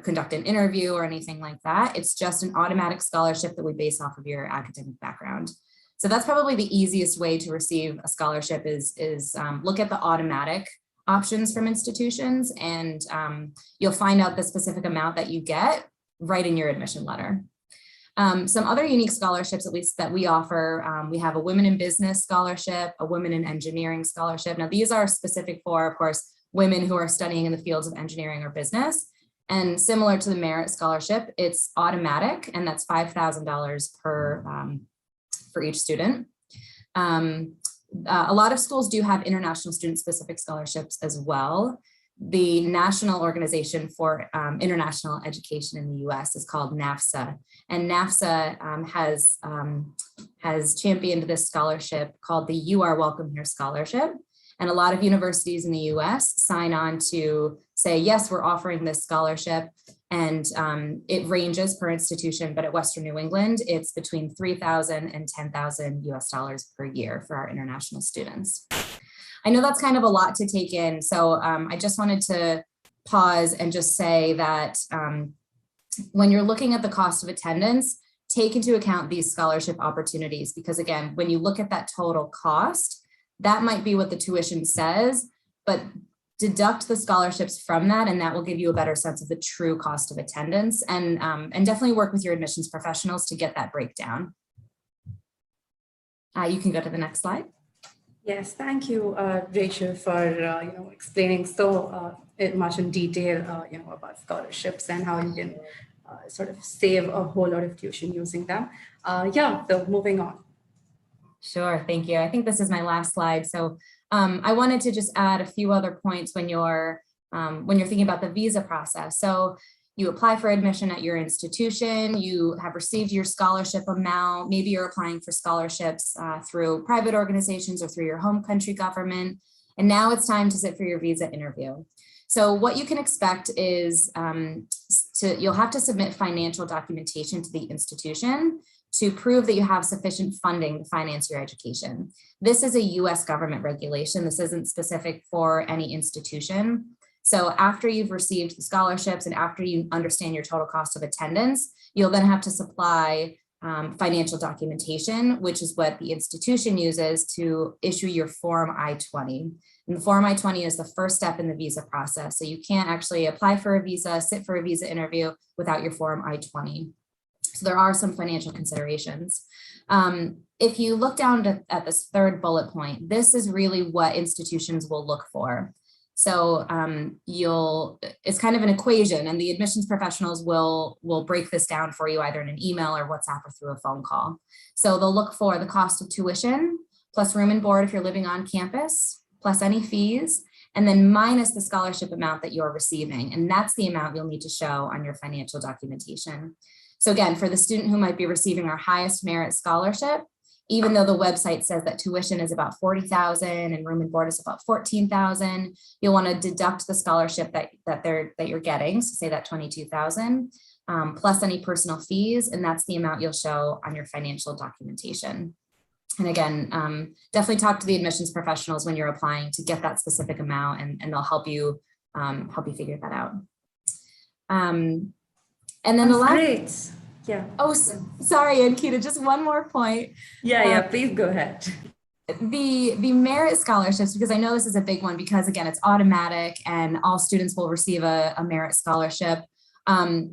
conduct an interview or anything like that. It's just an automatic scholarship that we base off of your academic background. So that's probably the easiest way to receive a scholarship is look at the automatic options from institutions, and you'll find out the specific amount that you get right in your admission letter. Some other unique scholarships, at least that we offer, we have a Women in Business Scholarship, a Women in Engineering Scholarship. Now, these are specific for, of course, women who are studying in the fields of engineering or business. And similar to the Merit Scholarship, it's automatic, and that's $5,000 for each student. A lot of schools do have international student-specific scholarships as well. The National Organization for International Education in the US is called NAFSA, and NAFSA has championed this scholarship called the You Are Welcome Here Scholarship. And a lot of universities in the US sign on to say, yes, we're offering this scholarship, and it ranges per institution, but at Western New England, it's between $3,000 and $10,000 US dollars per year for our international students. I know that's kind of a lot to take in, so I just wanted to pause and just say that when you're looking at the cost of attendance, take into account these scholarship opportunities, because again, when you look at that total cost, that might be what the tuition says, but deduct the scholarships from that, and that will give you a better sense of the true cost of attendance, and definitely work with your admissions professionals to get that breakdown. You can go to the next slide. Yes, thank you, Rachel, for explaining so much in detail, about scholarships and how you can sort of save a whole lot of tuition using them. So moving on. Sure, thank you. I think this is my last slide. So I wanted to just add a few other points when you're thinking about the visa process. So you apply for admission at your institution, you have received your scholarship amount, maybe you're applying for scholarships through private organizations or through your home country government, and now it's time to sit for your visa interview. So what you can expect is you'll have to submit financial documentation to the institution to prove that you have sufficient funding to finance your education. This is a US government regulation. This isn't specific for any institution. So after you've received the scholarships and after you understand your total cost of attendance, you'll then have to supply financial documentation, which is what the institution uses to issue your Form I-20. And the Form I-20 is the first step in the visa process. So you can't actually apply for a visa, sit for a visa interview without your Form I-20. So there are some financial considerations. If you look down at this third bullet point, this is really what institutions will look for. So it's kind of an equation, and the admissions professionals will break this down for you either in an email or WhatsApp or through a phone call. So they'll look for the cost of tuition, plus room and board if you're living on campus, plus any fees, and then minus the scholarship amount that you're receiving. And that's the amount you'll need to show on your financial documentation. So again, for the student who might be receiving our highest merit scholarship, even though the website says that tuition is about $40,000 and room and board is about $14,000, you'll want to deduct the scholarship that you're getting, so say that $22,000, plus any personal fees, and that's the amount you'll show on your financial documentation. And again, definitely talk to the admissions professionals when you're applying to get that specific amount, and they'll help you figure that out. And then the last. Great. Yeah. Oh, sorry, Ankita, just one more point. Yeah, please go ahead. The merit scholarships, because I know this is a big one, because again, it's automatic and all students will receive a merit scholarship.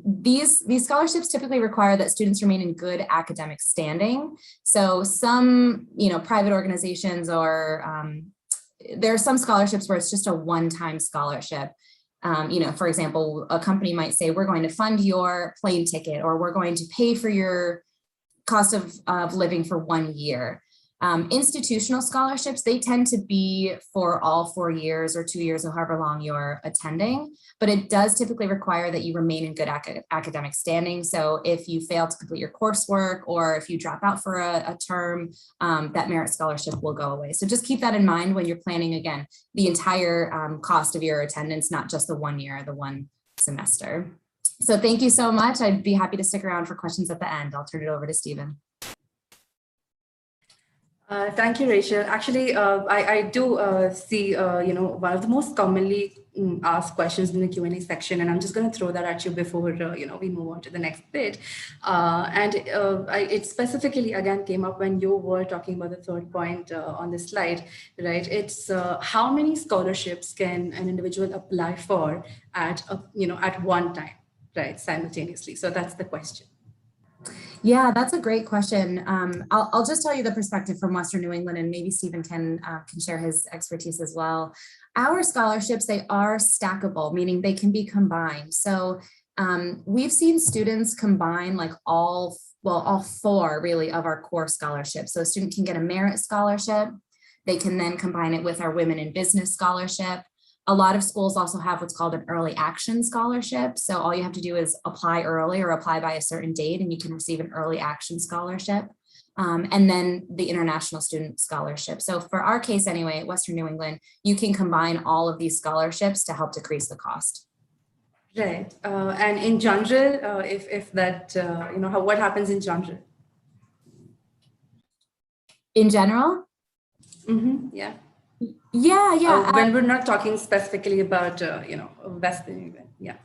These scholarships typically require that students remain in good academic standing. So some, private organizations or there are some scholarships where it's just a one-time scholarship. For example, a company might say, we're going to fund your plane ticket, or we're going to pay for your cost of living for 1 year. Institutional scholarships, they tend to be for all 4 years or 2 years or however long you're attending, but it does typically require that you remain in good academic standing. So if you fail to complete your coursework, or if you drop out for a term, that merit scholarship will go away. So just keep that in mind when you're planning, again, the entire cost of your attendance, not just the 1 year, the 1 semester. So thank you so much. I'd be happy to stick around for questions at the end. I'll turn it over to Stephen. Thank you, Rachel. Actually, I do see, one of the most commonly asked questions in the Q&A section, and I'm just going to throw that at you before, we move on to the next bit. It specifically, again, came up when you were talking about the third point on this slide, right? It's how many scholarships can an individual apply for at one time, right, simultaneously? So that's the question. Yeah, that's a great question. I'll just tell you the perspective from Western New England, and maybe Stephen can share his expertise as well. Our scholarships, they are stackable, meaning they can be combined. So we've seen students combine like all 4 really of our core scholarships. So a student can get a merit scholarship. They can then combine it with our Women in Business scholarship. A lot of schools also have what's called an early action scholarship. So all you have to do is apply early or apply by a certain date, and you can receive an early action scholarship. And then the international student scholarship. So for our case anyway, at Western New England, you can combine all of these scholarships to help decrease the cost. Right. And in general, if that, what happens in general? In general? Mm-hmm. Yeah. Yeah. When we're not talking specifically about, Western even. Yeah.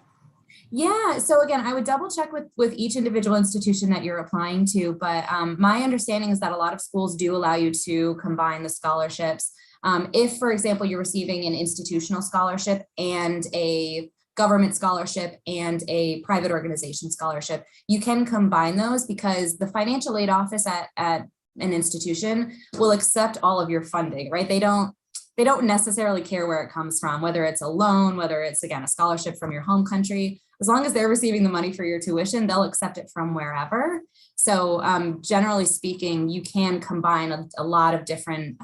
Yeah. So again, I would double check with each individual institution that you're applying to. But my understanding is that a lot of schools do allow you to combine the scholarships. If, for example, you're receiving an institutional scholarship and a government scholarship and a private organization scholarship, you can combine those because the financial aid office at an institution will accept all of your funding, right? They don't necessarily care where it comes from, whether it's a loan, whether it's, again, a scholarship from your home country. As long as they're receiving the money for your tuition, they'll accept it from wherever. So generally speaking, you can combine a lot of different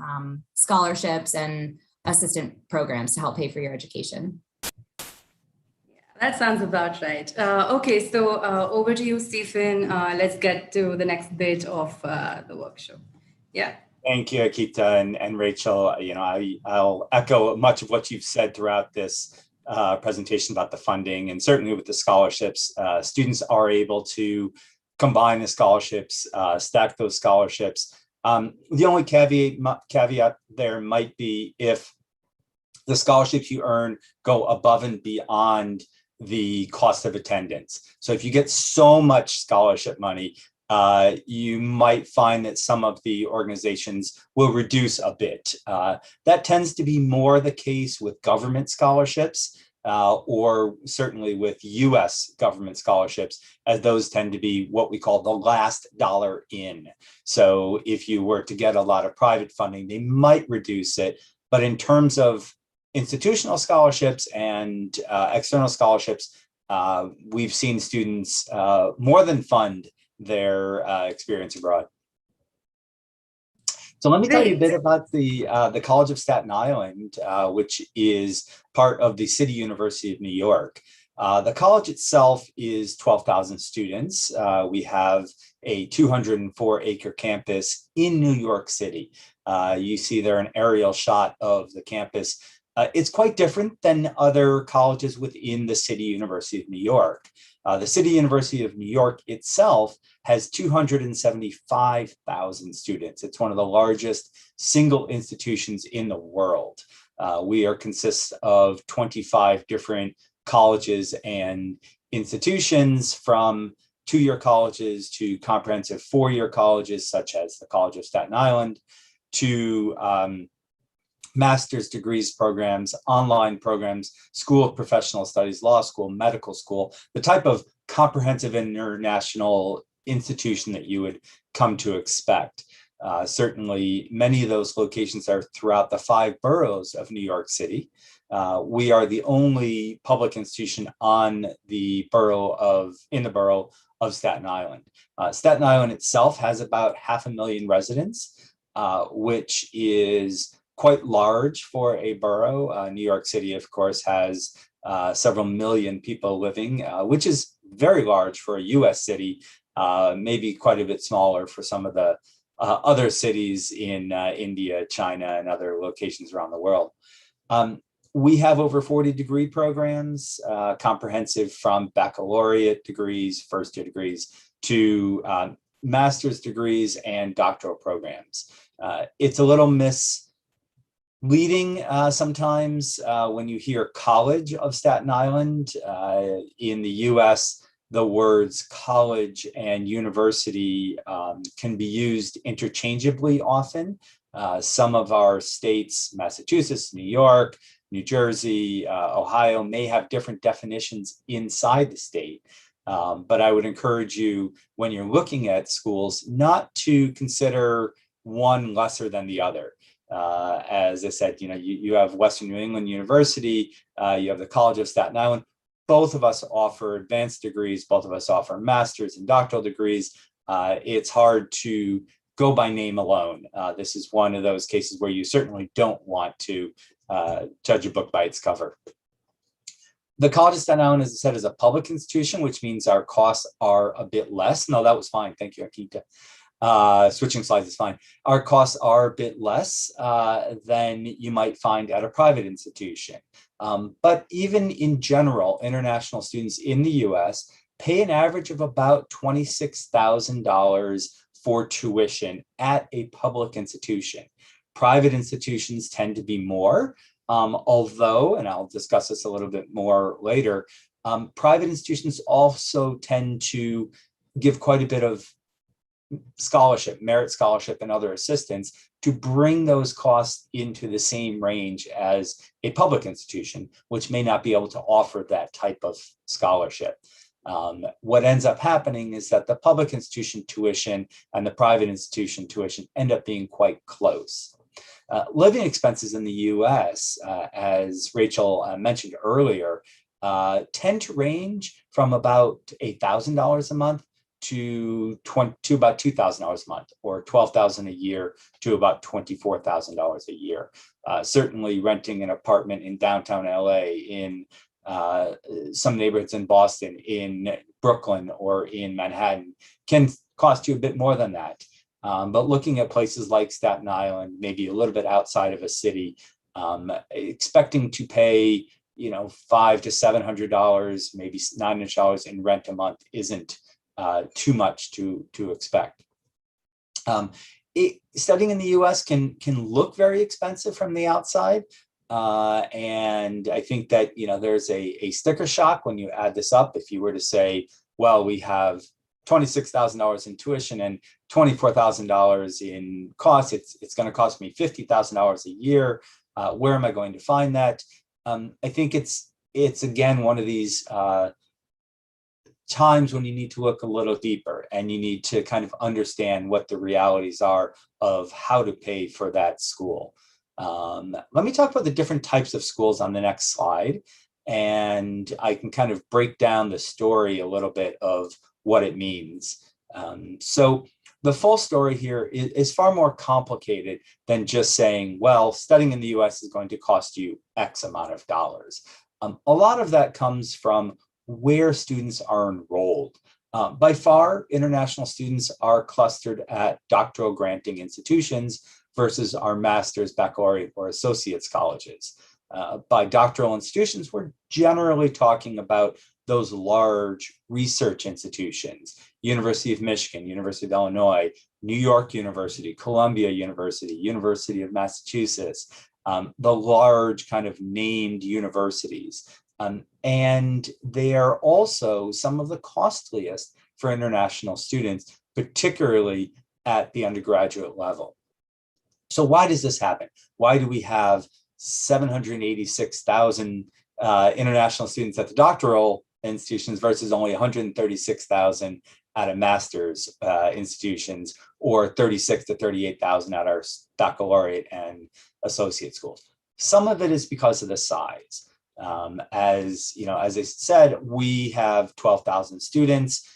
scholarships and assistant programs to help pay for your education. That sounds about right. Okay, so over to you, Stephen. Let's get to the next bit of the workshop. Yeah. Thank you, Akita and Rachel. I'll echo much of what you've said throughout this presentation about the funding, and certainly with the scholarships. Students are able to combine the scholarships, stack those scholarships. The only caveat there might be if the scholarships you earn go above and beyond the cost of attendance. So if you get so much scholarship money, you might find that some of the organizations will reduce a bit. That tends to be more the case with government scholarships, or certainly with US government scholarships, as those tend to be what we call the last dollar in. So if you were to get a lot of private funding, they might reduce it. But in terms of institutional scholarships and external scholarships, we've seen students more than fund their experience abroad. So let me tell you a bit about the College of Staten Island, which is part of the City University of New York. The college itself is 12,000 students. We have a 204-acre campus in New York City. You see there an aerial shot of the campus. It's quite different than other colleges within the City University of New York. The City University of New York itself has 275,000 students. It's one of the largest single institutions in the world. We consists of 25 different colleges and institutions, from two-year colleges to comprehensive four-year colleges, such as the College of Staten Island, to master's degrees programs, online programs, School of Professional Studies, law school, medical school, the type of comprehensive international institution that you would come to expect. Certainly, many of those locations are throughout the 5 boroughs of New York City. We are the only public institution in the borough of Staten Island. Staten Island itself has about 500,000 residents, which is quite large for a borough. New York City, of course, has several million people living, which is very large for a US city, maybe quite a bit smaller for some of the other cities in India, China, and other locations around the world. We have over 40 degree programs, comprehensive from baccalaureate degrees, first-year degrees, to master's degrees and doctoral programs. It's a little misleading sometimes when you hear College of Staten Island. In the US, the words college and university can be used interchangeably often. Some of our states, Massachusetts, New York, New Jersey, Ohio, may have different definitions inside the state. But I would encourage you, when you're looking at schools, not to consider one lesser than the other. As I said, you have Western New England University, you have the College of Staten Island. Both of us offer advanced degrees, both of us offer master's and doctoral degrees. It's hard to go by name alone. This is one of those cases where you certainly don't want to judge a book by its cover. The College of Staten Island, as I said, is a public institution, which means our costs are a bit less. No, that was fine. Thank you, Akita. Switching slides is fine. Our costs are a bit less than you might find at a private institution. But even in general, international students in the US pay an average of about $26,000 for tuition at a public institution. Private institutions tend to be more, although, and I'll discuss this a little bit more later, private institutions also tend to give quite a bit of scholarship, merit scholarship, and other assistance to bring those costs into the same range as a public institution, which may not be able to offer that type of scholarship. What ends up happening is that the public institution tuition and the private institution tuition end up being quite close. Living expenses in the US, as Rachel mentioned earlier, tend to range from about $8,000 a month to about $2,000 a month, or $12,000 a year to about $24,000 a year. Certainly renting an apartment in downtown LA, in some neighborhoods in Boston, in Brooklyn, or in Manhattan can cost you a bit more than that. But looking at places like Staten Island, maybe a little bit outside of a city, expecting to pay $500 to $700, maybe $900 in rent a month isn't too much to expect. Studying in the US can look very expensive from the outside. And I think that there's a sticker shock when you add this up. If you were to say, well, we have $26,000 in tuition and $24,000 in costs, it's going to cost me $50,000 a year. Where am I going to find that? I think it's again one of these times when you need to look a little deeper and you need to kind of understand what the realities are of how to pay for that school. Let me talk about the different types of schools on the next slide, and I can kind of break down the story a little bit of what it means. So the full story here is far more complicated than just saying, well, studying in the US is going to cost you X amount of dollars. A lot of that comes from where students are enrolled. By far, international students are clustered at doctoral granting institutions versus our master's, baccalaureate, or associate's colleges. By doctoral institutions, we're generally talking about those large research institutions: University of Michigan, University of Illinois, New York University, Columbia University, University of Massachusetts, the large kind of named universities. And they are also some of the costliest for international students, particularly at the undergraduate level. So why does this happen? Why do we have 786,000 international students at the doctoral institutions versus only 136,000 at a master's institutions, or 36 to 38,000 at our baccalaureate and associate schools? Some of it is because of the size. As you know, as I said, we have 12,000 students.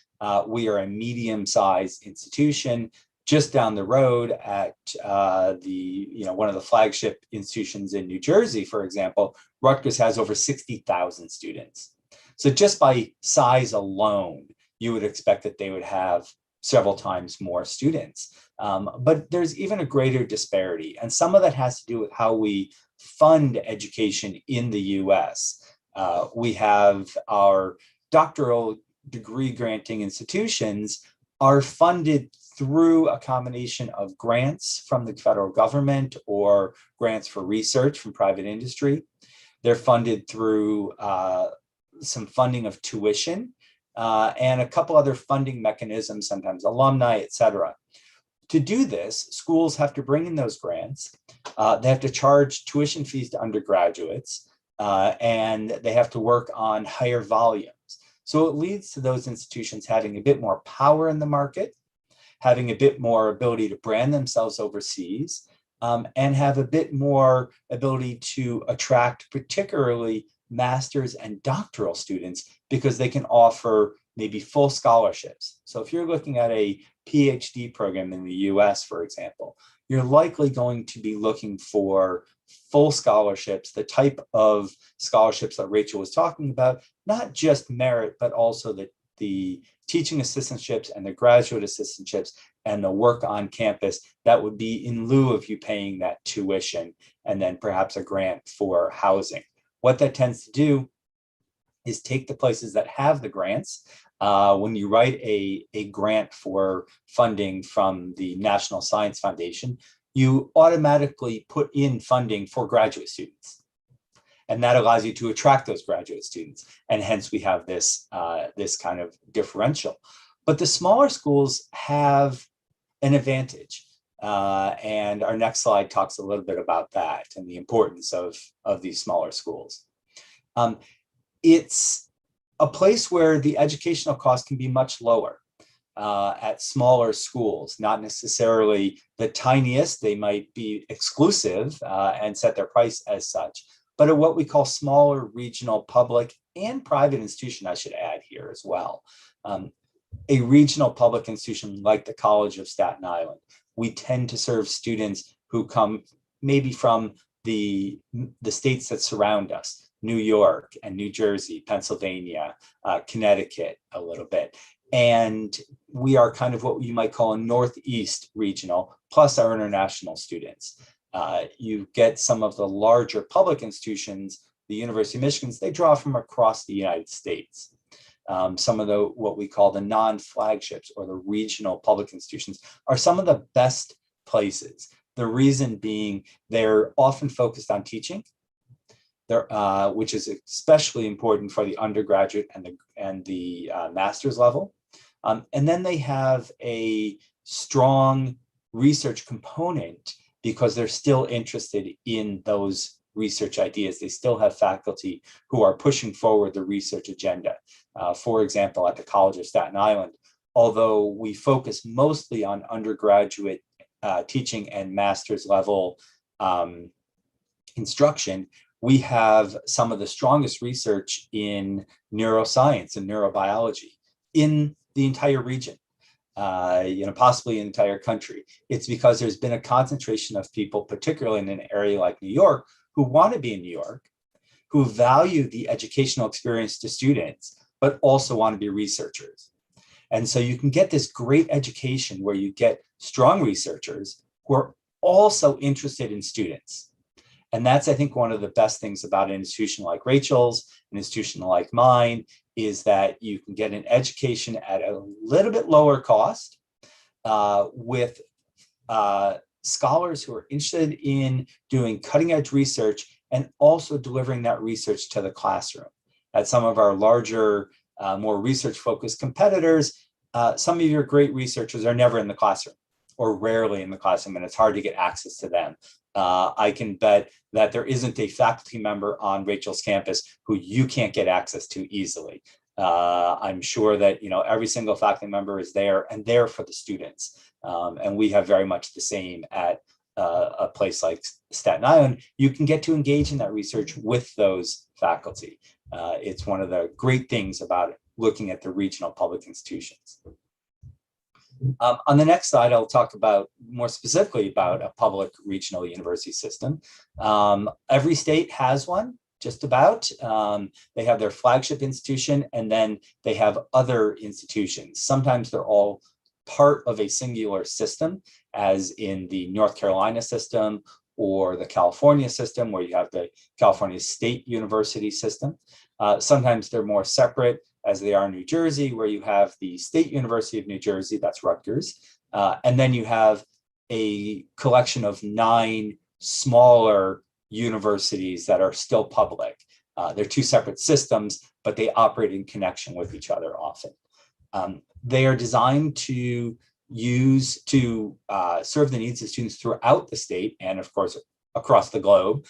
We are a medium-sized institution. Just down the road at one of the flagship institutions in New Jersey, for example, Rutgers has over 60,000 students. So just by size alone, you would expect that they would have several times more students. But there's even a greater disparity. And some of that has to do with how we fund education in the US. We have our doctoral degree granting institutions are funded through a combination of grants from the federal government or grants for research from private industry. They're funded through some funding of tuition and a couple other funding mechanisms, sometimes alumni, et cetera. To do this, schools have to bring in those grants. They have to charge tuition fees to undergraduates, and they have to work on higher volumes. So it leads to those institutions having a bit more power in the market, having a bit more ability to brand themselves overseas, and have a bit more ability to attract particularly master's and doctoral students because they can offer maybe full scholarships. So if you're looking at a PhD program in the US, for example, you're likely going to be looking for full scholarships, the type of scholarships that Rachel was talking about, not just merit, but also the teaching assistantships and the graduate assistantships and the work on campus that would be in lieu of you paying that tuition and then perhaps a grant for housing. What that tends to do is take the places that have the grants. When you write a grant for funding from the National Science Foundation, you automatically put in funding for graduate students. And that allows you to attract those graduate students. And hence we have this, this kind of differential. But the smaller schools have an advantage. And our next slide talks a little bit about that and the importance of these smaller schools. It's a place where the educational cost can be much lower at smaller schools, not necessarily the tiniest. They might be exclusive and set their price as such, but at what we call smaller regional public and private institution, I should add here as well. A regional public institution like the College of Staten Island, we tend to serve students who come maybe from the states that surround us, New York and New Jersey, Pennsylvania, Connecticut a little bit. And we are kind of what you might call a Northeast regional, plus our international students. You get some of the larger public institutions, the University of Michigan, they draw from across the United States. Some of the what we call the non-flagships or the regional public institutions are some of the best places. The reason being they're often focused on teaching, which is especially important for the undergraduate and the master's level. And then they have a strong research component because they're still interested in those research ideas. They still have faculty who are pushing forward the research agenda. For example, at the College of Staten Island, although we focus mostly on undergraduate teaching and master's level instruction, we have some of the strongest research in neuroscience and neurobiology in the entire region, possibly in the entire country. It's because there's been a concentration of people, particularly in an area like New York, who want to be in New York, who value the educational experience to students, but also want to be researchers. And so you can get this great education where you get strong researchers who are also interested in students. And that's, I think, one of the best things about an institution like Rachel's, an institution like mine, is that you can get an education at a little bit lower cost with scholars who are interested in doing cutting edge research and also delivering that research to the classroom. At some of our larger, more research focused competitors, some of your great researchers are never in the classroom or rarely in the classroom, and it's hard to get access to them. I can bet that there isn't a faculty member on Rachel's campus who you can't get access to easily. I'm sure that every single faculty member is there and there for the students. And we have very much the same at a place like Staten Island, you can get to engage in that research with those faculty. It's one of the great things about looking at the regional public institutions. On the next slide, I'll talk about more specifically about a public regional university system. Every state has one, just about. They have their flagship institution, and then they have other institutions. Sometimes they're all part of a singular system, as in the North Carolina system or the California system, where you have the California State University system. Sometimes they're more separate, as they are in New Jersey, where you have the State University of New Jersey, that's Rutgers. And then you have a collection of 9 smaller universities that are still public. They're 2 separate systems, but they operate in connection with each other often. They are designed to serve the needs of students throughout the state and, of course, across the globe,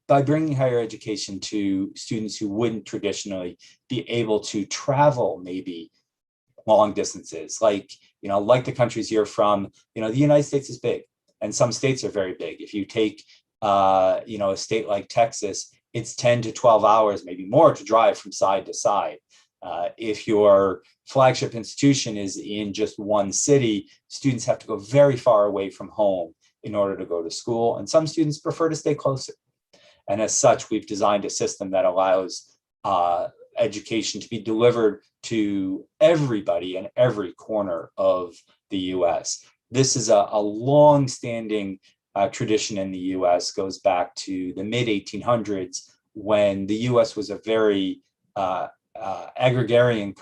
by bringing higher education to students who wouldn't traditionally be able to travel maybe long distances, like the countries you're from. The United States is big, and some states are very big. If you take a state like Texas, it's 10 to 12 hours, maybe more, to drive from side to side. If your flagship institution is in just one city, students have to go very far away from home in order to go to school, and some students prefer to stay closer. And as such, we've designed a system that allows education to be delivered to everybody in every corner of the US. This is a long-standing tradition in the US, goes back to the mid-1800s, when the US was a very agrarian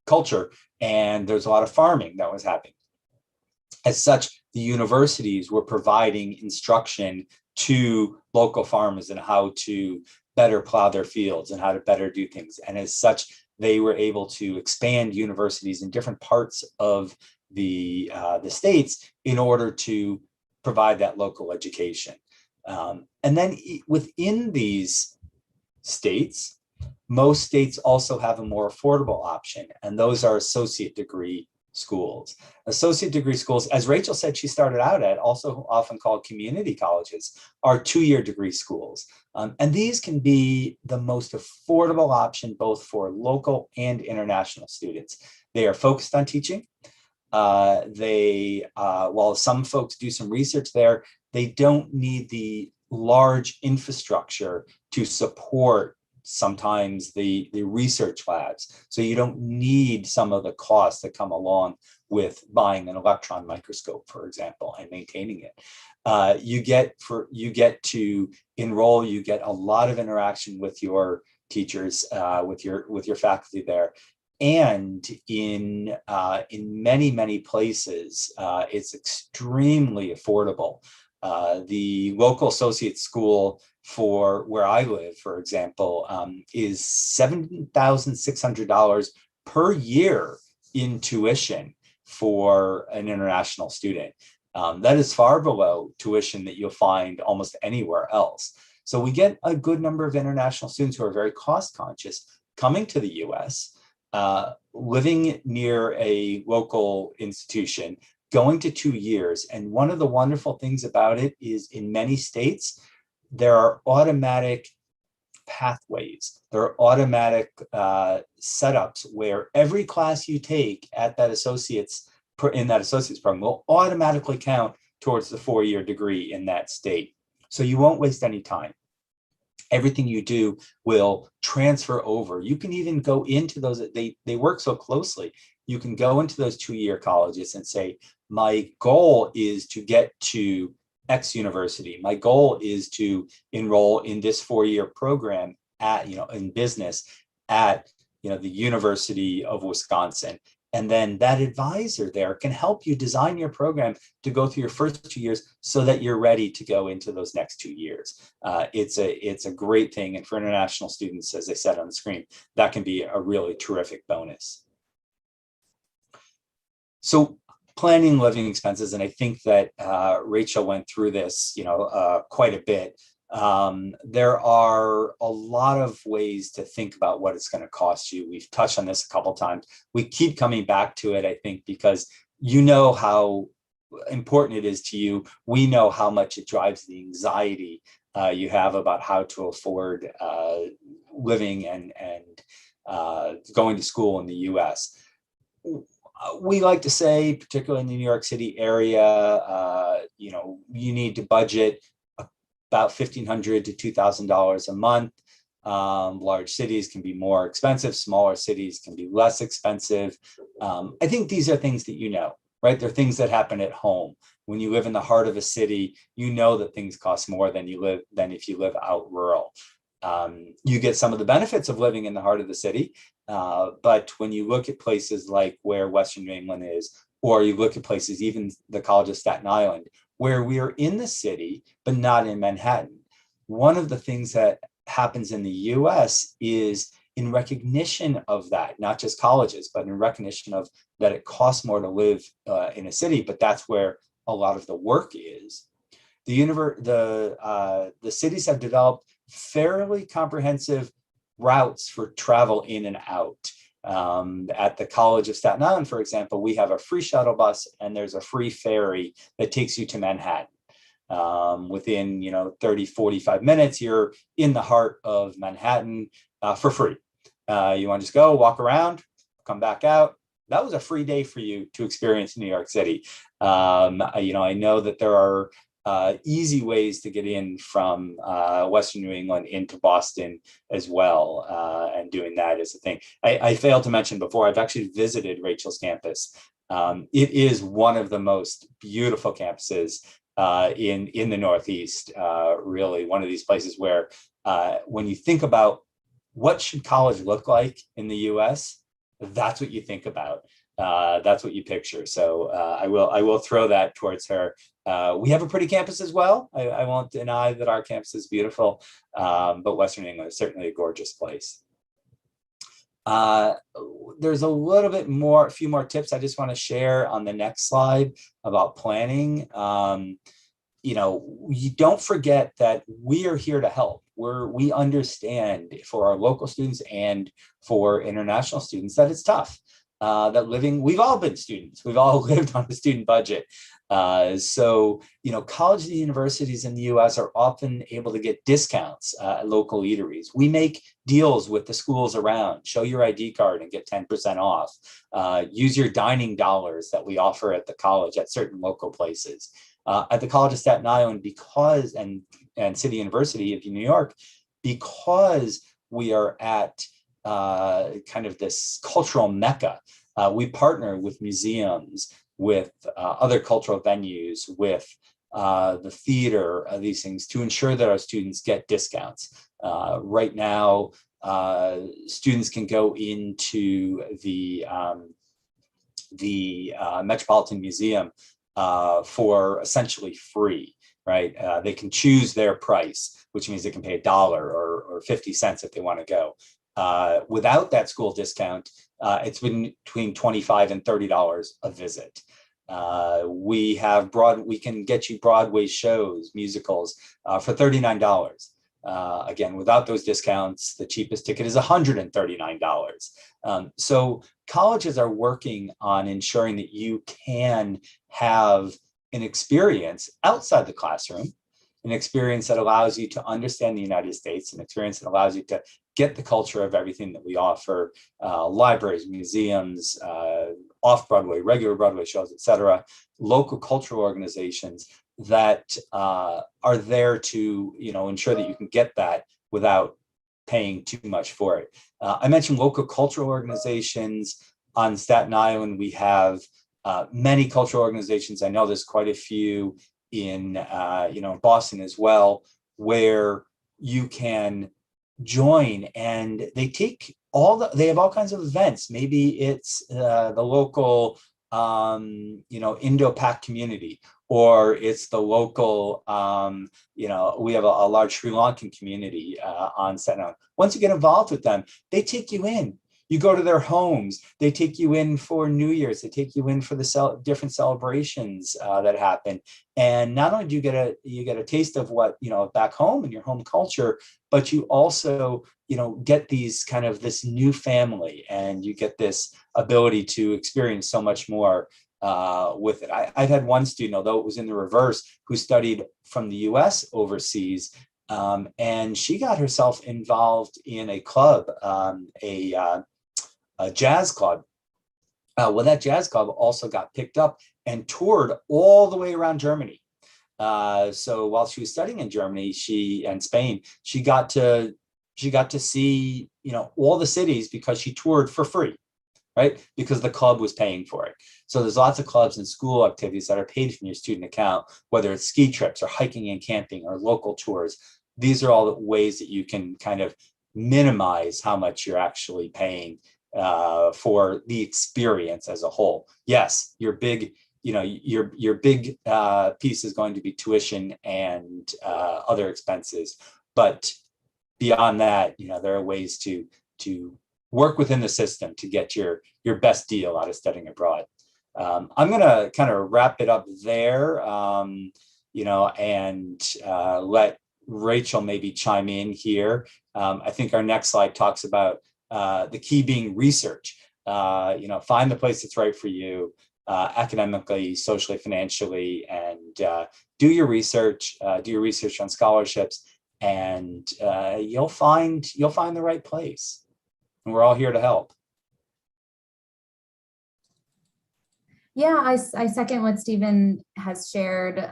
culture, and there's a lot of farming that was happening. As such, the universities were providing instruction to local farmers and how to better plow their fields and how to better do things. And as such, they were able to expand universities in different parts of the states in order to provide that local education. And then within these states, most states also have a more affordable option, and those are associate degree schools. Associate degree schools, as Rachel said, she started out at, also often called community colleges, are 2-year degree schools. And these can be the most affordable option both for local and international students. They are focused on teaching. While some folks do some research there, they don't need the large infrastructure to support sometimes the research labs. So you don't need some of the costs that come along with buying an electron microscope, for example, and maintaining it. You get to enroll, you get a lot of interaction with your teachers, with your faculty there. And in many places, it's extremely affordable. The local associate school for where I live, for example, is $7,600 per year in tuition for an international student. That is far below tuition that you'll find almost anywhere else. So we get a good number of international students who are very cost conscious coming to the US, living near a local institution, going to 2 years. And one of the wonderful things about it is in many states, there are automatic pathways. There are automatic setups where every class you take at that associate's program will automatically count towards the 4-year degree in that state. So you won't waste any time. Everything you do will transfer over. You can even go into those, they work so closely. You can go into those 2-year colleges and say, my goal is to get to X university. My goal is to enroll in this 4-year program at, in business at, the University of Wisconsin. And then that advisor there can help you design your program to go through your first 2 years so that you're ready to go into those next 2 years. It's a great thing. And for international students, as I said on the screen, that can be a really terrific bonus. So planning living expenses, and I think that Rachel went through this, quite a bit. There are a lot of ways to think about what it's going to cost you. We've touched on this a couple of times. We keep coming back to it, I think, because how important it is to you. We know how much it drives the anxiety you have about how to afford living and going to school in the US. We like to say, particularly in the New York City area, you need to budget about $1,500 to $2,000 a month. Large cities can be more expensive. Smaller cities can be less expensive. I think these are things that right? They're things that happen at home. When you live in the heart of a city, you know that things cost more than if you live out rural. You get some of the benefits of living in the heart of the city, but when you look at places like where Western New England is, or you look at places, even the College of Staten Island, where we are in the city, but not in Manhattan, one of the things that happens in the US is in recognition of that, not just colleges, but in recognition of that it costs more to live in a city, but that's where a lot of the work is. The cities have developed fairly comprehensive routes for travel in and out. At the College of Staten Island, for example, we have a free shuttle bus and there's a free ferry that takes you to Manhattan. Within 30, 45 minutes, you're in the heart of Manhattan for free. You want to just go walk around, come back out. That was a free day for you to experience New York City. I know that there are easy ways to get in from Western New England into Boston as well, and doing that is a thing. I failed to mention before, I've actually visited Rachel's campus. It is one of the most beautiful campuses in the Northeast, really one of these places where when you think about what should college look like in the US, that's what you think about. That's what you picture. So I will throw that towards her. We have a pretty campus as well. I won't deny that our campus is beautiful, but Western England is certainly a gorgeous place. There's a few more tips I just want to share on the next slide about planning. You don't forget that we are here to help. We understand for our local students and for international students that it's tough. We've all been students. We've all lived on a student budget. So colleges and universities in the US are often able to get discounts at local eateries. We make deals with the schools around. Show your ID card and get 10% off. Use your dining dollars that we offer at the college at certain local places. At the College of Staten Island, and City University of New York, because we are at kind of this cultural mecca, we partner with museums, with other cultural venues, with the theater, these things to ensure that our students get discounts. Right now, students can go into the Metropolitan Museum for essentially free, right? They can choose their price, which means they can pay $1 or 50 cents if they want to go. Without that school discount, it's between $25 and $30 a visit. We can get you Broadway shows, musicals for $39. Again, without those discounts, the cheapest ticket is $139. So colleges are working on ensuring that you can have an experience outside the classroom, an experience that allows you to understand the United States, an experience that allows you to get the culture of everything that we offer, libraries, museums, off-Broadway, regular Broadway shows, etc., local cultural organizations that are there to ensure that you can get that without paying too much for it. I mentioned local cultural organizations. On Staten Island, we have many cultural organizations. I know there's quite a few in Boston as well, where you can join, and they have all kinds of events. Maybe it's the local Indo-Pak community, or it's the local we have a large Sri Lankan community on Staten Island. Once you get involved with them, they take you in. You go to their homes. They take you in for New Year's. They take you in for the different celebrations that happen. And not only do you get a taste of what back home in your home culture, but you also get this new family, and you get this ability to experience so much more with it. I've had one student, although it was in the reverse, who studied from the US overseas, and she got herself involved in a club, a jazz club. Well, that jazz club also got picked up and toured all the way around Germany. So while she was studying in Germany, and Spain, she got to see, all the cities because she toured for free, right? Because the club was paying for it. So there's lots of clubs and school activities that are paid from your student account, whether it's ski trips or hiking and camping or local tours. These are all the ways that you can kind of minimize how much you're actually paying for the experience as a whole. Yes, your big piece is going to be tuition and other expenses, but beyond that, there are ways to work within the system to get your best deal out of studying abroad. I'm going to kind of wrap it up there, and let Rachel maybe chime in here. I think our next slide talks about the key being research. Find the place that's right for you, academically, socially, financially, and do your research on scholarships, and you'll find the right place. And we're all here to help. Yeah, I second what Stephen has shared.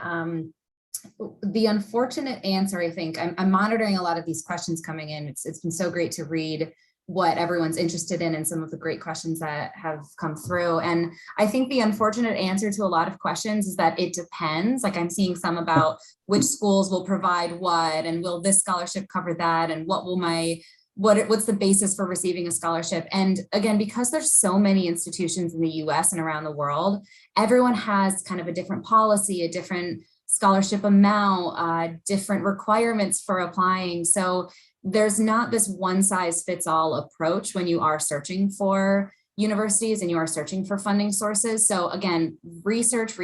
The unfortunate answer, I think, I'm monitoring a lot of these questions coming in. It's been so great to read what everyone's interested in and some of the great questions that have come through. And I think the unfortunate answer to a lot of questions is that it depends. Like I'm seeing some about which schools will provide what, and will this scholarship cover that, and what's the basis for receiving a scholarship. And again, because there's so many institutions in the US and around the world, everyone has kind of a different policy, a different scholarship amount, different requirements for applying. So there's not this one size fits all approach when you are searching for universities and you are searching for funding sources. So again, research.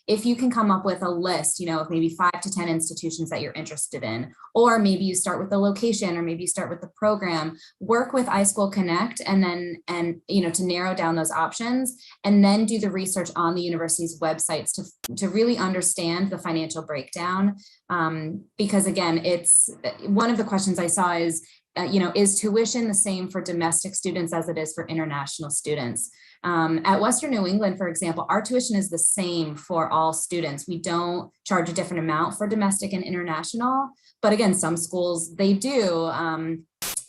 If you can come up with a list, of maybe 5 to 10 institutions that you're interested in, or maybe you start with the location, or maybe you start with the program, work with iSchoolConnect and to narrow down those options, and then do the research on the university's websites to really understand the financial breakdown. Because again, it's one of the questions I saw is tuition the same for domestic students as it is for international students? At Western New England, for example, our tuition is the same for all students. We don't charge a different amount for domestic and international, but again, some schools, they do.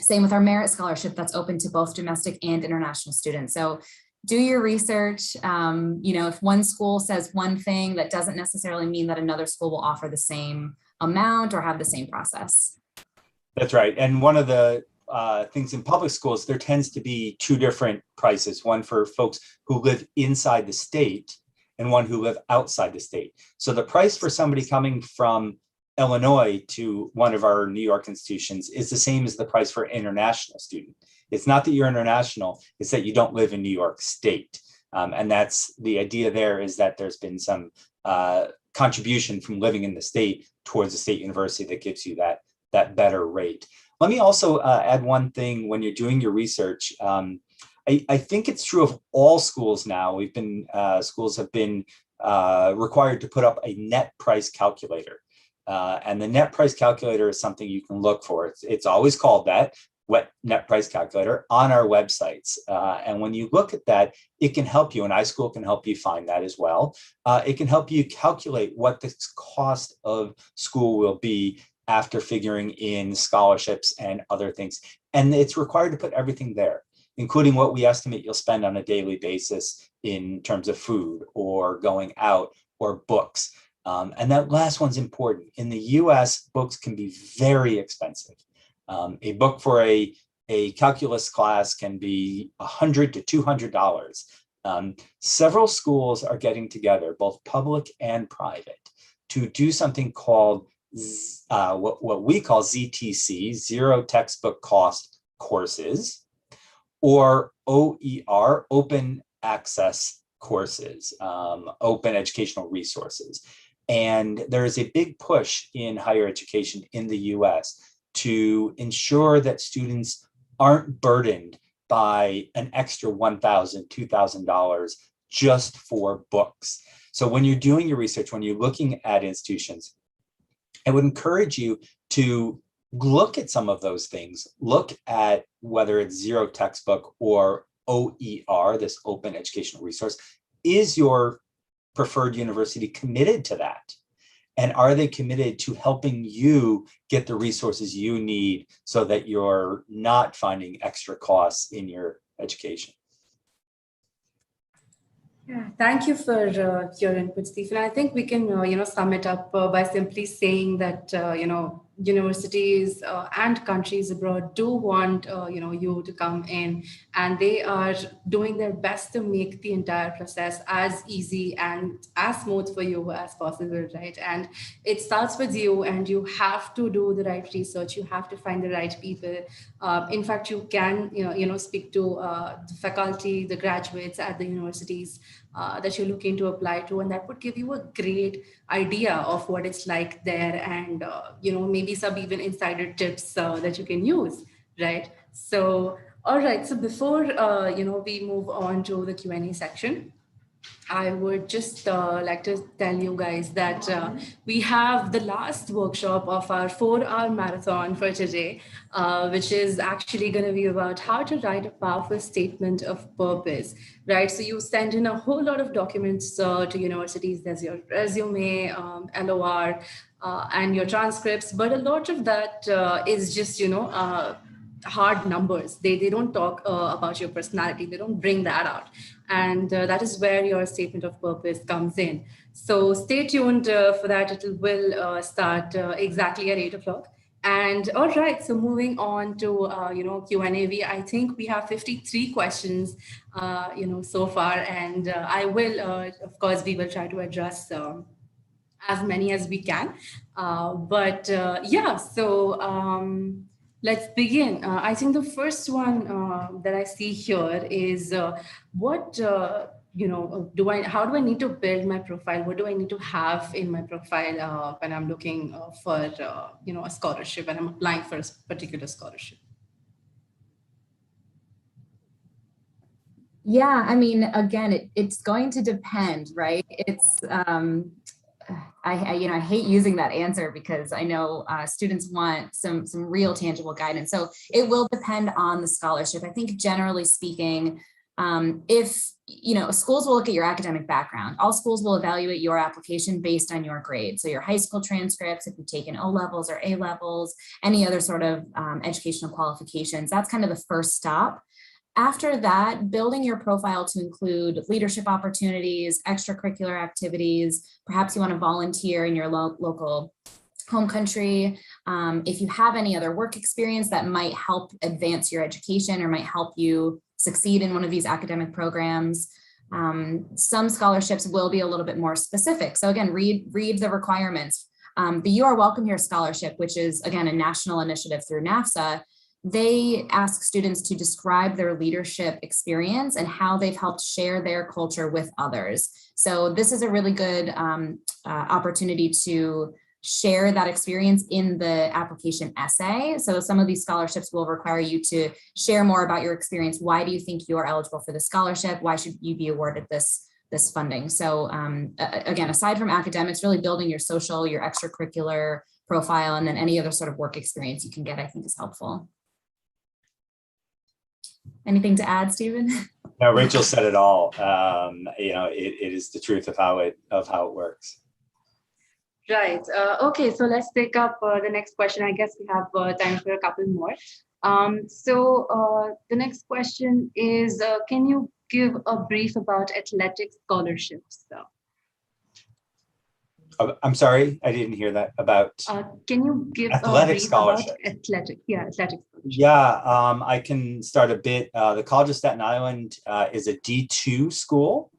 Same with our merit scholarship that's open to both domestic and international students. So do your research. If one school says one thing, that doesn't necessarily mean that another school will offer the same amount or have the same process. That's right. And one of the things in public schools, there tends to be two different prices, one for folks who live inside the state and one who live outside the state. So the price for somebody coming from Illinois to one of our New York institutions is the same as the price for an international student. It's not that you're international, it's that you don't live in New York State. And that's the idea there, is that there's been some contribution from living in the state towards a state university that gives you that better rate. Let me also add one thing when you're doing your research. I think it's true of all schools now. Schools have been required to put up a net price calculator. And the net price calculator is something you can look for. It's always called that, wet net price calculator, on our websites. And when you look at that, it can help you, and iSchool can help you find that as well. It can help you calculate what the cost of school will be after figuring in scholarships and other things. And it's required to put everything there, including what we estimate you'll spend on a daily basis in terms of food or going out or books. And that last one's important. In the US, books can be very expensive. A book for a calculus class can be $100 to $200. Several schools are getting together, both public and private, to do something called what we call ZTC, Zero Textbook Cost Courses, or OER, Open Access Courses, Open Educational Resources. And there is a big push in higher education in the US to ensure that students aren't burdened by an extra $1,000, $2,000 just for books. So when you're doing your research, when you're looking at institutions, I would encourage you to look at some of those things. Look at whether it's Zero Textbook or OER, this open educational resource. Is your preferred university committed to that? And are they committed to helping you get the resources you need so that you're not finding extra costs in your education? Yeah, thank you for your input, Stephen. I think we can, sum it up by simply saying that, universities and countries abroad do want, you to come in, and they are doing their best to make the entire process as easy and as smooth for you as possible, right? And it starts with you, and you have to do the right research. You have to find the right people. In fact, you can, speak to the faculty, the graduates at the universities that you're looking to apply to, and that would give you a great idea of what it's like there, and maybe some even insider tips that you can use, right? So all right, so before we move on to the Q&A section, I would just like to tell you guys that we have the last workshop of our 4-hour marathon for today, which is actually going to be about how to write a powerful statement of purpose, right? So you send in a whole lot of documents to universities. There's your resume, LOR, and your transcripts, but a lot of that is just, hard numbers. They don't talk about your personality. They don't bring that out. And that is where your statement of purpose comes in. So stay tuned for that. It will start exactly at 8 o'clock. And all right, so moving on to, Q&A, I think we have 53 questions, so far. And I will, of course, we will try to address as many as we can. Let's begin. I think the first one that I see here is how do I need to build my profile? What do I need to have in my profile when I'm looking for, a scholarship, and I'm applying for a particular scholarship? Yeah, I mean, again, it's going to depend, right? It's I hate using that answer because I know students want some real tangible guidance. So it will depend on the scholarship. I think generally speaking, if, schools will look at your academic background. All schools will evaluate your application based on your grade. So your high school transcripts, if you've taken O levels or A levels, any other sort of educational qualifications, that's kind of the first stop. After that, building your profile to include leadership opportunities, extracurricular activities, perhaps you want to volunteer in your local home country. If you have any other work experience that might help advance your education or might help you succeed in one of these academic programs. Some scholarships will be a little bit more specific. So again, read the requirements. The You Are Welcome Here Scholarship, which is again a national initiative through NAFSA, they ask students to describe their leadership experience and how they've helped share their culture with others. So this is a really good opportunity to share that experience in the application essay. So some of these scholarships will require you to share more about your experience. Why do you think you are eligible for the scholarship? Why should you be awarded this funding? So again, aside from academics, really building your social, your extracurricular profile, and then any other sort of work experience you can get, I think is helpful. Anything to add, Stephen? No, Rachel said it all. It is the truth of how it works. Right. Okay, so let's take up the next question. I guess we have time for a couple more. The next question is, can you give a brief about athletic scholarships? I'm sorry, I didn't hear that. About can you give athletic a brief scholarship? About athletic scholarship. Yeah, I can start a bit. The College of Staten Island is a D2 school.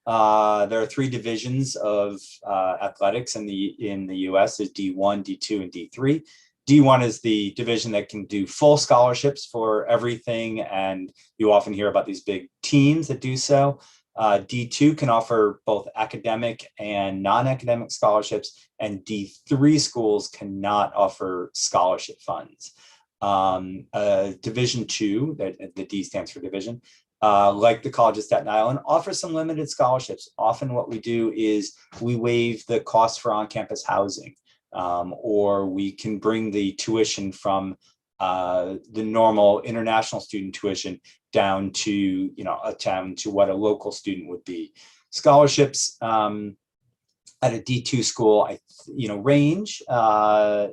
There are 3 divisions of athletics in the US. There's D1, D2, and D3. D1 is the division that can do full scholarships for everything, and you often hear about these big teams that do so. D2 can offer both academic and non-academic scholarships, and D3 schools cannot offer scholarship funds. Division 2, the D stands for division, like the College of Staten Island, offer some limited scholarships. Often what we do is we waive the cost for on-campus housing, or we can bring the tuition from the normal international student tuition down to, what a local student would be. Scholarships at a D2 school, range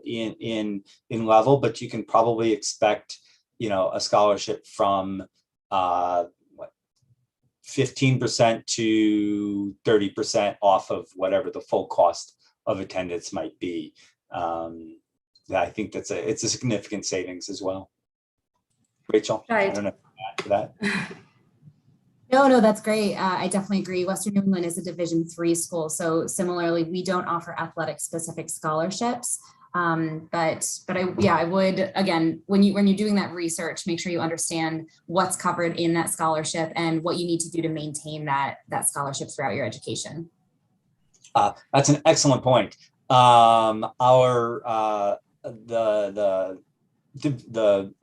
in level, but you can probably expect, a scholarship from 15% to 30% off of whatever the full cost of attendance might be. I think it's a significant savings as well. Rachel, right. I don't know if you add to that. No, that's great. I definitely agree. Western New England is a Division III school. So similarly, we don't offer athletic specific scholarships. But I would, again, when you're doing that research, make sure you understand what's covered in that scholarship and what you need to do to maintain that scholarship throughout your education. That's an excellent point. The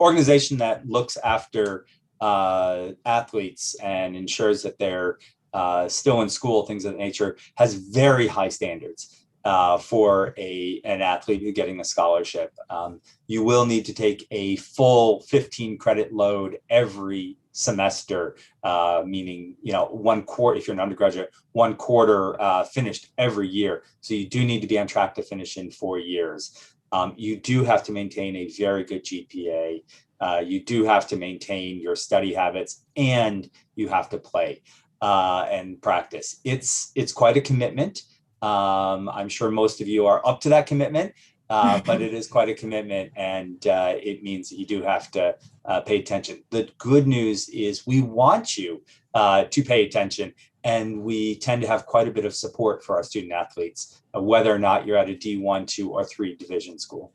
organization that looks after athletes and ensures that they're still in school, things of that nature, has very high standards for an athlete getting a scholarship. You will need to take a full 15 credit load every semester, meaning, 1 quarter, if you're an undergraduate, 1 quarter finished every year. So you do need to be on track to finish in 4 years. You do have to maintain a very good GPA. You do have to maintain your study habits, and you have to play and practice. It's quite a commitment. I'm sure most of you are up to that commitment, but it is quite a commitment, and it means that you do have to pay attention. The good news is we want you to pay attention, and we tend to have quite a bit of support for our student athletes, whether or not you're at a D1, 2, or 3 division school.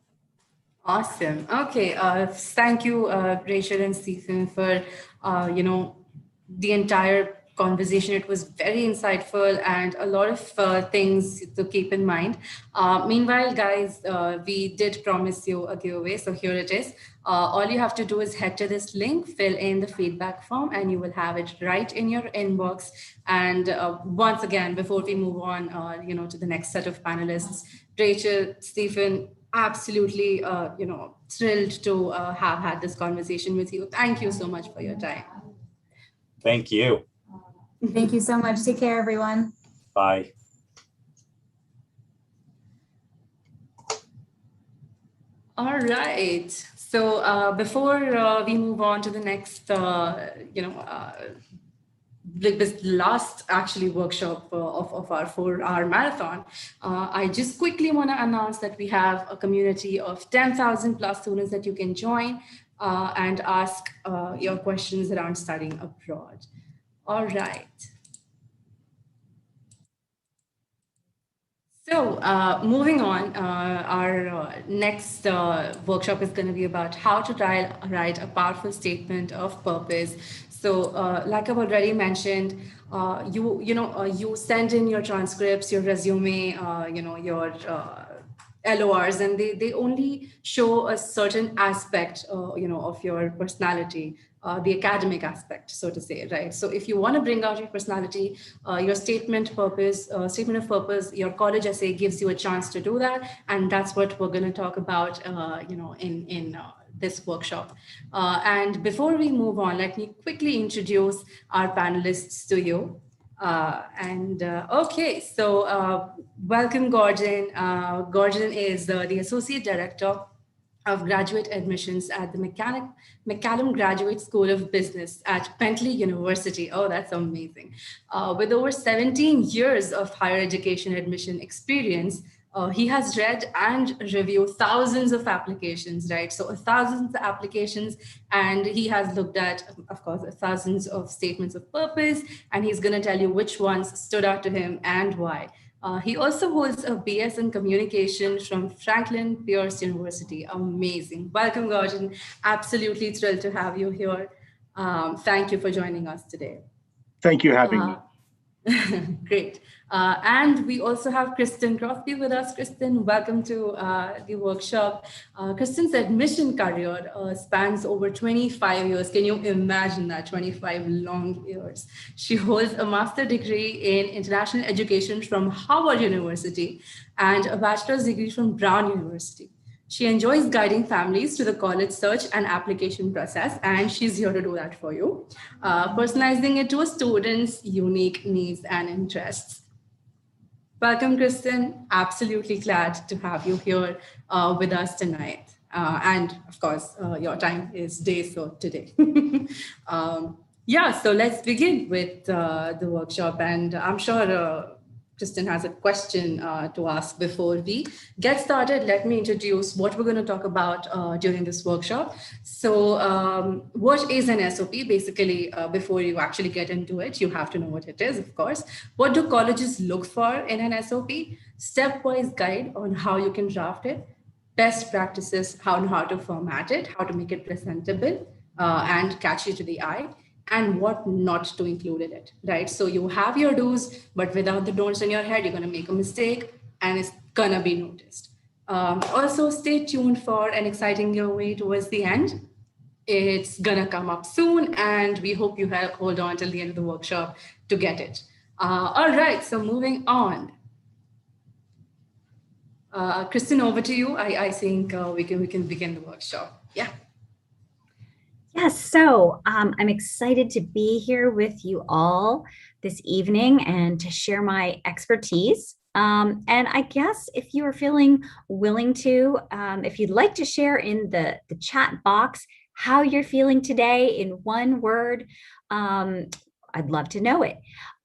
Awesome. Okay. Thank you, Rachel and Stephen, for, the entire conversation. It was very insightful and a lot of things to keep in mind. Meanwhile, guys, we did promise you a giveaway. So here it is. All you have to do is head to this link, fill in the feedback form, and you will have it right in your inbox. And once again, before we move on, to the next set of panelists, Rachel, Stephen, absolutely, thrilled to have had this conversation with you. Thank you so much for your time. Thank you. Thank you so much. Take care, everyone. Bye. All right. So before we move on to the next, this last actually workshop of our 4-hour marathon, I just quickly want to announce that we have a community of 10,000 plus students that you can join and ask your questions around studying abroad. All right. So moving on, our next workshop is going to be about how to write a powerful statement of purpose. So like I've already mentioned, you send in your transcripts, your resume, your LORs, and they only show a certain aspect, of your personality, the academic aspect, so to say, right? So if you want to bring out your personality, your statement of purpose, your college essay gives you a chance to do that, and that's what we're going to talk about, in this workshop. And before we move on, let me quickly introduce our panelists to you. Okay, so welcome, Gordon. Gordon is the Associate Director of Graduate Admissions at the McCallum Graduate School of Business at Bentley University. Oh, that's amazing. With over 17 years of higher education admission experience, he has read and reviewed thousands of applications, right? So thousands of applications, and he has looked at, of course, thousands of statements of purpose, and he's going to tell you which ones stood out to him and why. He also holds a BS in communication from Franklin Pierce University. Amazing. Welcome, Gordon. Absolutely thrilled to have you here. Thank you for joining us today. Thank you for having me. Great. And we also have Kristen Crosby with us. Kristen, welcome to the workshop. Kristen's admission career spans over 25 years. Can you imagine that? 25 long years. She holds a master's degree in international education from Harvard University and a bachelor's degree from Brown University. She enjoys guiding families to the college search and application process, and she's here to do that for you, personalizing it to a student's unique needs and interests. Welcome, Kristen. Absolutely glad to have you here with us tonight. And of course, your time is day, so today. Yeah, so let's begin with the workshop. And I'm sure Kristen has a question to ask before we get started. Let me introduce what we're going to talk about during this workshop. So what is an SOP? Basically, before you actually get into it, you have to know what it is, of course. What do colleges look for in an SOP? Stepwise guide on how you can draft it, best practices, how to format it, how to make it presentable and catchy to the eye, and what not to include in it, right? So you have your do's, but without the don'ts in your head, you're going to make a mistake and it's going to be noticed. Also, stay tuned for an exciting giveaway towards the end. It's going to come up soon, and we hope you hold on till the end of the workshop to get it. All right, so moving on. Kristen, over to you. I think we can begin the workshop. Yeah. Yes, so I'm excited to be here with you all this evening and to share my expertise. And I guess if you are feeling willing to, if you'd like to share in the chat box how you're feeling today in one word, I'd love to know it.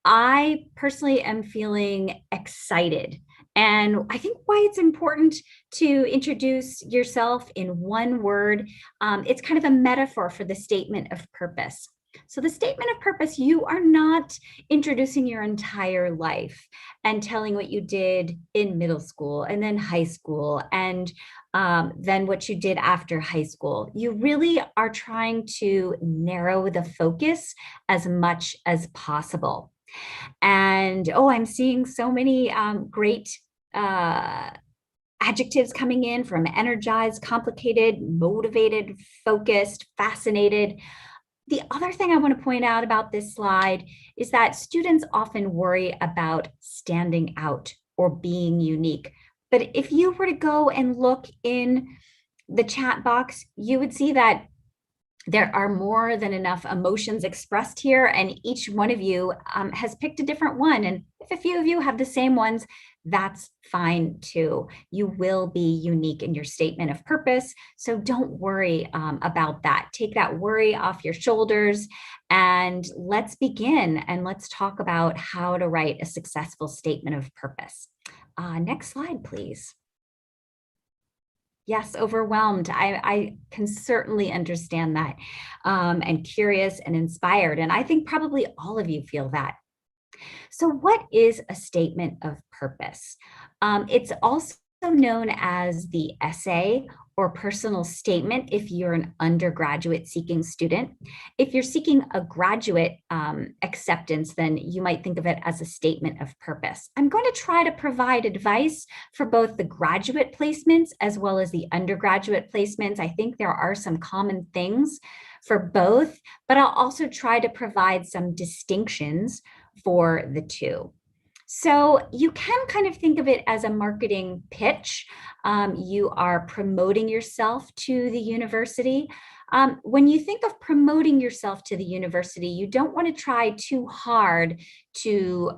I personally am feeling excited. And I think why it's important to introduce yourself in one word, it's kind of a metaphor for the statement of purpose. So the statement of purpose, you are not introducing your entire life and telling what you did in middle school and then high school and then what you did after high school. You really are trying to narrow the focus as much as possible. And I'm seeing so many great adjectives coming in from energized, complicated, motivated, focused, fascinated. The other thing I want to point out about this slide is that students often worry about standing out or being unique. But if you were to go and look in the chat box, you would see that there are more than enough emotions expressed here, and each one of you has picked a different one. And if a few of you have the same ones, that's fine too. You will be unique in your statement of purpose, so don't worry about that. Take that worry off your shoulders, and let's begin and let's talk about how to write a successful statement of purpose. Next slide, please. Yes, overwhelmed. I can certainly understand that, and curious and inspired. And I think probably all of you feel that. So what is a statement of purpose? It's also known as the essay or personal statement if you're an undergraduate seeking student. If you're seeking a graduate acceptance, then you might think of it as a statement of purpose. I'm going to try to provide advice for both the graduate placements as well as the undergraduate placements. I think there are some common things for both, but I'll also try to provide some distinctions for the two. So you can kind of think of it as a marketing pitch. You are promoting yourself to the university. When you think of promoting yourself to the university, you don't want to try too hard to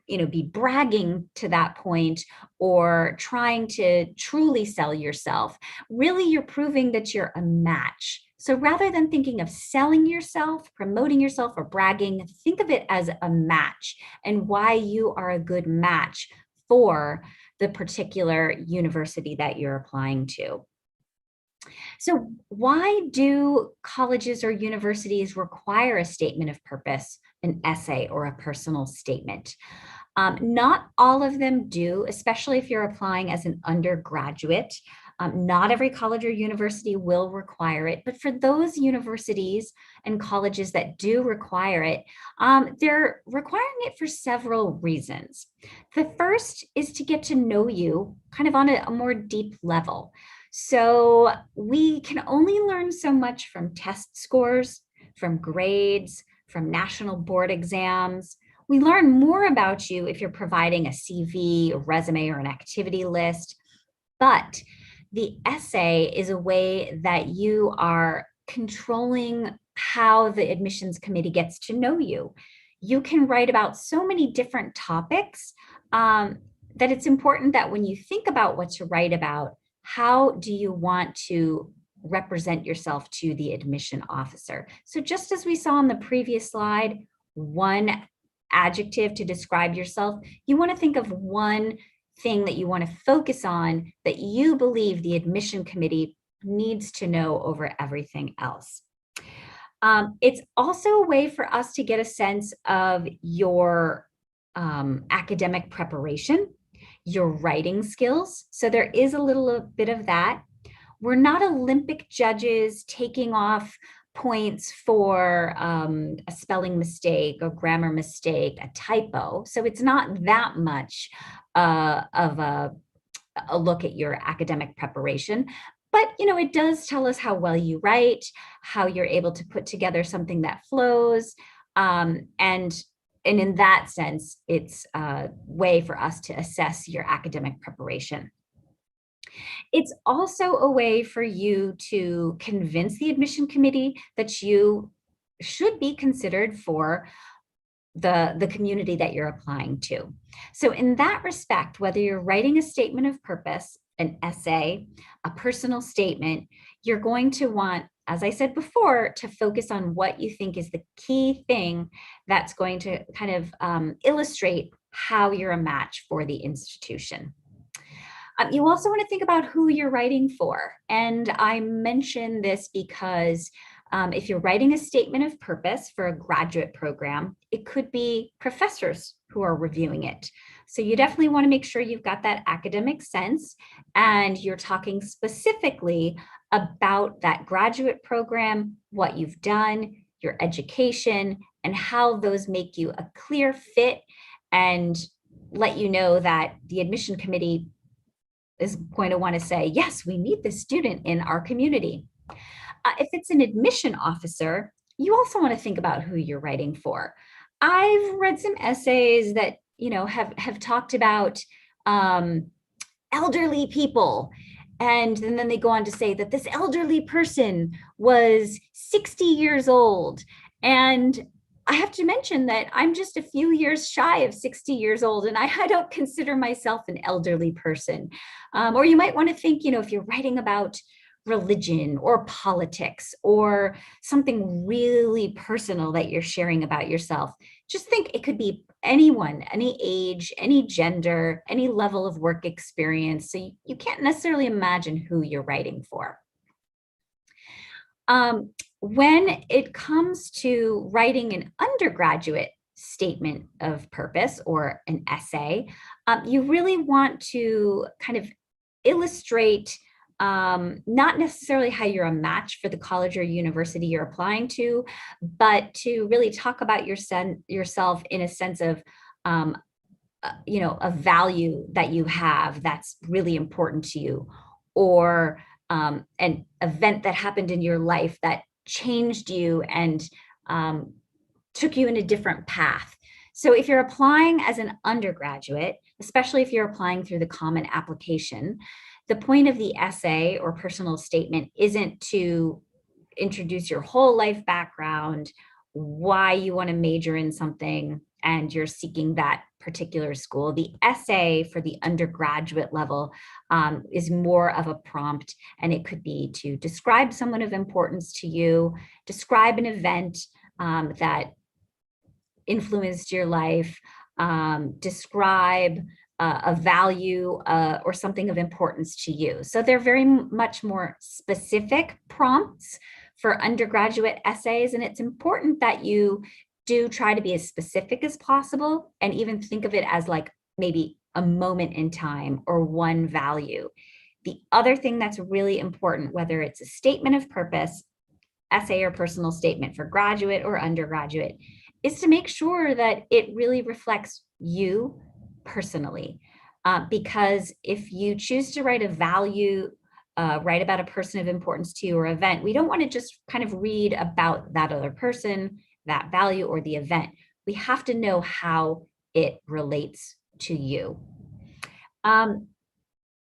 be bragging to that point or trying to truly sell yourself. Really, you're proving that you're a match. So rather than thinking of selling yourself, promoting yourself, or bragging, think of it as a match and why you are a good match for the particular university that you're applying to. So why do colleges or universities require a statement of purpose, an essay, or a personal statement? Not all of them do, especially if you're applying as an undergraduate. Not every college or university will require it, but for those universities and colleges that do require it, they're requiring it for several reasons. The first is to get to know you kind of on a more deep level. So we can only learn so much from test scores, from grades, from national board exams. We learn more about you if you're providing a CV, a resume, or an activity list. But the essay is a way that you are controlling how the admissions committee gets to know you. You can write about so many different topics that it's important that when you think about what to write about, how do you want to represent yourself to the admission officer? So just as we saw on the previous slide, one adjective to describe yourself, you want to think of one thing that you want to focus on that you believe the admission committee needs to know over everything else. It's also a way for us to get a sense of your academic preparation, your writing skills. So there is a little bit of that. We're not Olympic judges taking off points for a spelling mistake, a grammar mistake, a typo. So it's not that much of a look at your academic preparation. But, you know, it does tell us how well you write, how you're able to put together something that flows. And in that sense, it's a way for us to assess your academic preparation. It's also a way for you to convince the admission committee that you should be considered for the community that you're applying to. So in that respect, whether you're writing a statement of purpose, an essay, a personal statement, you're going to want, as I said before, to focus on what you think is the key thing that's going to kind of illustrate how you're a match for the institution. You also want to think about who you're writing for. And I mention this because if you're writing a statement of purpose for a graduate program, it could be professors who are reviewing it. So you definitely want to make sure you've got that academic sense and you're talking specifically about that graduate program, what you've done, your education, and how those make you a clear fit and let you know that the admission committee is going to want to say, yes, we need this student in our community. If it's an admission officer, you also want to think about who you're writing for. I've read some essays that, you know, have talked about elderly people. And then they go on to say that this elderly person was 60 years old. And I have to mention that I'm just a few years shy of 60 years old, and I don't consider myself an elderly person. Or you might want to think, you know, if you're writing about religion or politics or something really personal that you're sharing about yourself, just think it could be anyone, any age, any gender, any level of work experience. So you can't necessarily imagine who you're writing for. When it comes to writing an undergraduate statement of purpose or an essay, you really want to kind of illustrate not necessarily how you're a match for the college or university you're applying to, but to really talk about yourself in a sense of, you know, a value that you have that's really important to you, or an event that happened in your life that changed you and took you in a different path. So if you're applying as an undergraduate, especially if you're applying through the Common Application, the point of the essay or personal statement isn't to introduce your whole life background, why you want to major in something, and you're seeking that particular school. The essay for the undergraduate level is more of a prompt, and it could be to describe someone of importance to you, describe an event that influenced your life, describe a value or something of importance to you. So they're very much more specific prompts for undergraduate essays, and it's important that you do try to be as specific as possible and even think of it as like maybe a moment in time or one value. The other thing that's really important, whether it's a statement of purpose, essay or personal statement for graduate or undergraduate, is to make sure that it really reflects you personally. Because if you choose to write a value, write about a person of importance to you or event, we don't want to just kind of read about that other person, that value, or the event. We have to know how it relates to you.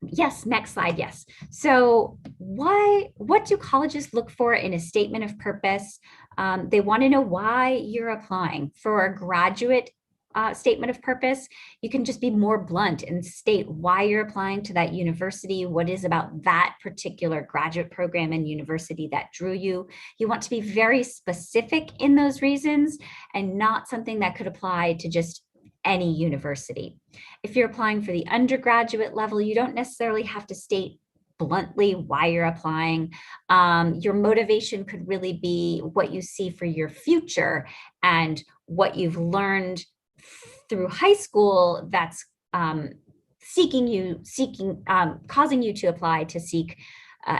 Yes, next slide, yes. So what do colleges look for in a statement of purpose? They want to know why you're applying. For a graduate statement of purpose, you can just be more blunt and state why you're applying to that university, what is about that particular graduate program and university that drew you. You want to be very specific in those reasons and not something that could apply to just any university. If you're applying for the undergraduate level, you don't necessarily have to state bluntly why you're applying. Your motivation could really be what you see for your future and what you've learned through high school that's causing you to apply to seek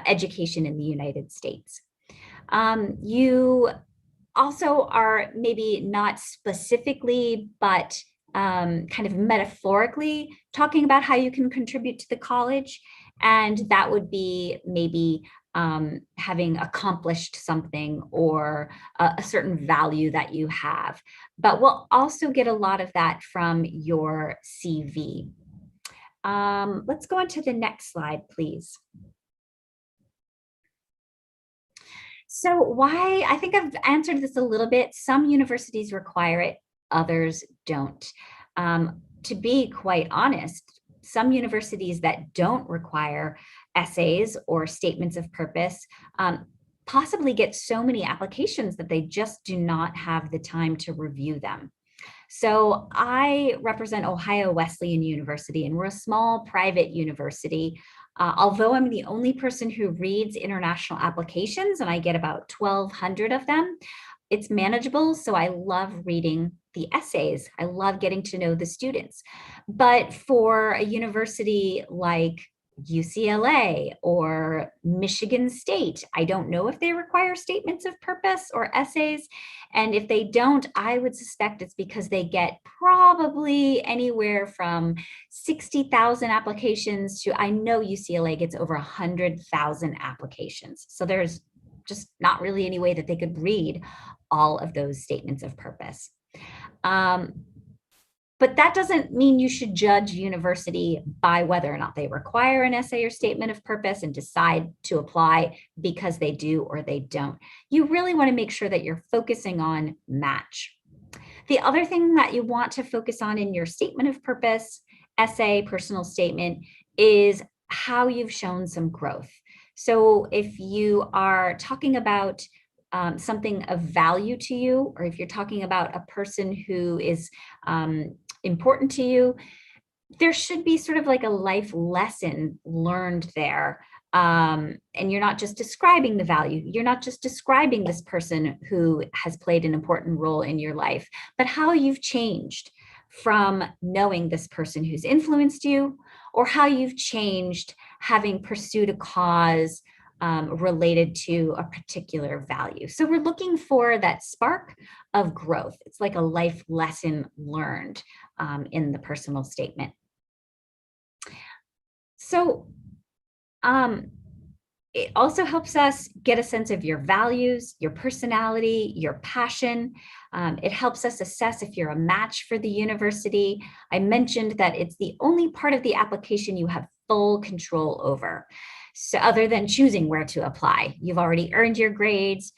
education in the United States. You also are maybe not specifically, but kind of metaphorically talking about how you can contribute to the college. And that would be maybe having accomplished something or a certain value that you have. But we'll also get a lot of that from your CV. Let's go on to the next slide, please. So why, I think I've answered this a little bit. Some universities require it, others don't. To be quite honest, some universities that don't require essays or statements of purpose possibly get so many applications that they just do not have the time to review them. So I represent Ohio Wesleyan University, and we're a small private university. Although I'm the only person who reads international applications, and I get about 1,200 of them, it's manageable. So I love reading the essays. I love getting to know the students. But for a university like UCLA or Michigan State, I don't know if they require statements of purpose or essays. And if they don't, I would suspect it's because they get probably anywhere from 60,000 applications to, I know UCLA gets over 100,000 applications. So there's just not really any way that they could read all of those statements of purpose. But that doesn't mean you should judge university by whether or not they require an essay or statement of purpose and decide to apply because they do or they don't. You really want to make sure that you're focusing on match. The other thing that you want to focus on in your statement of purpose, essay, personal statement, is how you've shown some growth. So if you are talking about something of value to you, or if you're talking about a person who is important to you, there should be sort of like a life lesson learned there. And you're not just describing the value, you're not just describing this person who has played an important role in your life, but how you've changed from knowing this person who's influenced you, or how you've changed having pursued a cause related to a particular value. So we're looking for that spark of growth. It's like a life lesson learned in the personal statement. So it also helps us get a sense of your values, your personality, your passion. It helps us assess if you're a match for the university. I mentioned that it's the only part of the application you have full control over. So other than choosing where to apply, you've already earned your grades.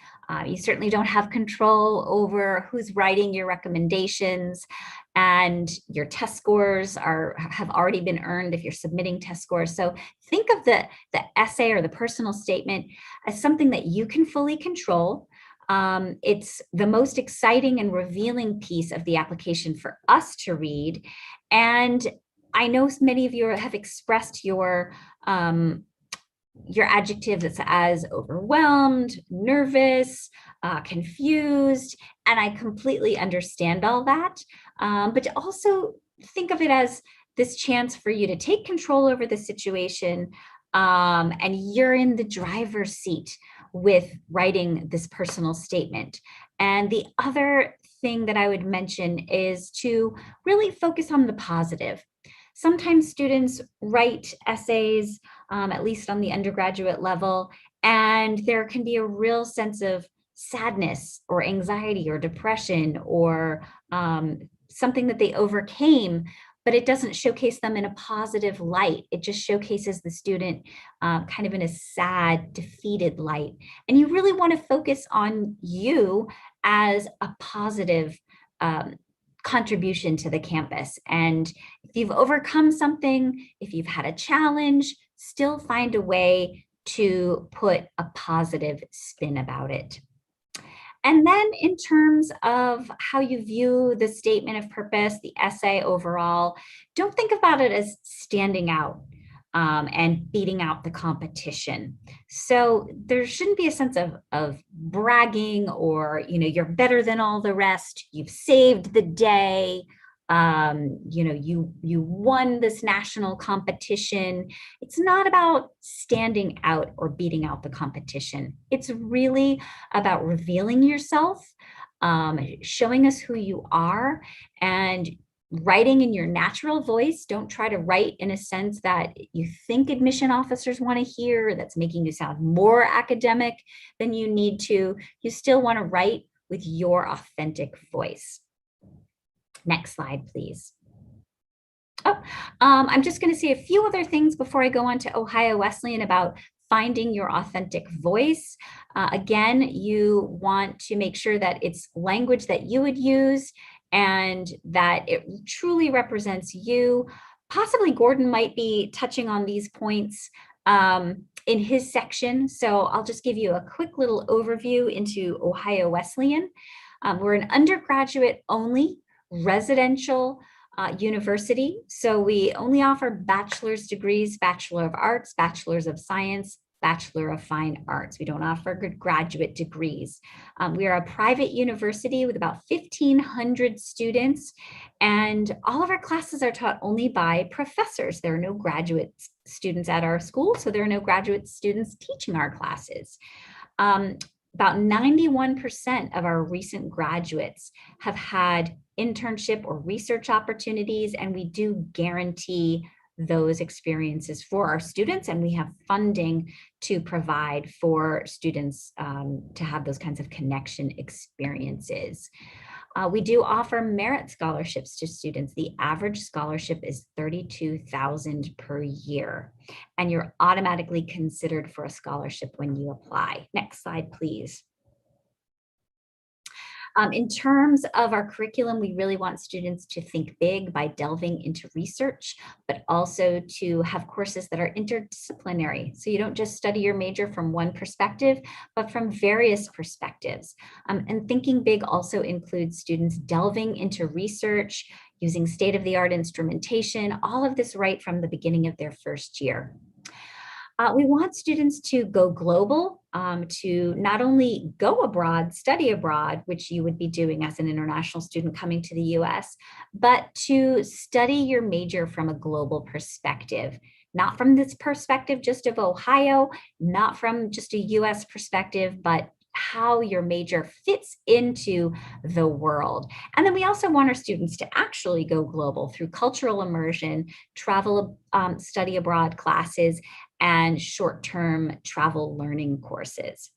You certainly don't have control over who's writing your recommendations, and your test scores have already been earned if you're submitting test scores. So think of the essay or the personal statement as something that you can fully control. It's the most exciting and revealing piece of the application for us to read. And I know many of you have expressed your adjectives as overwhelmed, nervous, confused, and I completely understand all that. But to also think of it as this chance for you to take control over the situation, and you're in the driver's seat with writing this personal statement. And the other thing that I would mention is to really focus on the positive. Sometimes students write essays, at least on the undergraduate level, and there can be a real sense of sadness or anxiety or depression or something that they overcame, but it doesn't showcase them in a positive light. It just showcases the student kind of in a sad, defeated light. And you really want to focus on you as a positive contribution to the campus. And if you've overcome something, if you've had a challenge, still find a way to put a positive spin about it. And then in terms of how you view the statement of purpose, the essay overall, don't think about it as standing out and beating out the competition. So there shouldn't be a sense of bragging or, you're better than all the rest, you've saved the day, you won this national competition. It's not about standing out or beating out the competition. It's really about revealing yourself, showing us who you are, and writing in your natural voice. Don't try to write in a sense that you think admission officers want to hear, that's making you sound more academic than you need to. You still want to write with your authentic voice. Next slide, please. I'm just going to say a few other things before I go on to Ohio Wesleyan about finding your authentic voice. Again, you want to make sure that it's language that you would use and that it truly represents you. Possibly Gordon might be touching on these points in his section. So I'll just give you a quick little overview into Ohio Wesleyan. We're an undergraduate only residential university. So we only offer bachelor's degrees, Bachelor of Arts, Bachelor's of Science, Bachelor of Fine Arts. We don't offer graduate degrees. We are a private university with about 1,500 students, and all of our classes are taught only by professors. There are no graduate students at our school, so there are no graduate students teaching our classes. About 91% of our recent graduates have had internship or research opportunities, and we do guarantee those experiences for our students, and we have funding to provide for students to have those kinds of connection experiences. We do offer merit scholarships to students. The average scholarship is $32,000 per year, and you're automatically considered for a scholarship when you apply. Next slide, please. In terms of our curriculum, we really want students to think big by delving into research, but also to have courses that are interdisciplinary. So you don't just study your major from one perspective, but from various perspectives. And thinking big also includes students delving into research, using state-of-the-art instrumentation, all of this right from the beginning of their first year. We want students to go global, to not only go abroad, study abroad, which you would be doing as an international student coming to the US, but to study your major from a global perspective, not from this perspective just of Ohio, not from just a US perspective, but how your major fits into the world. And then we also want our students to actually go global through cultural immersion, travel, study abroad classes, and short-term travel learning courses.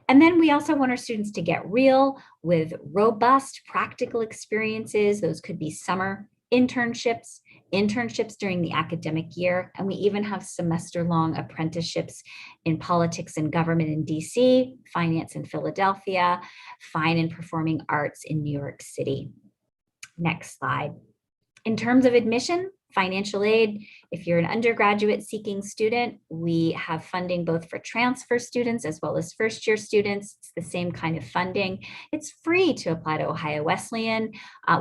And then we also want our students to get real with robust practical experiences. Those could be summer internships, internships during the academic year, and we even have semester-long apprenticeships in politics and government in DC, finance in Philadelphia, fine and performing arts in New York City. Next slide. In terms of admission, financial aid, if you're an undergraduate seeking student, we have funding both for transfer students as well as first-year students. It's the same kind of funding. It's free to apply to Ohio Wesleyan.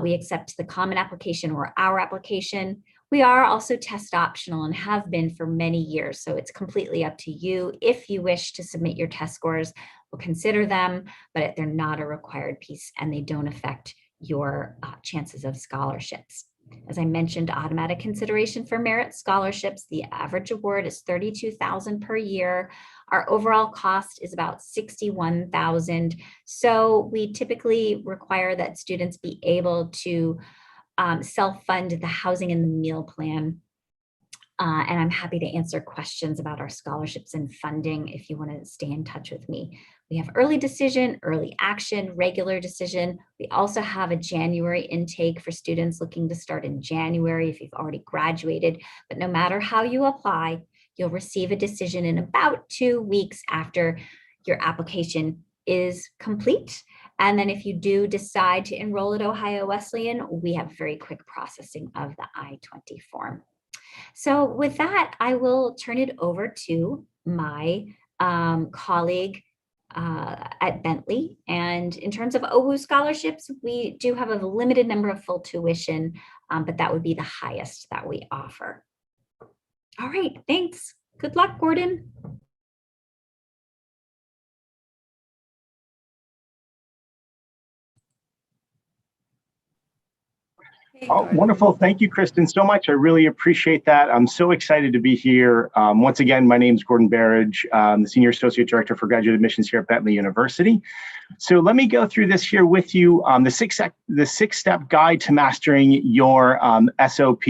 We accept the common application or our application. We are also test optional and have been for many years, so it's completely up to you. If you wish to submit your test scores, we'll consider them, but they're not a required piece and they don't affect your chances of scholarships. As I mentioned, automatic consideration for merit scholarships, the average award is $32,000 per year. Our overall cost is about $61,000. So we typically require that students be able to self-fund the housing and the meal plan. And I'm happy to answer questions about our scholarships and funding if you want to stay in touch with me. We have early decision, early action, regular decision. We also have a January intake for students looking to start in January if you've already graduated. But no matter how you apply, you'll receive a decision in about 2 weeks after your application is complete. And then if you do decide to enroll at Ohio Wesleyan, we have very quick processing of the I-20 form. So with that, I will turn it over to my colleague at Bentley. And in terms of OWU scholarships, we do have a limited number of full tuition, but that would be the highest that we offer. All right, thanks. Good luck, Gordon. Wonderful. Thank you, Kristen, so much. I really appreciate that. I'm so excited to be here. Once again, my name is Gordon Barrage. I'm the Senior Associate Director for Graduate Admissions here at Bentley University. So let me go through this here with you. The six-step guide to mastering your SOP.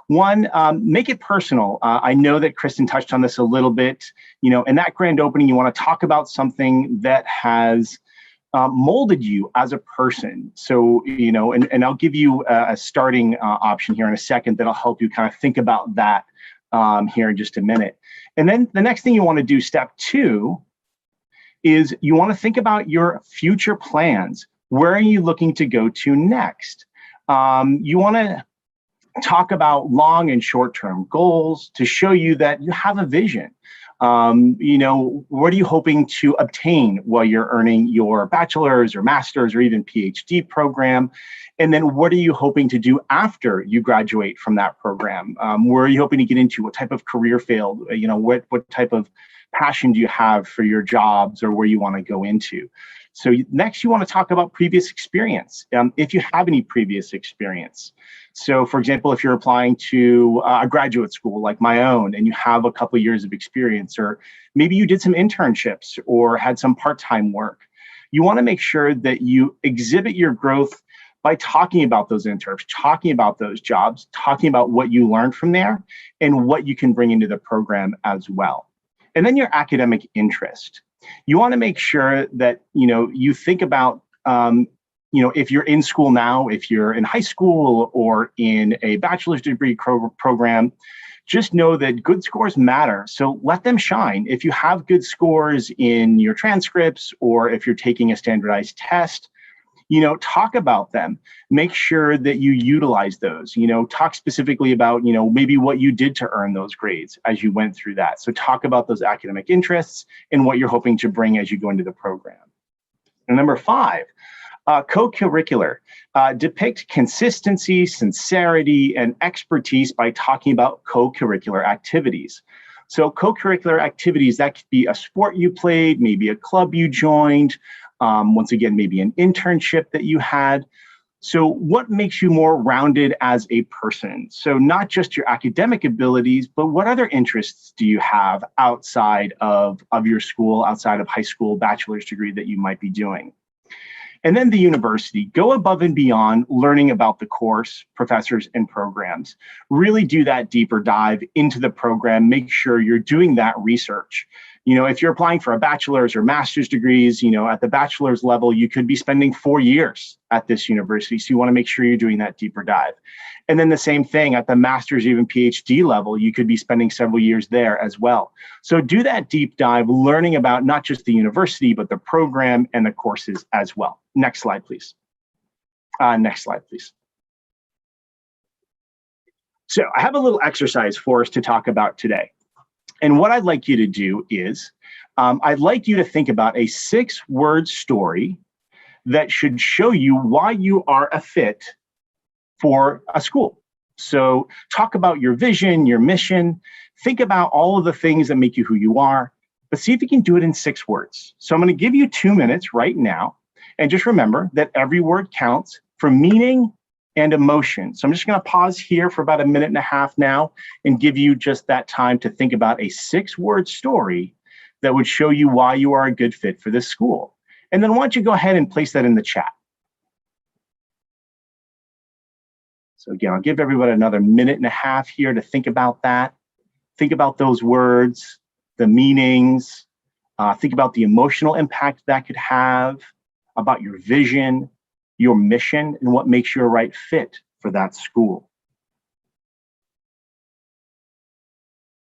One, make it personal. I know that Kristen touched on this a little bit. You know, in that grand opening, you want to talk about something that has molded you as a person. So, you know, and I'll give you a starting option here in a second that'll help you kind of think about that here in just a minute. And then the next thing you want to do, step 2, is you want to think about your future plans. Where are you looking to go to next? You want to talk about long and short-term goals to show you that you have a vision. You know, what are you hoping to obtain while you're earning your bachelor's or master's or even PhD program? And then what are you hoping to do after you graduate from that program? Where are you hoping to get into? What type of career field? You know, what type of passion do you have for your jobs or where you want to go into? So next, you want to talk about previous experience, if you have any previous experience. So for example, if you're applying to a graduate school like my own and you have a couple of years of experience, or maybe you did some internships or had some part-time work, you want to make sure that you exhibit your growth by talking about those internships, talking about those jobs, talking about what you learned from there and what you can bring into the program as well. And then your academic interest. You want to make sure that, you know, you think about, you know, if you're in school now, if you're in high school or in a bachelor's degree program, just know that good scores matter. So let them shine. If you have good scores in your transcripts or if you're taking a standardized test, you know, talk about them. Make sure that you utilize those, you know, talk specifically about, you know, maybe what you did to earn those grades as you went through that. So talk about those academic interests and what you're hoping to bring as you go into the program. And number 5, co-curricular. Depict consistency, sincerity, and expertise by talking about co-curricular activities. So co-curricular activities, that could be a sport you played, maybe a club you joined, once again, maybe an internship that you had. So what makes you more rounded as a person? So not just your academic abilities, but what other interests do you have outside of your school, outside of high school, bachelor's degree that you might be doing? And then the university, go above and beyond learning about the course, professors, and programs. Really do that deeper dive into the program. Make sure you're doing that research. You know, if you're applying for a bachelor's or master's degrees, you know, at the bachelor's level, you could be spending 4 years at this university. So you want to make sure you're doing that deeper dive. And then the same thing at the master's, even PhD level, you could be spending several years there as well. So do that deep dive, learning about not just the university, but the program and the courses as well. Next slide, please. Next slide, please. So I have a little exercise for us to talk about today. And what I'd like you to do is, I'd like you to think about a 6-word story that should show you why you are a fit for a school. So talk about your vision, your mission, think about all of the things that make you who you are, but see if you can do it in 6 words. So I'm going to give you 2 minutes right now. And just remember that every word counts for meaning and emotion. So I'm just going to pause here for about a minute and a half now and give you just that time to think about a 6-word story that would show you why you are a good fit for this school. And then why don't you go ahead and place that in the chat. So again, I'll give everybody another minute and a half here to think about that. Think about those words, the meanings, think about the emotional impact that could have, about your vision, your mission, and what makes you a right fit for that school.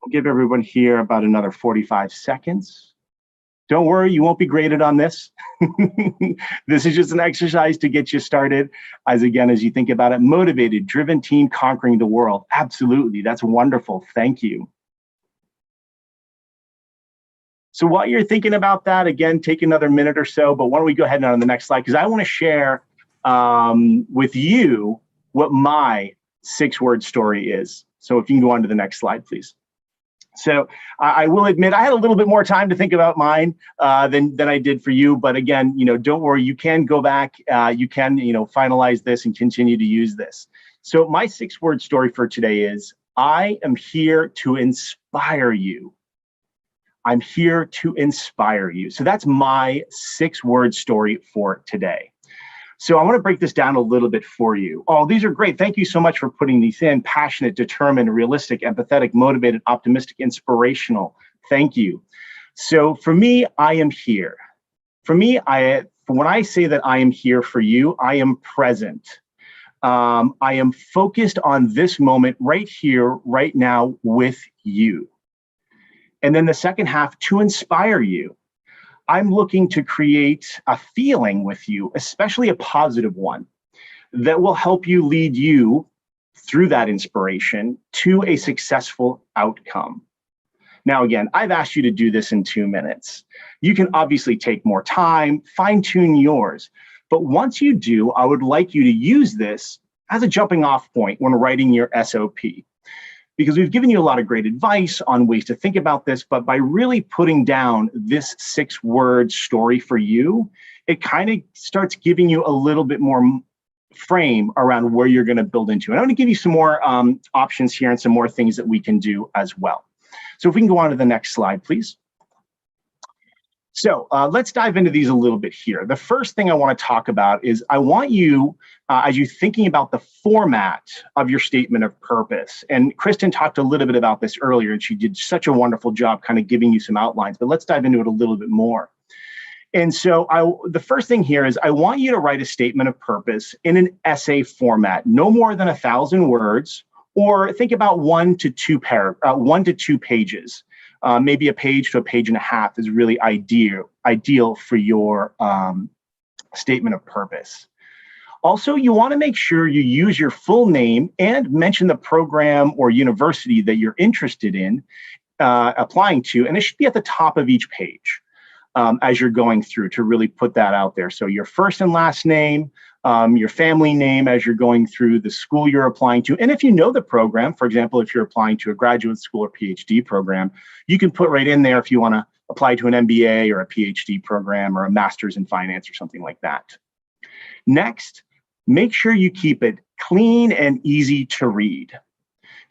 I'll give everyone here about another 45 seconds. Don't worry, you won't be graded on this. This is just an exercise to get you started. As you think about it, motivated, driven team conquering the world. Absolutely, that's wonderful. Thank you. So while you're thinking about that, again, take another minute or so, but why don't we go ahead and on the next slide, because I want to share with you what my 6-word story is. So if you can go on to the next slide, please. So I will admit I had a little bit more time to think about mine than I did for you. But again, don't worry, you can go back, you can, finalize this and continue to use this. So my 6-word story for today is, I am here to inspire you. I'm here to inspire you. So that's my 6-word story for today. So I want to break this down a little bit for you. Oh, these are great. Thank you so much for putting these in. Passionate, determined, realistic, empathetic, motivated, optimistic, inspirational. Thank you. So for me, I am here. For me, when I say that I am here for you, I am present. I am focused on this moment right here, right now with you. And then the second half, to inspire you. I'm looking to create a feeling with you, especially a positive one, that will help you lead you through that inspiration to a successful outcome. Now, again, I've asked you to do this in 2 minutes. You can obviously take more time, fine-tune yours. But once you do, I would like you to use this as a jumping off point when writing your SOP. Because we've given you a lot of great advice on ways to think about this, but by really putting down this 6-word story for you, it kind of starts giving you a little bit more frame around where you're going to build into. And I'm going to give you some more options here and some more things that we can do as well. So if we can go on to the next slide, please. So let's dive into these a little bit here. The first thing I want to talk about is I want you, as you're thinking about the format of your statement of purpose, and Kristen talked a little bit about this earlier, and she did such a wonderful job kind of giving you some outlines, but let's dive into it a little bit more. And so the first thing here is I want you to write a statement of purpose in an essay format, no more than 1,000 words, or think about 1 to 2 pages. Maybe a page to a page and a half is really ideal for your statement of purpose. Also, you want to make sure you use your full name and mention the program or university that you're interested in applying to, and it should be at the top of each page as you're going through to really put that out there. So your first and last name, your family name as you're going through the school you're applying to. And if you know the program, for example, if you're applying to a graduate school or PhD program, you can put right in there if you want to apply to an MBA or a PhD program or a master's in finance or something like that. Next, make sure you keep it clean and easy to read.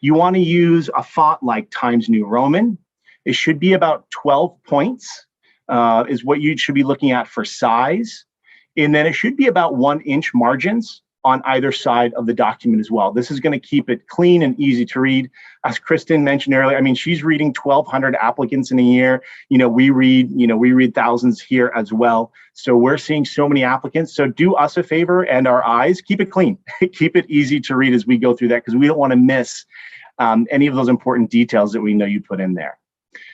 You want to use a font like Times New Roman. It should be about 12 points is what you should be looking at for size. And then it should be about 1-inch margins on either side of the document as well. This is going to keep it clean and easy to read. As Kristen mentioned earlier, I mean, she's reading 1,200 applicants in a year. We read thousands here as well. So we're seeing so many applicants. So do us a favor and our eyes, keep it clean, keep it easy to read as we go through that, because we don't want to miss any of those important details that we know you put in there.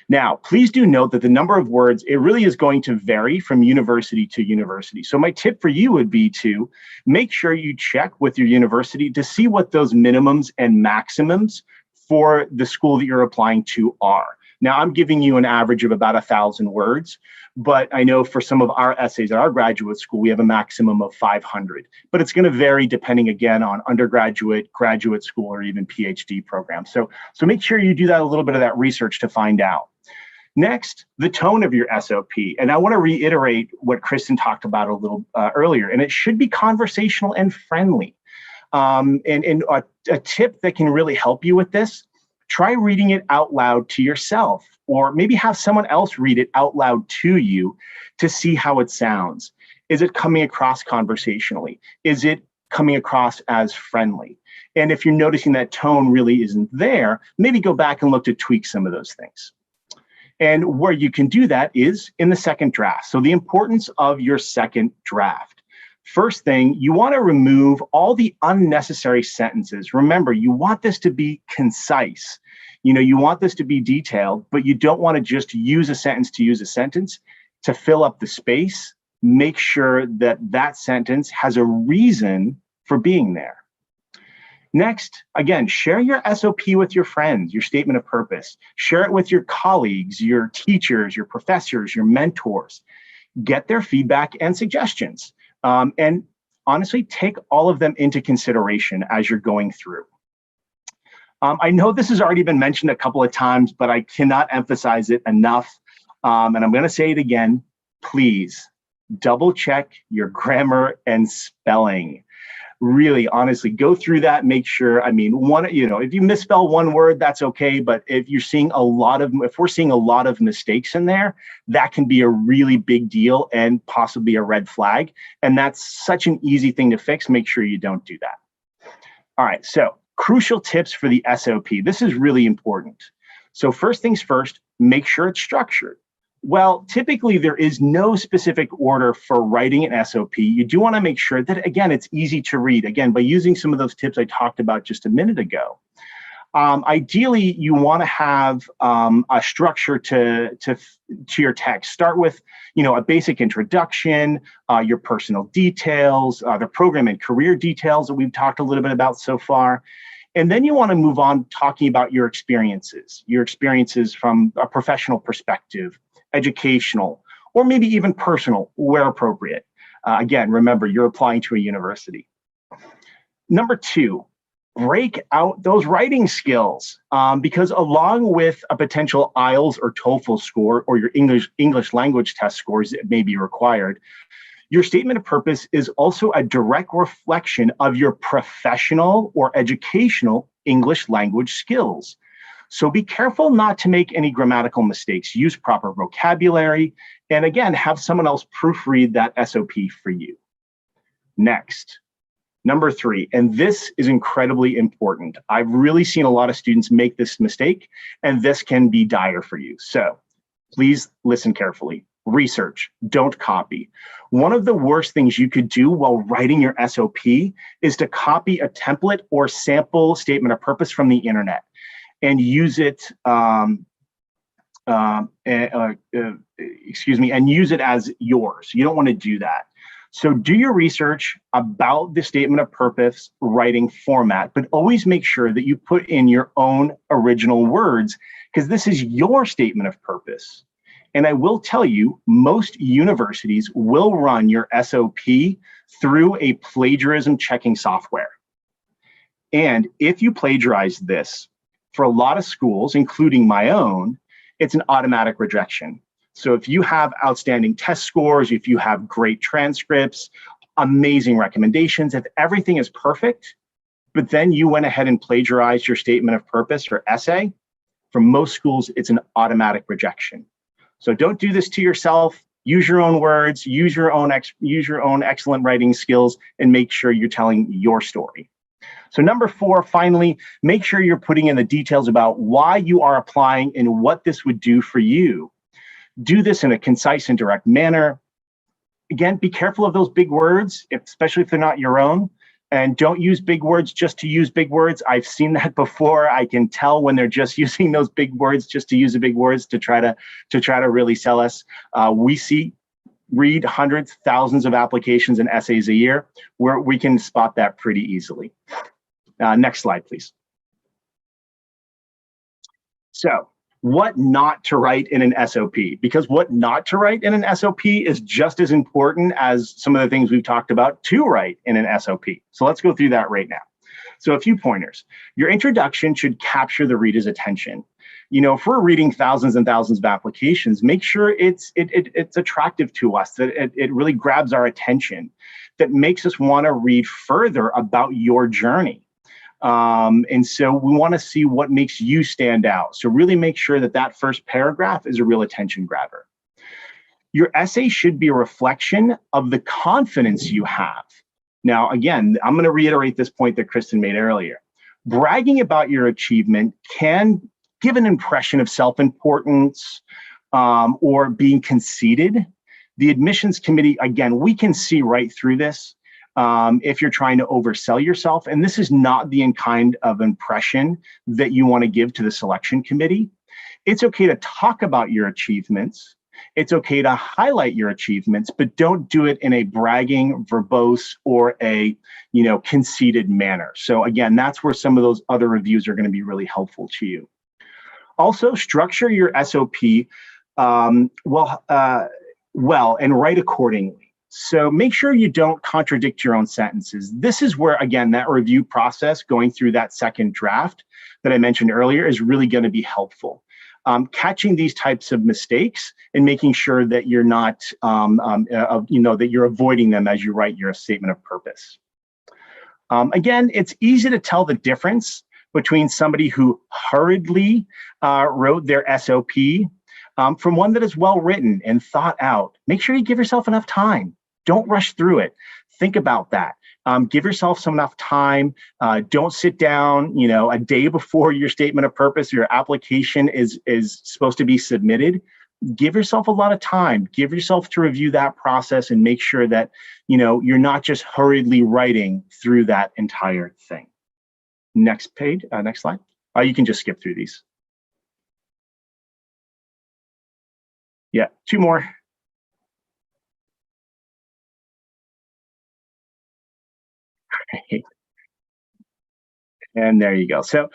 Now, please do note that the number of words, it really is going to vary from university to university. So my tip for you would be to make sure you check with your university to see what those minimums and maximums for the school that you're applying to are. Now, I'm giving you an average of about 1,000 words, but I know for some of our essays at our graduate school, we have a maximum of 500. But it's going to vary depending, again, on undergraduate, graduate school, or even PhD programs. So make sure you do that a little bit of that research to find out. Next, the tone of your SOP. And I want to reiterate what Kristen talked about a little earlier, and it should be conversational and friendly. And a tip that can really help you with this, try reading it out loud to yourself, or maybe have someone else read it out loud to you to see how it sounds. Is it coming across conversationally? Is it coming across as friendly? And if you're noticing that tone really isn't there, maybe go back and look to tweak some of those things. And where you can do that is in the second draft. So the importance of your second draft. First thing, you want to remove all the unnecessary sentences. Remember, you want this to be concise. You want this to be detailed, but you don't want to just use a sentence to use a sentence to fill up the space. Make sure that that sentence has a reason for being there. Next, again, share your SOP with your friends, your statement of purpose. Share it with your colleagues, your teachers, your professors, your mentors. Get their feedback and suggestions. And honestly, take all of them into consideration as you're going through. I know this has already been mentioned a couple of times, but I cannot emphasize it enough. And I'm going to say it again. Please double check your grammar and spelling. Really, honestly, go through that. Make sure. I mean, if you misspell one word, that's okay. But if we're seeing a lot of mistakes in there, that can be a really big deal and possibly a red flag. And that's such an easy thing to fix. Make sure you don't do that. All right. So crucial tips for the SOP. This is really important. So first things first, make sure it's structured. Well, typically there is no specific order for writing an SOP. You do want to make sure that, again, it's easy to read. Again, by using some of those tips I talked about just a minute ago. Ideally, you want to have a structure to your text. Start with, a basic introduction, your personal details, the program and career details that we've talked a little bit about so far. And then you want to move on talking about your experiences from a professional perspective, educational, or maybe even personal, where appropriate. Again, remember, you're applying to a university. Number 2, break out those writing skills, because along with a potential Ielts or Toefl score or your English language test scores that may be required, your statement of purpose is also a direct reflection of your professional or educational English language skills. So be careful not to make any grammatical mistakes. Use proper vocabulary, and again, have someone else proofread that SOP for you. Next, number 3, and this is incredibly important. I've really seen a lot of students make this mistake, and this can be dire for you. So please listen carefully. Research, don't copy. One of the worst things you could do while writing your SOP is to copy a template or sample statement of purpose from the internet and use it, and use it as yours. You don't want to do that. So do your research about the statement of purpose writing format, but always make sure that you put in your own original words, because this is your statement of purpose. And I will tell you, most universities will run your SOP through a plagiarism checking software. And if you plagiarize this, for a lot of schools, including my own, it's an automatic rejection. So if you have outstanding test scores, if you have great transcripts, amazing recommendations, if everything is perfect, but then you went ahead and plagiarized your statement of purpose or essay, for most schools, it's an automatic rejection. So don't do this to yourself. Use your own words, use your own excellent writing skills, and make sure you're telling your story. So number 4, finally, make sure you're putting in the details about why you are applying and what this would do for you. Do this in a concise and direct manner. Again, be careful of those big words, especially if they're not your own. And don't use big words just to use big words. I've seen that before. I can tell when they're just using those big words just to use the big words to try to really sell us. Read hundreds, thousands of applications and essays a year, where we can spot that pretty easily. Next slide, please. So what not to write in an SOP, because what not to write in an SOP is just as important as some of the things we've talked about to write in an SOP. So let's go through that right now. So a few pointers. Your introduction should capture the reader's attention. if we're reading thousands and thousands of applications, make sure it's attractive to us, that it really grabs our attention, that makes us want to read further about your journey. And so we want to see what makes you stand out. So really make sure that that first paragraph is a real attention grabber. Your essay should be a reflection of the confidence you have. Now, again, I'm going to reiterate this point that Kristen made earlier. Bragging about your achievement can give an impression of self-importance or being conceited. The admissions committee, again, we can see right through this if you're trying to oversell yourself. And this is not the kind of impression that you want to give to the selection committee. It's okay to talk about your achievements. It's okay to highlight your achievements, but don't do it in a bragging, verbose, or a conceited manner. So again, that's where some of those other reviews are going to be really helpful to you. Also, structure your SOP well and write accordingly. So make sure you don't contradict your own sentences. This is where, again, that review process going through that second draft that I mentioned earlier is really going to be helpful. Catching these types of mistakes and making sure that you're not, that you're avoiding them as you write your statement of purpose. Again, it's easy to tell the difference between somebody who hurriedly wrote their SOP from one that is well written and thought out. Make sure you give yourself enough time. Don't rush through it. Think about that. Give yourself enough time. Don't sit down, a day before your statement of purpose, your application is supposed to be submitted. Give yourself a lot of time. Give yourself to review that process and make sure that, you're not just hurriedly writing through that entire thing. Next page, next slide. You can just skip through these. Yeah, two more. And there you go. So,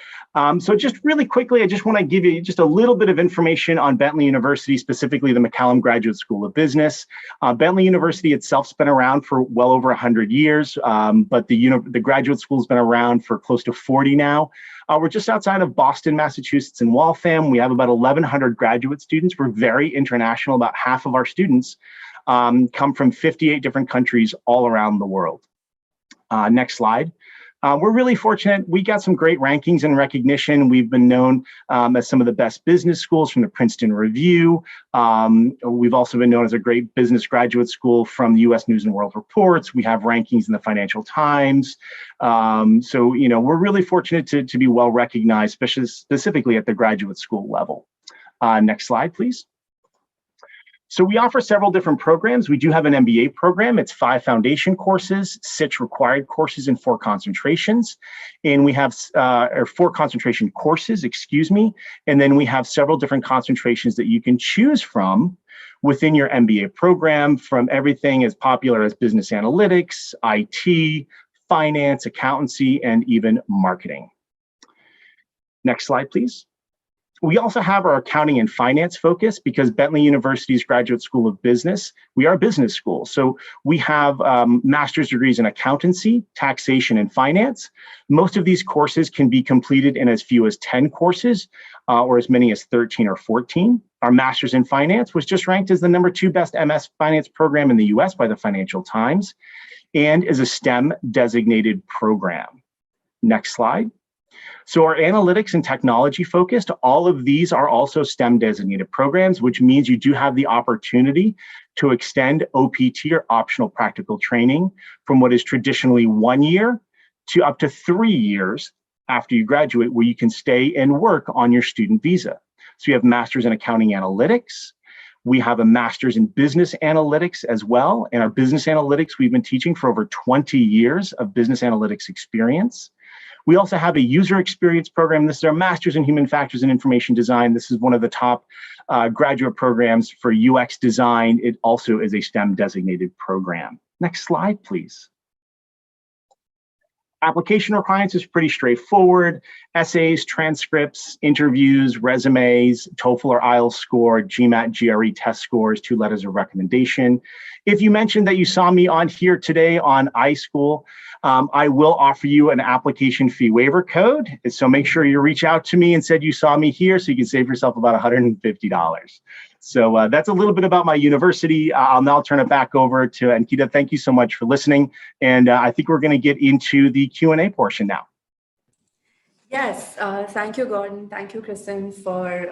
just really quickly, I just want to give you just a little bit of information on Bentley University, specifically the McCallum Graduate School of Business. Bentley University itself's been around for well over 100 years, but the graduate school's been around for close to 40 now. We're just outside of Boston, Massachusetts, in Waltham. We have about 1,100 graduate students. We're very international. About half of our students come from 58 different countries all around the world. Next slide. We're really fortunate. We got some great rankings and recognition. We've been known as some of the best business schools from the Princeton Review. We've also been known as a great business graduate school from the U.S. News and World Reports. We have rankings in the Financial Times. So, we're really fortunate to be well recognized, specifically at the graduate school level. Next slide, please. So we offer several different programs. We do have an MBA program. It's 5 foundation courses, 6 required courses, and 4 concentrations. And we have 4 concentration courses, excuse me. And then we have several different concentrations that you can choose from within your MBA program, from everything as popular as business analytics, IT, finance, accountancy, and even marketing. Next slide, please. We also have our accounting and finance focus because Bentley University's Graduate School of Business, we are a business school. So we have master's degrees in accountancy, taxation, and finance. Most of these courses can be completed in as few as 10 courses or as many as 13 or 14. Our master's in finance was just ranked as the #2 best MS finance program in the US by the Financial Times and is a STEM designated program. Next slide. So our analytics and technology focused, all of these are also STEM designated programs, which means you do have the opportunity to extend OPT or optional practical training from what is traditionally 1 year to up to 3 years after you graduate, where you can stay and work on your student visa. So you have master's in accounting analytics. We have a master's in business analytics as well. And our business analytics, we've been teaching for over 20 years of business analytics experience. We also have a user experience program. This is our master's in human factors and information design. This is one of the top graduate programs for UX design. It also is a STEM designated program. Next slide, please. Application requirements is pretty straightforward. Essays, transcripts, interviews, resumes, Toefl or Ielts score, GMAT, GRE test scores, 2 letters of recommendation. If you mentioned that you saw me on here today on iSchool, I will offer you an application fee waiver code. So make sure you reach out to me and said you saw me here so you can save yourself about $150. So that's a little bit about my university. I'll now turn it back over to Ankita. Thank you so much for listening. And I think we're going to get into the Q&A portion now. Yes, thank you, Gordon. Thank you, Kristen, for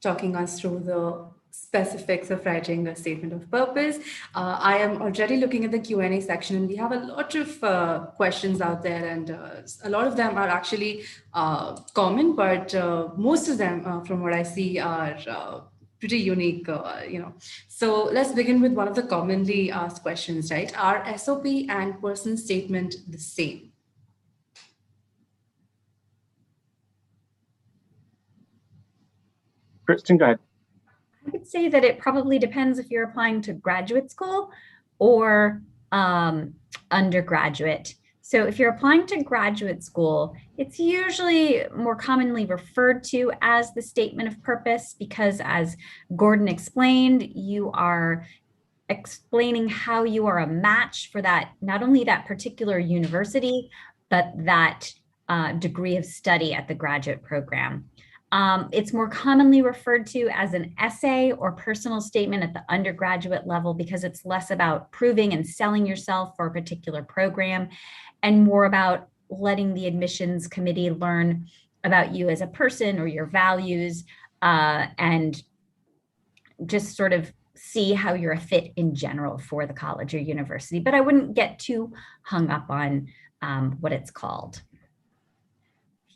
talking us through the specifics of writing a statement of purpose. I am already looking at the Q&A section, and we have a lot of questions out there, and a lot of them are actually common, but most of them, from what I see, are pretty unique. So let's begin with one of the commonly asked questions, right? Are SOP and person statement the same? Kristen, go ahead. I would say that it probably depends if you're applying to graduate school or undergraduate. So if you're applying to graduate school, it's usually more commonly referred to as the statement of purpose because, as Gordon explained, you are explaining how you are a match for that, not only that particular university, but that degree of study at the graduate program. It's more commonly referred to as an essay or personal statement at the undergraduate level because it's less about proving and selling yourself for a particular program and more about letting the admissions committee learn about you as a person or your values and just sort of see how you're a fit in general for the college or university. But I wouldn't get too hung up on what it's called.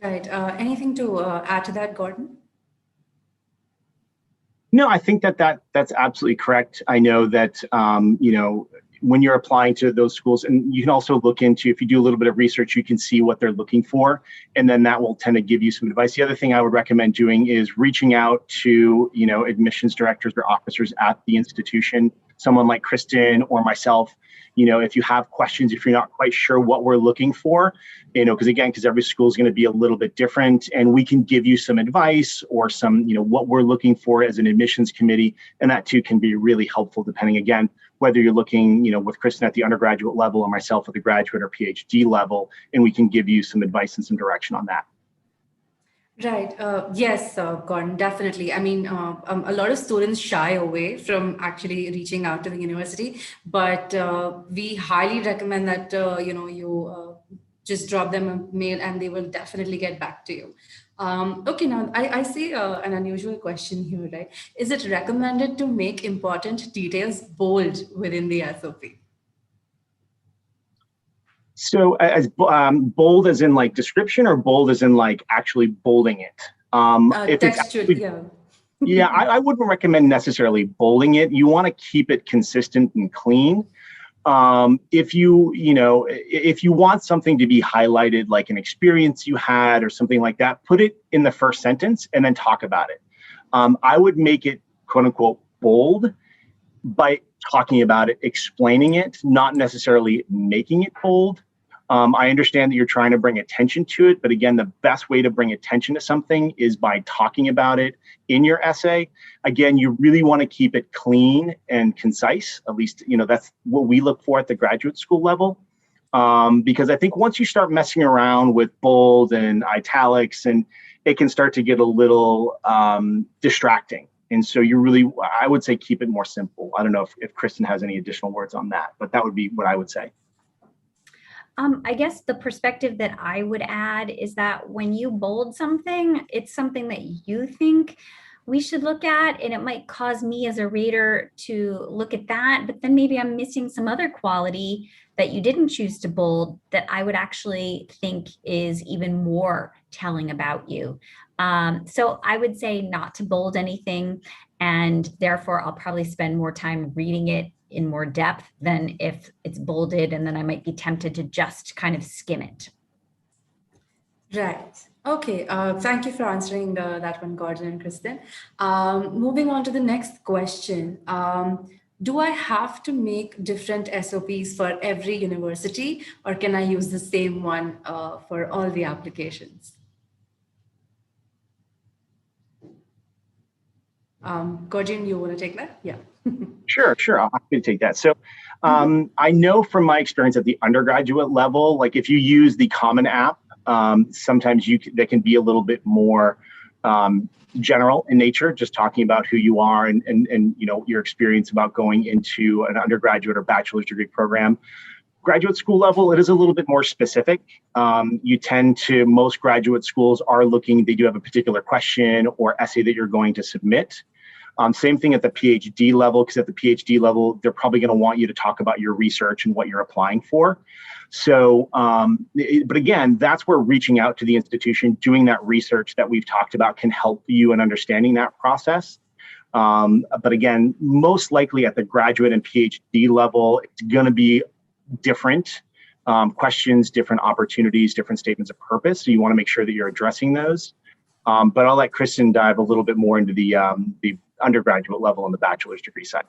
Right. Anything to add to that, Gordon? No, I think that's absolutely correct. I know that, when you're applying to those schools, and you can also look into, if you do a little bit of research, you can see what they're looking for, and then that will tend to give you some advice. The other thing I would recommend doing is reaching out to, admissions directors or officers at the institution, someone like Kristen or myself. If you have questions, if you're not quite sure what we're looking for, because every school is going to be a little bit different, and we can give you some advice or some, what we're looking for as an admissions committee. And that too can be really helpful depending, again, whether you're looking, with Kristen at the undergraduate level or myself at the graduate or PhD level, and we can give you some advice and some direction on that. Right. Yes, Gordon, definitely. I mean, a lot of students shy away from actually reaching out to the university, but we highly recommend that, you just drop them a mail and they will definitely get back to you. Okay, now I see an unusual question here, right? Is it recommended to make important details bold within the SOP? So as bold as in like description, or bold as in like actually bolding it? If it's actually, yeah, I wouldn't recommend necessarily bolding it. You want to keep it consistent and clean. If you want something to be highlighted, like an experience you had or something like that, put it in the first sentence and then talk about it. I would make it quote unquote bold by talking about it, explaining it, not necessarily making it bold. I understand that you're trying to bring attention to it, but again, the best way to bring attention to something is by talking about it in your essay. Again, you really want to keep it clean and concise. At least, that's what we look for at the graduate school level. Because I think once you start messing around with bold and italics, and it can start to get a little distracting. And so I would say keep it more simple. I don't know if Kristen has any additional words on that, but that would be what I would say. I guess the perspective that I would add is that when you bold something, it's something that you think we should look at, and it might cause me as a reader to look at that, but then maybe I'm missing some other quality that you didn't choose to bold that I would actually think is even more telling about you. So I would say not to bold anything, and therefore I'll probably spend more time reading it in more depth than if it's bolded, and then I might be tempted to just kind of skim it. Right. Okay. Thank you for answering that one, Gordon and Kristen. Moving on to the next question. Do I have to make different SOPs for every university, or can I use the same one for all the applications? Gordon, you want to take that? Yeah. Sure. I'll happy to take that. So I know from my experience at the undergraduate level, like if you use the Common App, sometimes that can be a little bit more general in nature, just talking about who you are and you know your experience about going into an undergraduate or bachelor's degree program. Graduate school level, it is a little bit more specific. Most graduate schools are looking, they do have a particular question or essay that you're going to submit. Same thing at the PhD level, because at the PhD level, they're probably going to want you to talk about your research and what you're applying for. So, but again, that's where reaching out to the institution, doing that research that we've talked about can help you in understanding that process. But again, most likely at the graduate and PhD level, it's going to be different questions, different opportunities, different statements of purpose. So you want to make sure that you're addressing those. But I'll let Kristen dive a little bit more into the undergraduate level and the bachelor's degree side.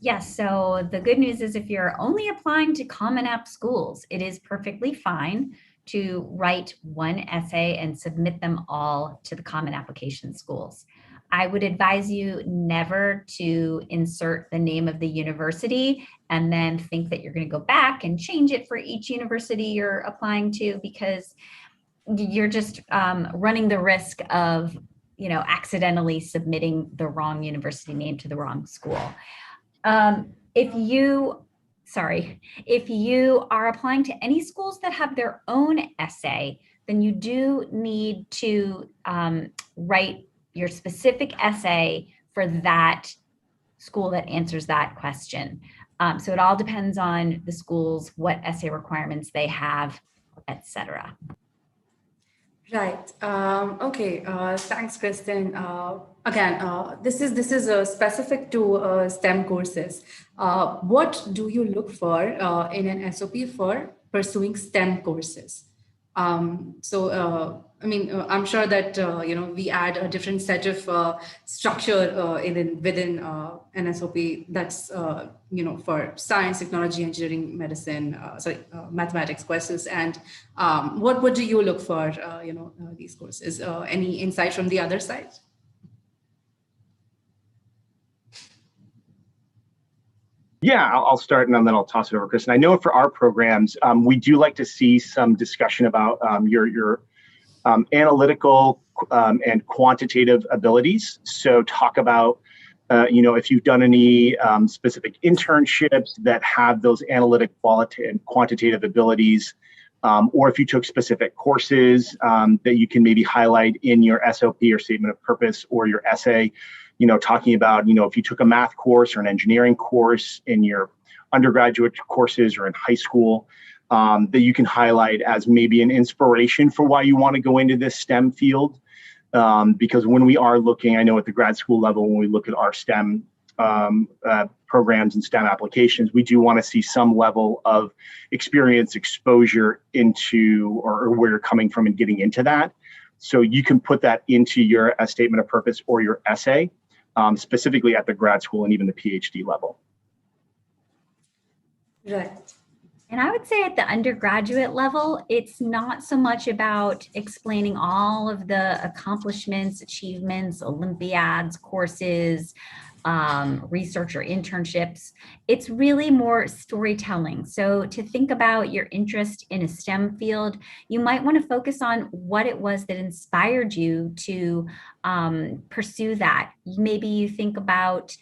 Yes, so the good news is if you're only applying to Common App schools, it is perfectly fine to write one essay and submit them all to the Common Application schools. I would advise you never to insert the name of the university and then think that you're going to go back and change it for each university you're applying to, because you're just running the risk of, you know, accidentally submitting the wrong university name to the wrong school. If you are applying to any schools that have their own essay, then you do need to write your specific essay for that school that answers that question. So it all depends on the schools, what essay requirements they have, etc. Right. Okay. Thanks, Kristen. Again, this is specific to STEM courses. What do you look for in an SOP for pursuing STEM courses? I mean, I'm sure that we add a different set of structure within an SOP that's for science, technology, engineering, medicine, mathematics courses. And what do you look for these courses? Any insight from the other side? Yeah, I'll start and then I'll toss it over to Kristen. I know for our programs, we do like to see some discussion about your analytical and quantitative abilities. So talk about, if you've done any specific internships that have those analytic and quantitative abilities, or if you took specific courses that you can maybe highlight in your SOP or statement of purpose or your essay. Talking about, if you took a math course or an engineering course in your undergraduate courses or in high school, that you can highlight as maybe an inspiration for why you want to go into this STEM field. Because when we are looking, I know at the grad school level, when we look at our STEM programs and STEM applications, we do want to see some level of experience, exposure into or where you're coming from and getting into that. So you can put that into your statement of purpose or your essay. Specifically at the grad school and even the PhD level. Right. And I would say at the undergraduate level, it's not so much about explaining all of the accomplishments, achievements, Olympiads, courses, research or internships. It's really more storytelling. So to think about your interest in a STEM field, you might want to focus on what it was that inspired you to pursue that. Maybe you think about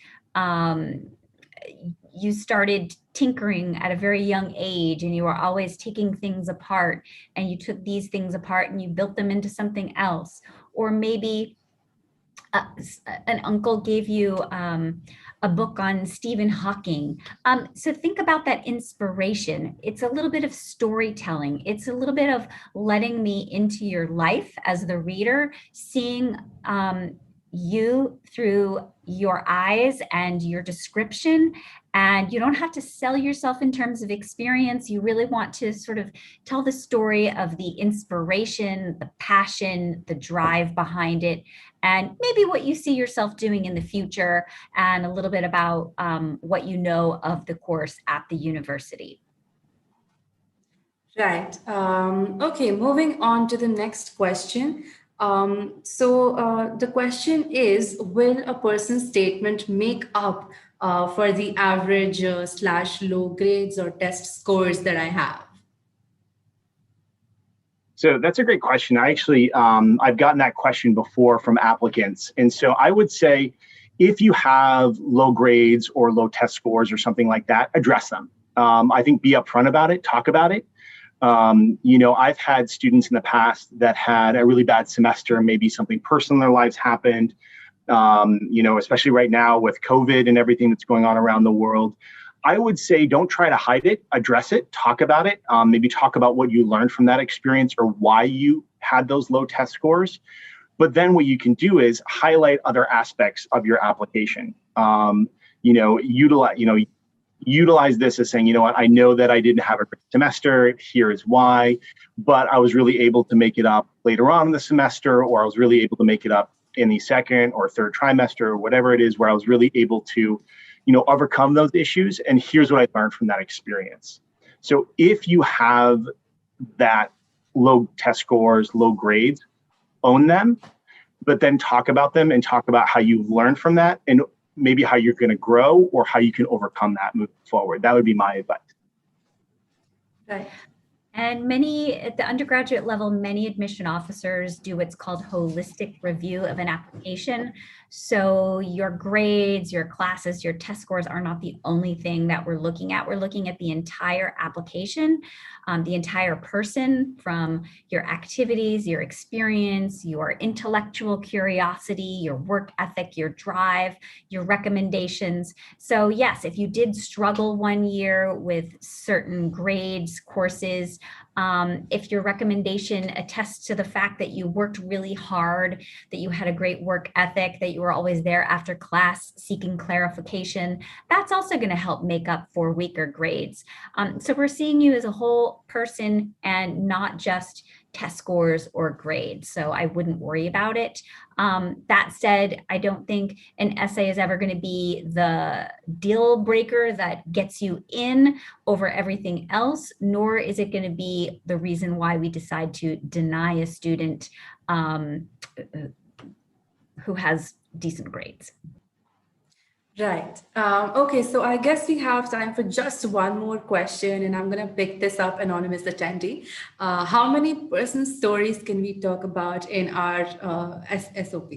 you started tinkering at a very young age and you were always taking things apart, and you took these things apart and you built them into something else. Or maybe an uncle gave you a book on Stephen Hawking. So think about that inspiration. It's a little bit of storytelling. It's a little bit of letting me into your life as the reader, seeing you through your eyes and your description. And you don't have to sell yourself in terms of experience. You really want to sort of tell the story of the inspiration, the passion, the drive behind it, and maybe what you see yourself doing in the future, and a little bit about what you know of the course at the university. Right. Okay, moving on to the next question. The question is, will a person's statement make up for the average / low grades or test scores that I have? So that's a great question. I actually, I've gotten that question before from applicants. And so I would say, if you have low grades or low test scores or something like that, address them. I think be upfront about it, talk about it. I've had students in the past that had a really bad semester, maybe something personal in their lives happened, especially right now with COVID and everything that's going on around the world. I would say don't try to hide it, address it, talk about it, maybe talk about what you learned from that experience or why you had those low test scores. But then what you can do is highlight other aspects of your application. Utilize this as saying, you know what, I know that I didn't have a great semester, here is why, but I was really able to make it up later on in the semester, or I was really able to make it up in the second or third trimester, or whatever it is, where I was really able to, overcome those issues. And here's what I learned from that experience. So if you have that low test scores, low grades, own them, but then talk about them and talk about how you've learned from that and maybe how you're going to grow or how you can overcome that moving forward. That would be my advice. Right. And at the undergraduate level, many admission officers do what's called holistic review of an application. So your grades, your classes, your test scores are not the only thing that we're looking at. We're looking at the entire application, the entire person, from your activities, your experience, your intellectual curiosity, your work ethic, your drive, your recommendations. So yes, if you did struggle one year with certain grades, courses, if your recommendation attests to the fact that you worked really hard, that you had a great work ethic, that you were always there after class seeking clarification, that's also going to help make up for weaker grades. So we're seeing you as a whole person and not just test scores or grades. So I wouldn't worry about it. That said, I don't think an essay is ever going to be the deal breaker that gets you in over everything else, nor is it going to be the reason why we decide to deny a student who has decent grades. Right. Okay, so I guess we have time for just one more question, and I'm going to pick this up, anonymous attendee. How many person stories can we talk about in our SOP?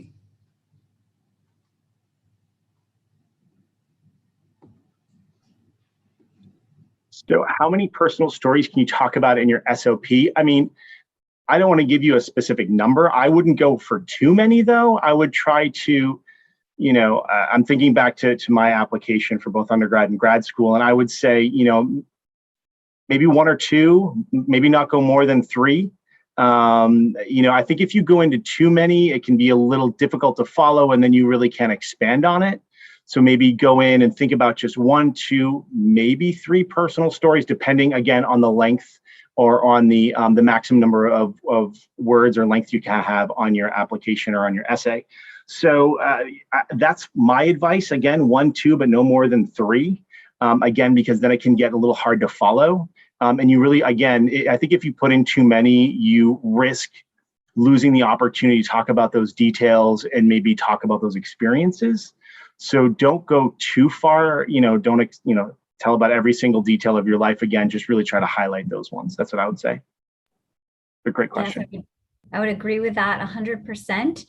So how many personal stories can you talk about in your SOP? I mean, I don't want to give you a specific number. I wouldn't go for too many, though. I would try to, I'm thinking back to my application for both undergrad and grad school, and I would say, maybe one or two, maybe not go more than three. I think if you go into too many, it can be a little difficult to follow, and then you really can't expand on it. So maybe go in and think about just one, two, maybe three personal stories, depending again on the length or on the maximum number of words or length you can have on your application or on your essay. So that's my advice. Again, one, two, but no more than three. Again, because then it can get a little hard to follow. And you really, again, I think if you put in too many, you risk losing the opportunity to talk about those details and maybe talk about those experiences. So don't go too far, don't, tell about every single detail of your life. Again, just really try to highlight those ones. That's what I would say. A great question. Yes, I would agree with that 100%,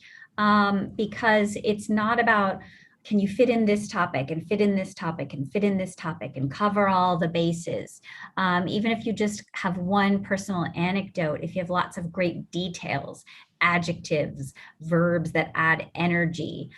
because it's not about, can you fit in this topic and fit in this topic and fit in this topic and cover all the bases? Even if you just have one personal anecdote, if you have lots of great details, adjectives, verbs that add energy,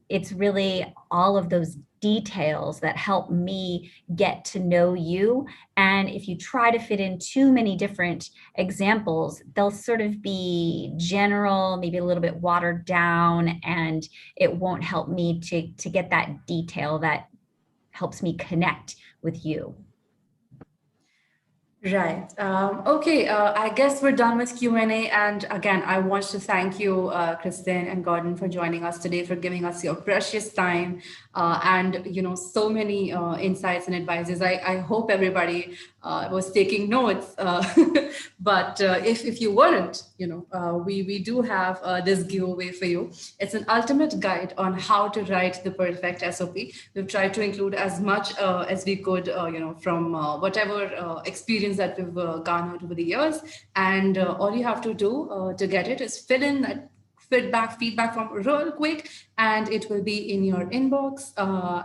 it's really all of those details that help me get to know you. And if you try to fit in too many different examples, they'll sort of be general, maybe a little bit watered down, and it won't help me to get that detail that helps me connect with you. Right. Okay. I guess we're done with Q&A. And again, I want to thank you, Kristen and Gordon, for joining us today, for giving us your precious time and, so many insights and advices. I hope everybody was taking notes. But if you weren't, we do have this giveaway for you. It's an ultimate guide on how to write the perfect SOP. We've tried to include as much as we could, from whatever experience that we've garnered over the years. And all you have to do to get it is fill in that feedback form real quick, and it will be in your inbox.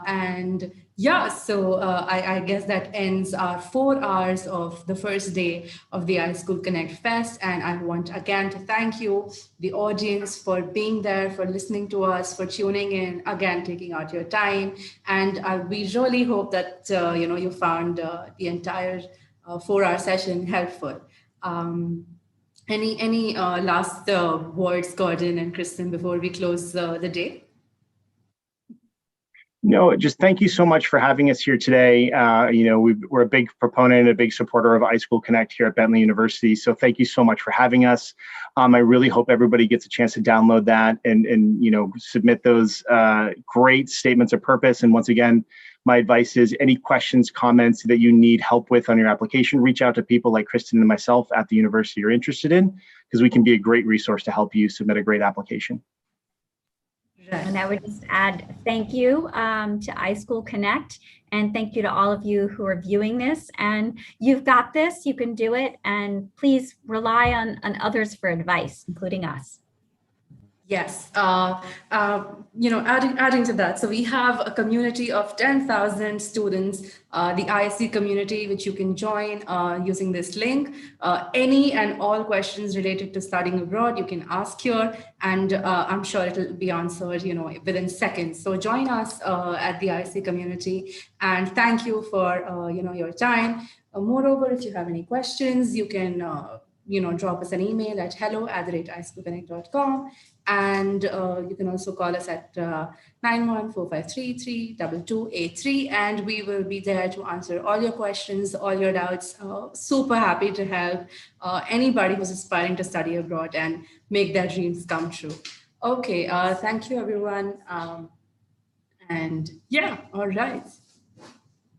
And yeah, so I guess that ends our 4 hours of the first day of the iSchoolConnect Fest. And I want again to thank you, the audience, for being there, for listening to us, for tuning in, again, taking out your time. And we really hope that, you found the entire 4-hour session helpful. Any last words, Gordon and Kristen, before we close the day? No, just thank you so much for having us here today. We're a big proponent, a big supporter of iSchoolConnect here at Bentley University. So thank you so much for having us. I really hope everybody gets a chance to download that and submit those great statements of purpose. And once again, my advice is any questions, comments that you need help with on your application, reach out to people like Kristen and myself at the university you're interested in, because we can be a great resource to help you submit a great application. And I would just add thank you to iSchoolConnect, and thank you to all of you who are viewing this. And you've got this, you can do it, and please rely on others for advice, including us. Yes, adding to that, so we have a community of 10,000 students, the ISC community, which you can join using this link. Any and all questions related to studying abroad, you can ask here, and I'm sure it'll be answered, within seconds. So join us at the ISC community, and thank you for, your time. Moreover, if you have any questions, you can, drop us an email at hello@iSchoolConnect.com. And you can also call us at 9145332283, and we will be there to answer all your questions, all your doubts. Super happy to help anybody who's aspiring to study abroad and make their dreams come true. Okay, thank you, everyone. And yeah, all right.